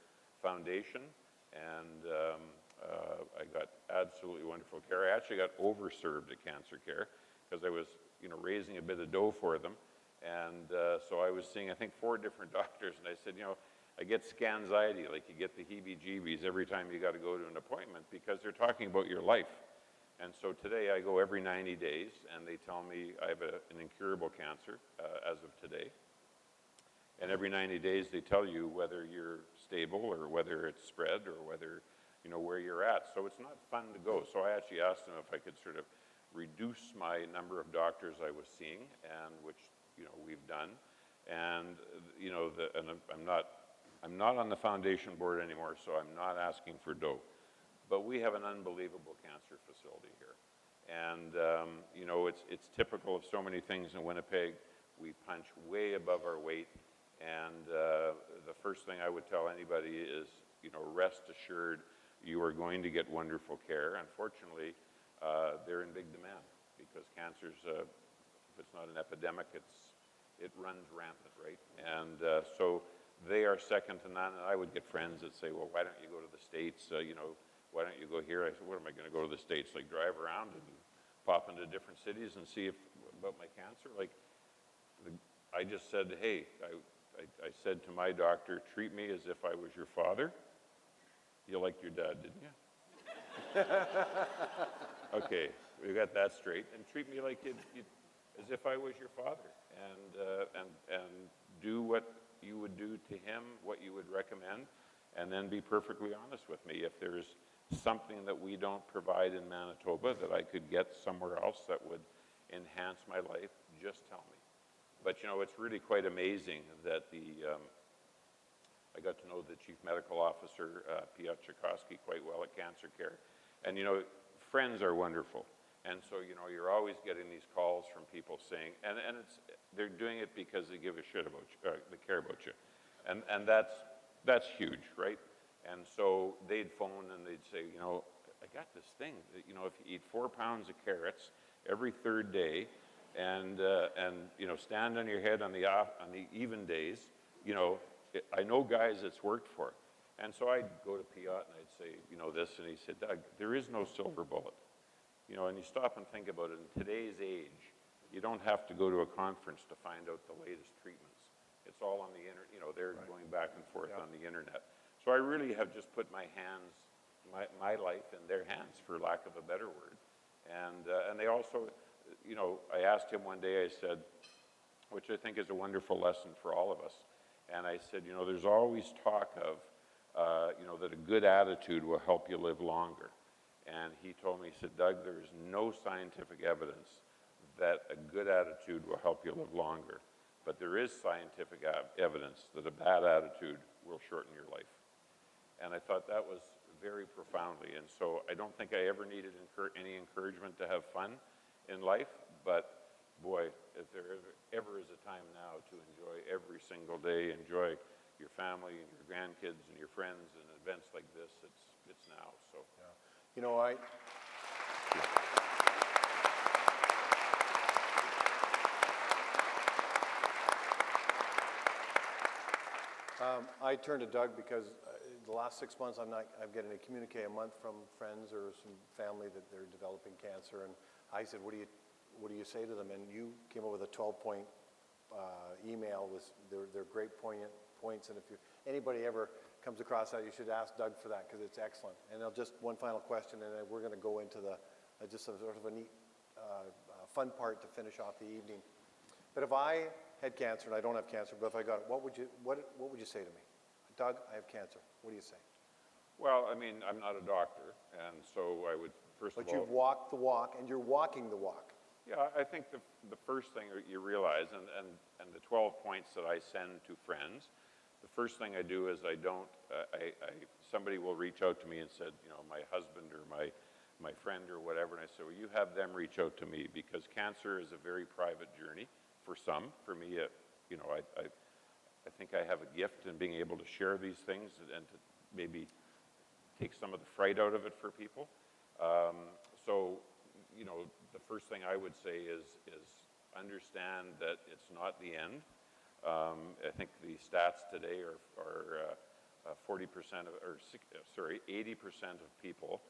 Speaker 12: Foundation, and I got absolutely wonderful care. I actually got overserved at Cancer Care because I was, raising a bit of dough for them. And so I was seeing, I think, 4 different doctors, and I said, I get scanxiety, like you get the heebie-jeebies every time you got to go to an appointment because they're talking about your life. And so today I go every 90 days, and they tell me I have an incurable cancer as of today. And every 90 days they tell you whether you're stable or whether it's spread or whether, where you're at. So it's not fun to go. So I actually asked them if I could sort of reduce my number of doctors I was seeing, and which, we've done. And, and I'm not on the foundation board anymore, so I'm not asking for dough. But we have an unbelievable cancer facility here. And, it's typical of so many things in Winnipeg. We punch way above our weight. And the first thing I would tell anybody is, rest assured you are going to get wonderful care. Unfortunately, they're in big demand because cancer's, if it's not an epidemic, it runs rampant, right? And so they are second to none. And I would get friends that say, well, why don't you go to the States? Why don't you go here? I said, what am I going to go to the States? Like drive around and pop into different cities and see about my cancer? Like, I just said, hey, I said to my doctor, treat me as if I was your father. You liked your dad, didn't you? Okay, we got that straight. And treat me like as if I was your father. And do what you would do to him, what you would recommend, and then be perfectly honest with me. If there's something that we don't provide in Manitoba that I could get somewhere else that would enhance my life, just tell me. But it's really quite amazing that I got to know the Chief Medical Officer, Piotr Tchaikovsky, quite well at Cancer Care. And friends are wonderful. And so, you're always getting these calls from people saying, and they're doing it because they give a shit about you, they care about you. And that's huge, right? And so they'd phone and they'd say, I got this thing that, if you eat 4 pounds of carrots every 3rd day and stand on your head on the even days, I know guys it's worked for. And so I'd go to Piotr and I'd say, this, and he said, Doug, there is no silver bullet. And you stop and think about it. In today's age, you don't have to go to a conference to find out the latest treatments. It's all on the internet. They're going back and forth on the internet. So I really have just put my hands, my life in their hands, for lack of a better word. And they also, I asked him one day, I said, which I think is a wonderful lesson for all of us. And I said, there's always talk of, that a good attitude will help you live longer. And he told me, he said, Doug, there is no scientific evidence that a good attitude will help you live longer. But there is scientific evidence that a bad attitude will shorten your life. And I thought that was very profoundly. And so I don't think I ever needed any encouragement to have fun in life. But boy, if there ever is a time now to enjoy every single day, enjoy your family and your grandkids and your friends and events like this, it's now. So. Yeah.
Speaker 1: I turn to Doug because the last 6 months I'm getting a communique a month from friends or some family that they're developing cancer, and I said, what do you say to them? And you came up with a 12-point email with their great poignant points, and if anybody ever comes across that, you should ask Doug for that because it's excellent. And just one final question, and then we're going to go into just sort of a neat, fun part to finish off the evening. But if I had cancer, and I don't have cancer, but if I got it, what would you say to me? Doug, I have cancer. What do you say?
Speaker 12: Well, I mean, I'm not a doctor, and so I would first of all.
Speaker 1: But you've walked the walk, and you're walking the walk.
Speaker 12: Yeah, I think the first thing you realize, and the 12 points that I send to friends, the first thing I do is somebody will reach out to me and said, my husband or my friend or whatever, and I say, well, you have them reach out to me because cancer is a very private journey for some. For me, I think I have a gift in being able to share these things and to maybe take some of the fright out of it for people. So, you know, the first thing I would say is understand that it's not the end. I think the stats today are 40% of, or 80% of people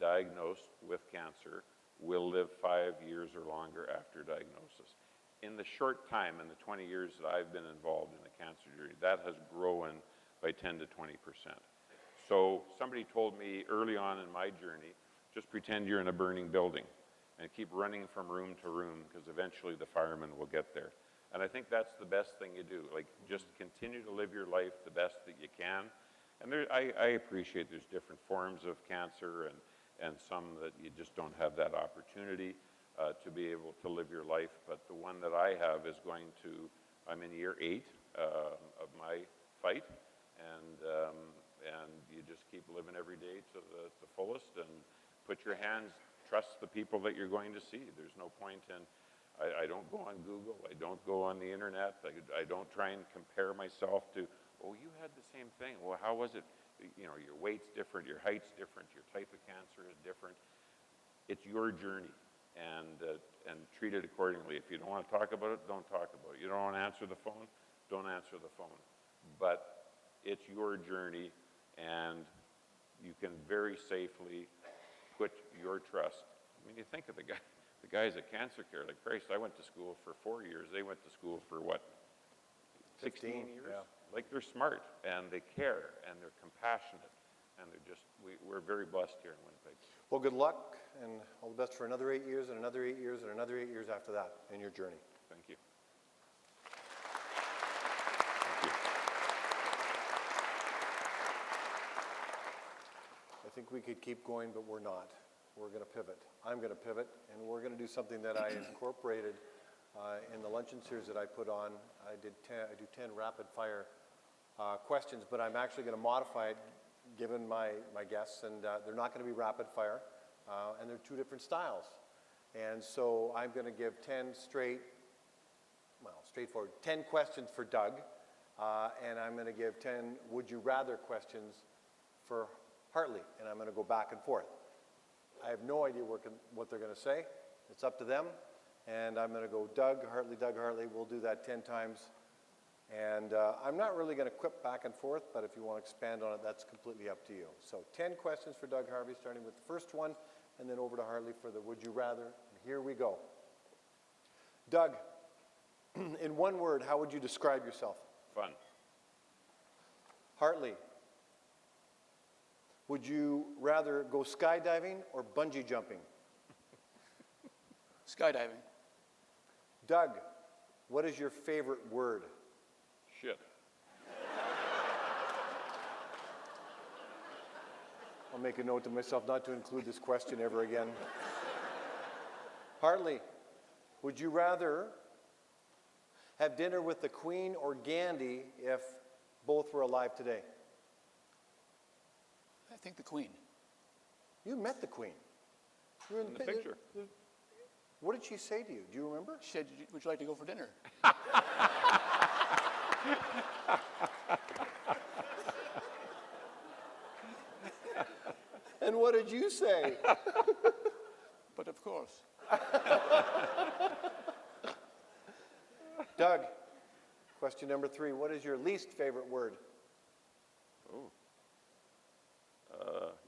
Speaker 12: diagnosed with cancer will live 5 years or longer after diagnosis. In the short time, in the 20 years that I've been involved in the cancer journey, that has grown by 10 to 20%. So somebody told me early on in my journey, just pretend you're in a burning building and keep running from room to room, because eventually the firemen will get there. And I think that's the best thing you do. Like, just continue to live your life the best that you can. And I appreciate there's different forms of cancer and some that you just don't have that opportunity to be able to live your life. But the one that I have is I'm in year 8 of my fight. And you just keep living every day to the fullest and put your hands, trust the people that you're going to see. There's no point in, I don't go on Google, I don't go on the internet, I don't try and compare myself to, oh, you had the same thing. Well, how was it? You know, your weight's different, your height's different, your type of cancer is different. It's your journey, and treat it accordingly. If you don't want to talk about it, don't talk about it. You don't want to answer the phone, don't answer the phone. But it's your journey, and you can very safely put your trust. I mean, you think of the guys at Cancer Care, like, Christ, I went to school for 4 years. They went to school for what? 16 years? Yeah. Like, they're smart, and they care, and they're compassionate, and they're just, we're very blessed here in Winnipeg.
Speaker 1: Well, good luck, and all the best for another 8 years, and another 8 years, and another 8 years after that in your journey.
Speaker 12: Thank you.
Speaker 1: I think we could keep going, but we're not. We're going to pivot. I'm going to pivot, and we're going to do something that I incorporated in the luncheon series that I put on. I do 10 rapid fire questions, but I'm actually going to modify it given my guests, and they're not going to be rapid fire, and they're 2 different styles. And so I'm going to give 10 straightforward, 10 questions for Doug, and I'm going to give 10 would you rather questions for Hartley, and I'm going to go back and forth. I have no idea what they're going to say. It's up to them, and I'm going to go Doug, Hartley, we'll do that 10 times. And I'm not really going to quip back and forth, but if you want to expand on it, that's completely up to you. So 10 questions for Doug Harvey, starting with the first one, and then over to Hartley for the would you rather. And here we go. Doug, in one word, how would you describe yourself?
Speaker 12: Fun.
Speaker 1: Hartley, would you rather go skydiving or bungee jumping?
Speaker 10: Skydiving.
Speaker 1: Doug, what is your favorite word?
Speaker 12: Shit.
Speaker 1: I'll make a note to myself not to include this question ever again. Hartley, would you rather have dinner with the Queen or Gandhi if both were alive today?
Speaker 10: I think the Queen.
Speaker 1: You met the Queen. You were
Speaker 12: In the picture.
Speaker 1: What did she say to you? Do you remember?
Speaker 10: She said, would you like to go for dinner?
Speaker 1: And what did you say?
Speaker 10: But of course.
Speaker 1: Doug, question number 3. What is your least favorite word?
Speaker 12: Oh.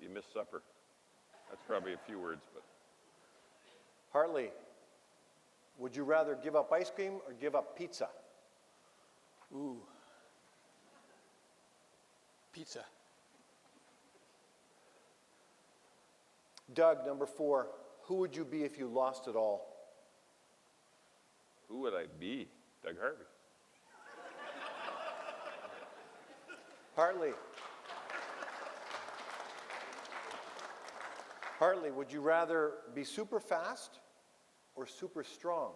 Speaker 12: You missed supper. That's probably a few words, but.
Speaker 1: Hartley, would you rather give up ice cream or give up pizza?
Speaker 10: Ooh. Pizza.
Speaker 1: Doug, number 4. Who would you be if you lost it all?
Speaker 12: Who would I be? Doug Harvey.
Speaker 1: Hartley. Hartley, would you rather be super fast or super strong?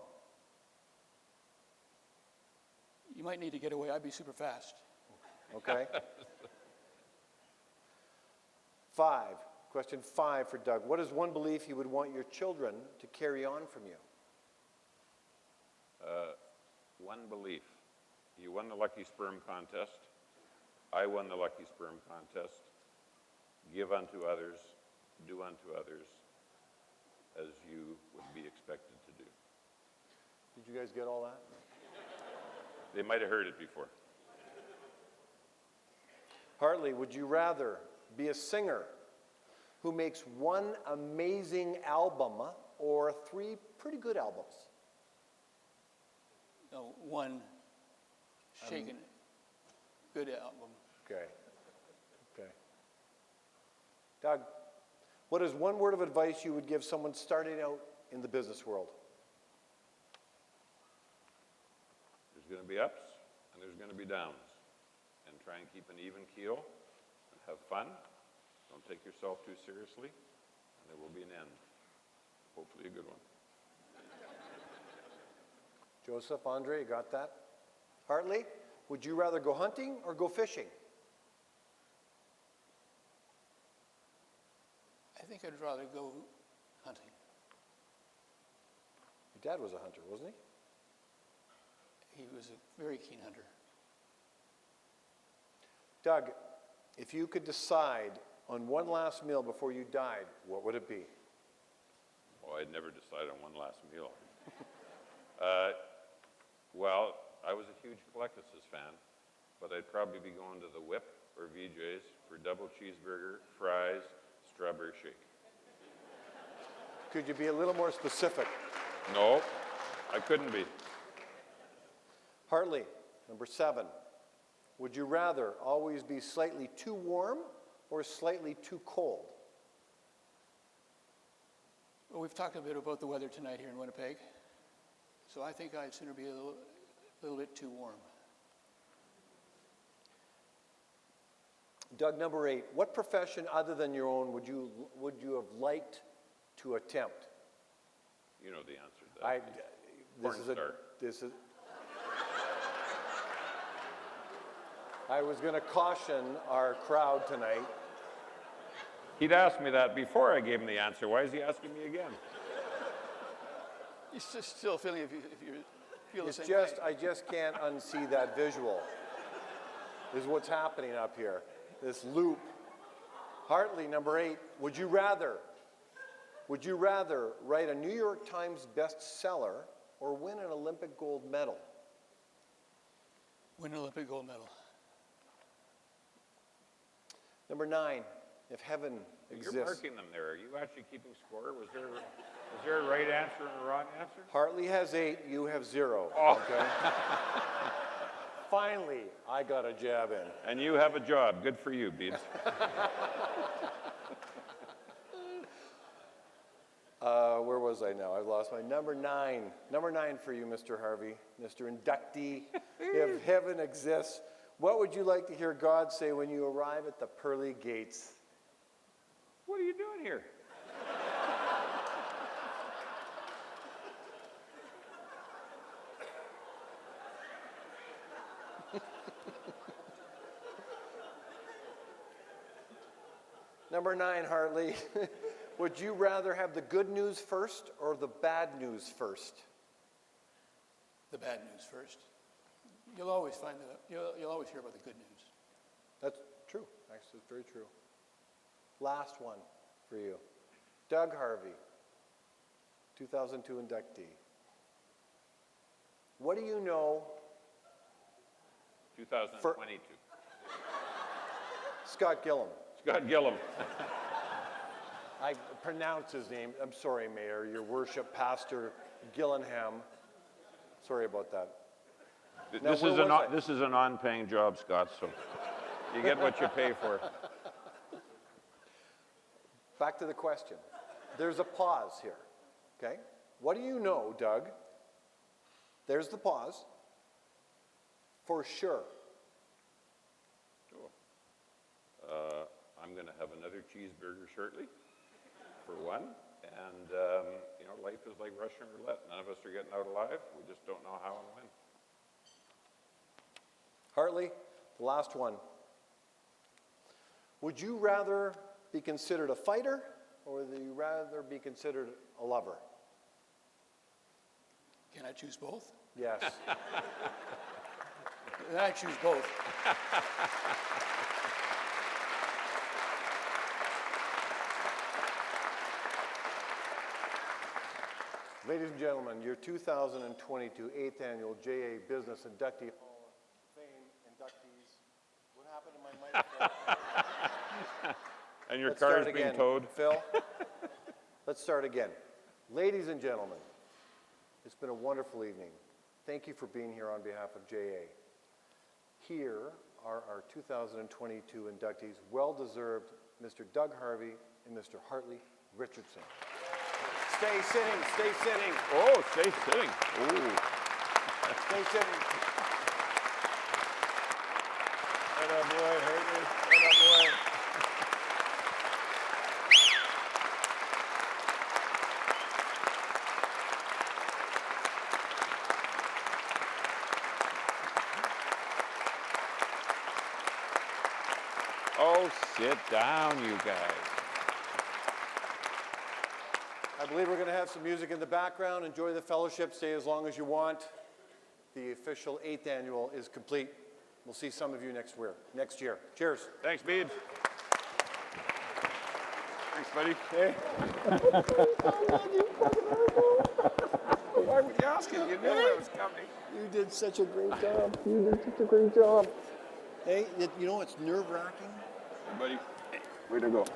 Speaker 10: You might need to get away. I'd be super fast.
Speaker 1: Okay. 5. Question 5 for Doug. What is one belief you would want your children to carry on from you?
Speaker 12: One belief. You won the Lucky Sperm Contest. I won the Lucky Sperm Contest. Give unto others. Do unto others. as you would be expected to do.
Speaker 1: Did you guys get all that?
Speaker 12: They might have heard it before.
Speaker 1: Hartley, would you rather be a singer who makes one amazing album or 3 pretty good albums?
Speaker 10: No, one shaken, good album.
Speaker 1: Okay. Okay. Doug, what is one word of advice you would give someone starting out in the business world?
Speaker 12: There's going to be ups and there's going to be downs. And try and keep an even keel and have fun. Don't take yourself too seriously, and there will be an end. Hopefully a good one.
Speaker 1: Joseph, Andre, you got that? Hartley, would you rather go hunting or go fishing?
Speaker 10: I think I'd rather go hunting.
Speaker 1: Your dad was a hunter, wasn't he?
Speaker 10: He was a very keen hunter.
Speaker 1: Doug, if you could decide on one last meal before you died, what would it be?
Speaker 12: Well, I'd never decide on one last meal. Well, I was a huge Collectuses fan, but I'd probably be going to the Whip or VJ's for double cheeseburger, fries, strawberry shake.
Speaker 1: Could you be a little more specific?
Speaker 12: No, I couldn't be.
Speaker 1: Hartley, number 7. Would you rather always be slightly too warm or slightly too cold?
Speaker 10: Well, we've talked a bit about the weather tonight here in Winnipeg, so I think I'd sooner be a little bit too warm.
Speaker 1: Doug, number 8. What profession other than your own would you have liked to attempt?
Speaker 12: You know the answer to that.
Speaker 1: This is. I was going to caution our crowd tonight.
Speaker 12: He'd asked me that before I gave him the answer. Why is he asking me again?
Speaker 10: You're still feeling if you feel
Speaker 1: It's
Speaker 10: the same
Speaker 1: just,
Speaker 10: way.
Speaker 1: I just can't unsee that visual. This is what's happening up here. This loop. Hartley, number 8. Would you rather write a New York Times bestseller or win an Olympic gold medal?
Speaker 10: Win an Olympic gold medal.
Speaker 1: Number 9. If heaven exists.
Speaker 12: You're marking them there. Are you actually keeping score? Was there a right answer and a wrong answer?
Speaker 1: Hartley has 8, you have 0.
Speaker 12: Oh.
Speaker 1: Okay. Finally, I got a jab in.
Speaker 12: And you have a job. Good for you, Beebs.
Speaker 1: Where was I now? I've lost my number 9. Number 9 for you, Mr. Harvey, Mr. Inductee. If heaven exists, what would you like to hear God say when you arrive at the pearly gates?
Speaker 12: What are you doing here?
Speaker 1: Number 9, Hartley. Would you rather have the good news first or the bad news first?
Speaker 10: The bad news first. You'll always find you'll always hear about the good news.
Speaker 1: That's true. Actually, it's very true. Last one for you. Doug Harvey, 2002 inductee. What do you know?
Speaker 12: 2022.
Speaker 1: Scott Gillum.
Speaker 12: Scott Gillum.
Speaker 1: I pronounced his name. I'm sorry, Mayor. Your worship, Pastor Gillingham. Sorry about that. Now,
Speaker 12: This is a non-paying job, Scott, so you get what you pay for.
Speaker 1: Back to the question. There's a pause here, okay? What do you know, Doug? There's the pause. For sure.
Speaker 12: I'm going to have another cheeseburger shortly, for one. And, life is like Russian roulette. None of us are getting out alive. We just don't know how and when.
Speaker 1: Hartley, the last one. Would you rather be considered a fighter or would you rather be considered a lover?
Speaker 10: Can I choose both?
Speaker 1: Yes.
Speaker 10: Then I choose both.
Speaker 1: Ladies and gentlemen, your 2022 8th Annual JA Business Inductee Hall of Fame inductees. What happened to my microphone?
Speaker 12: And your
Speaker 1: Let's
Speaker 12: car
Speaker 1: start
Speaker 12: is being
Speaker 1: again,
Speaker 12: towed.
Speaker 1: Phil, let's start again. Ladies and gentlemen, it's been a wonderful evening. Thank you for being here on behalf of JA. Here are our 2022 inductees, well-deserved Mr. Doug Harvey and Mr. Hartley Richardson. Stay sitting, stay sitting.
Speaker 12: Oh, stay sitting. Ooh.
Speaker 1: Stay sitting.
Speaker 12: Atta boy, Hartley. Atta boy. Oh, sit down, you guys.
Speaker 1: I believe we're going to have some music in the background. Enjoy the fellowship. Stay as long as you want. The official 8th annual is complete. We'll see some of you next year. Cheers.
Speaker 12: Thanks, Bede. Thanks, buddy.
Speaker 1: Hey.
Speaker 12: Why would you ask it? You knew I was coming.
Speaker 1: You did such a great job. You did such a great job. Hey, you know it's nerve-wracking?
Speaker 12: Hey, buddy. Way to go.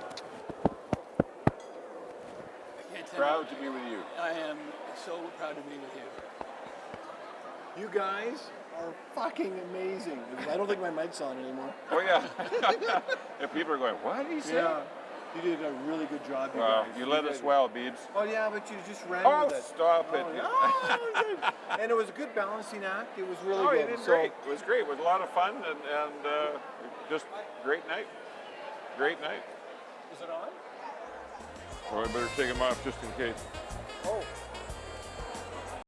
Speaker 12: Proud to be with you.
Speaker 10: I am so proud to be with you.
Speaker 1: You guys are fucking amazing. I don't think my mic's on anymore.
Speaker 12: Oh, yeah. Yeah, people are going, what did he say?
Speaker 1: Yeah. You did a really good job, you
Speaker 12: Well,
Speaker 1: guys.
Speaker 12: you led us well, Beebs.
Speaker 1: Oh, yeah, but you just ran
Speaker 12: Oh,
Speaker 1: with it.
Speaker 12: stop it.
Speaker 1: And it was a good balancing act. It was really
Speaker 12: Oh,
Speaker 1: good.
Speaker 12: you did great. It was great. It was a lot of fun and just great night. Great night.
Speaker 1: Is it on?
Speaker 12: So I better take him off just in case.
Speaker 1: Oh.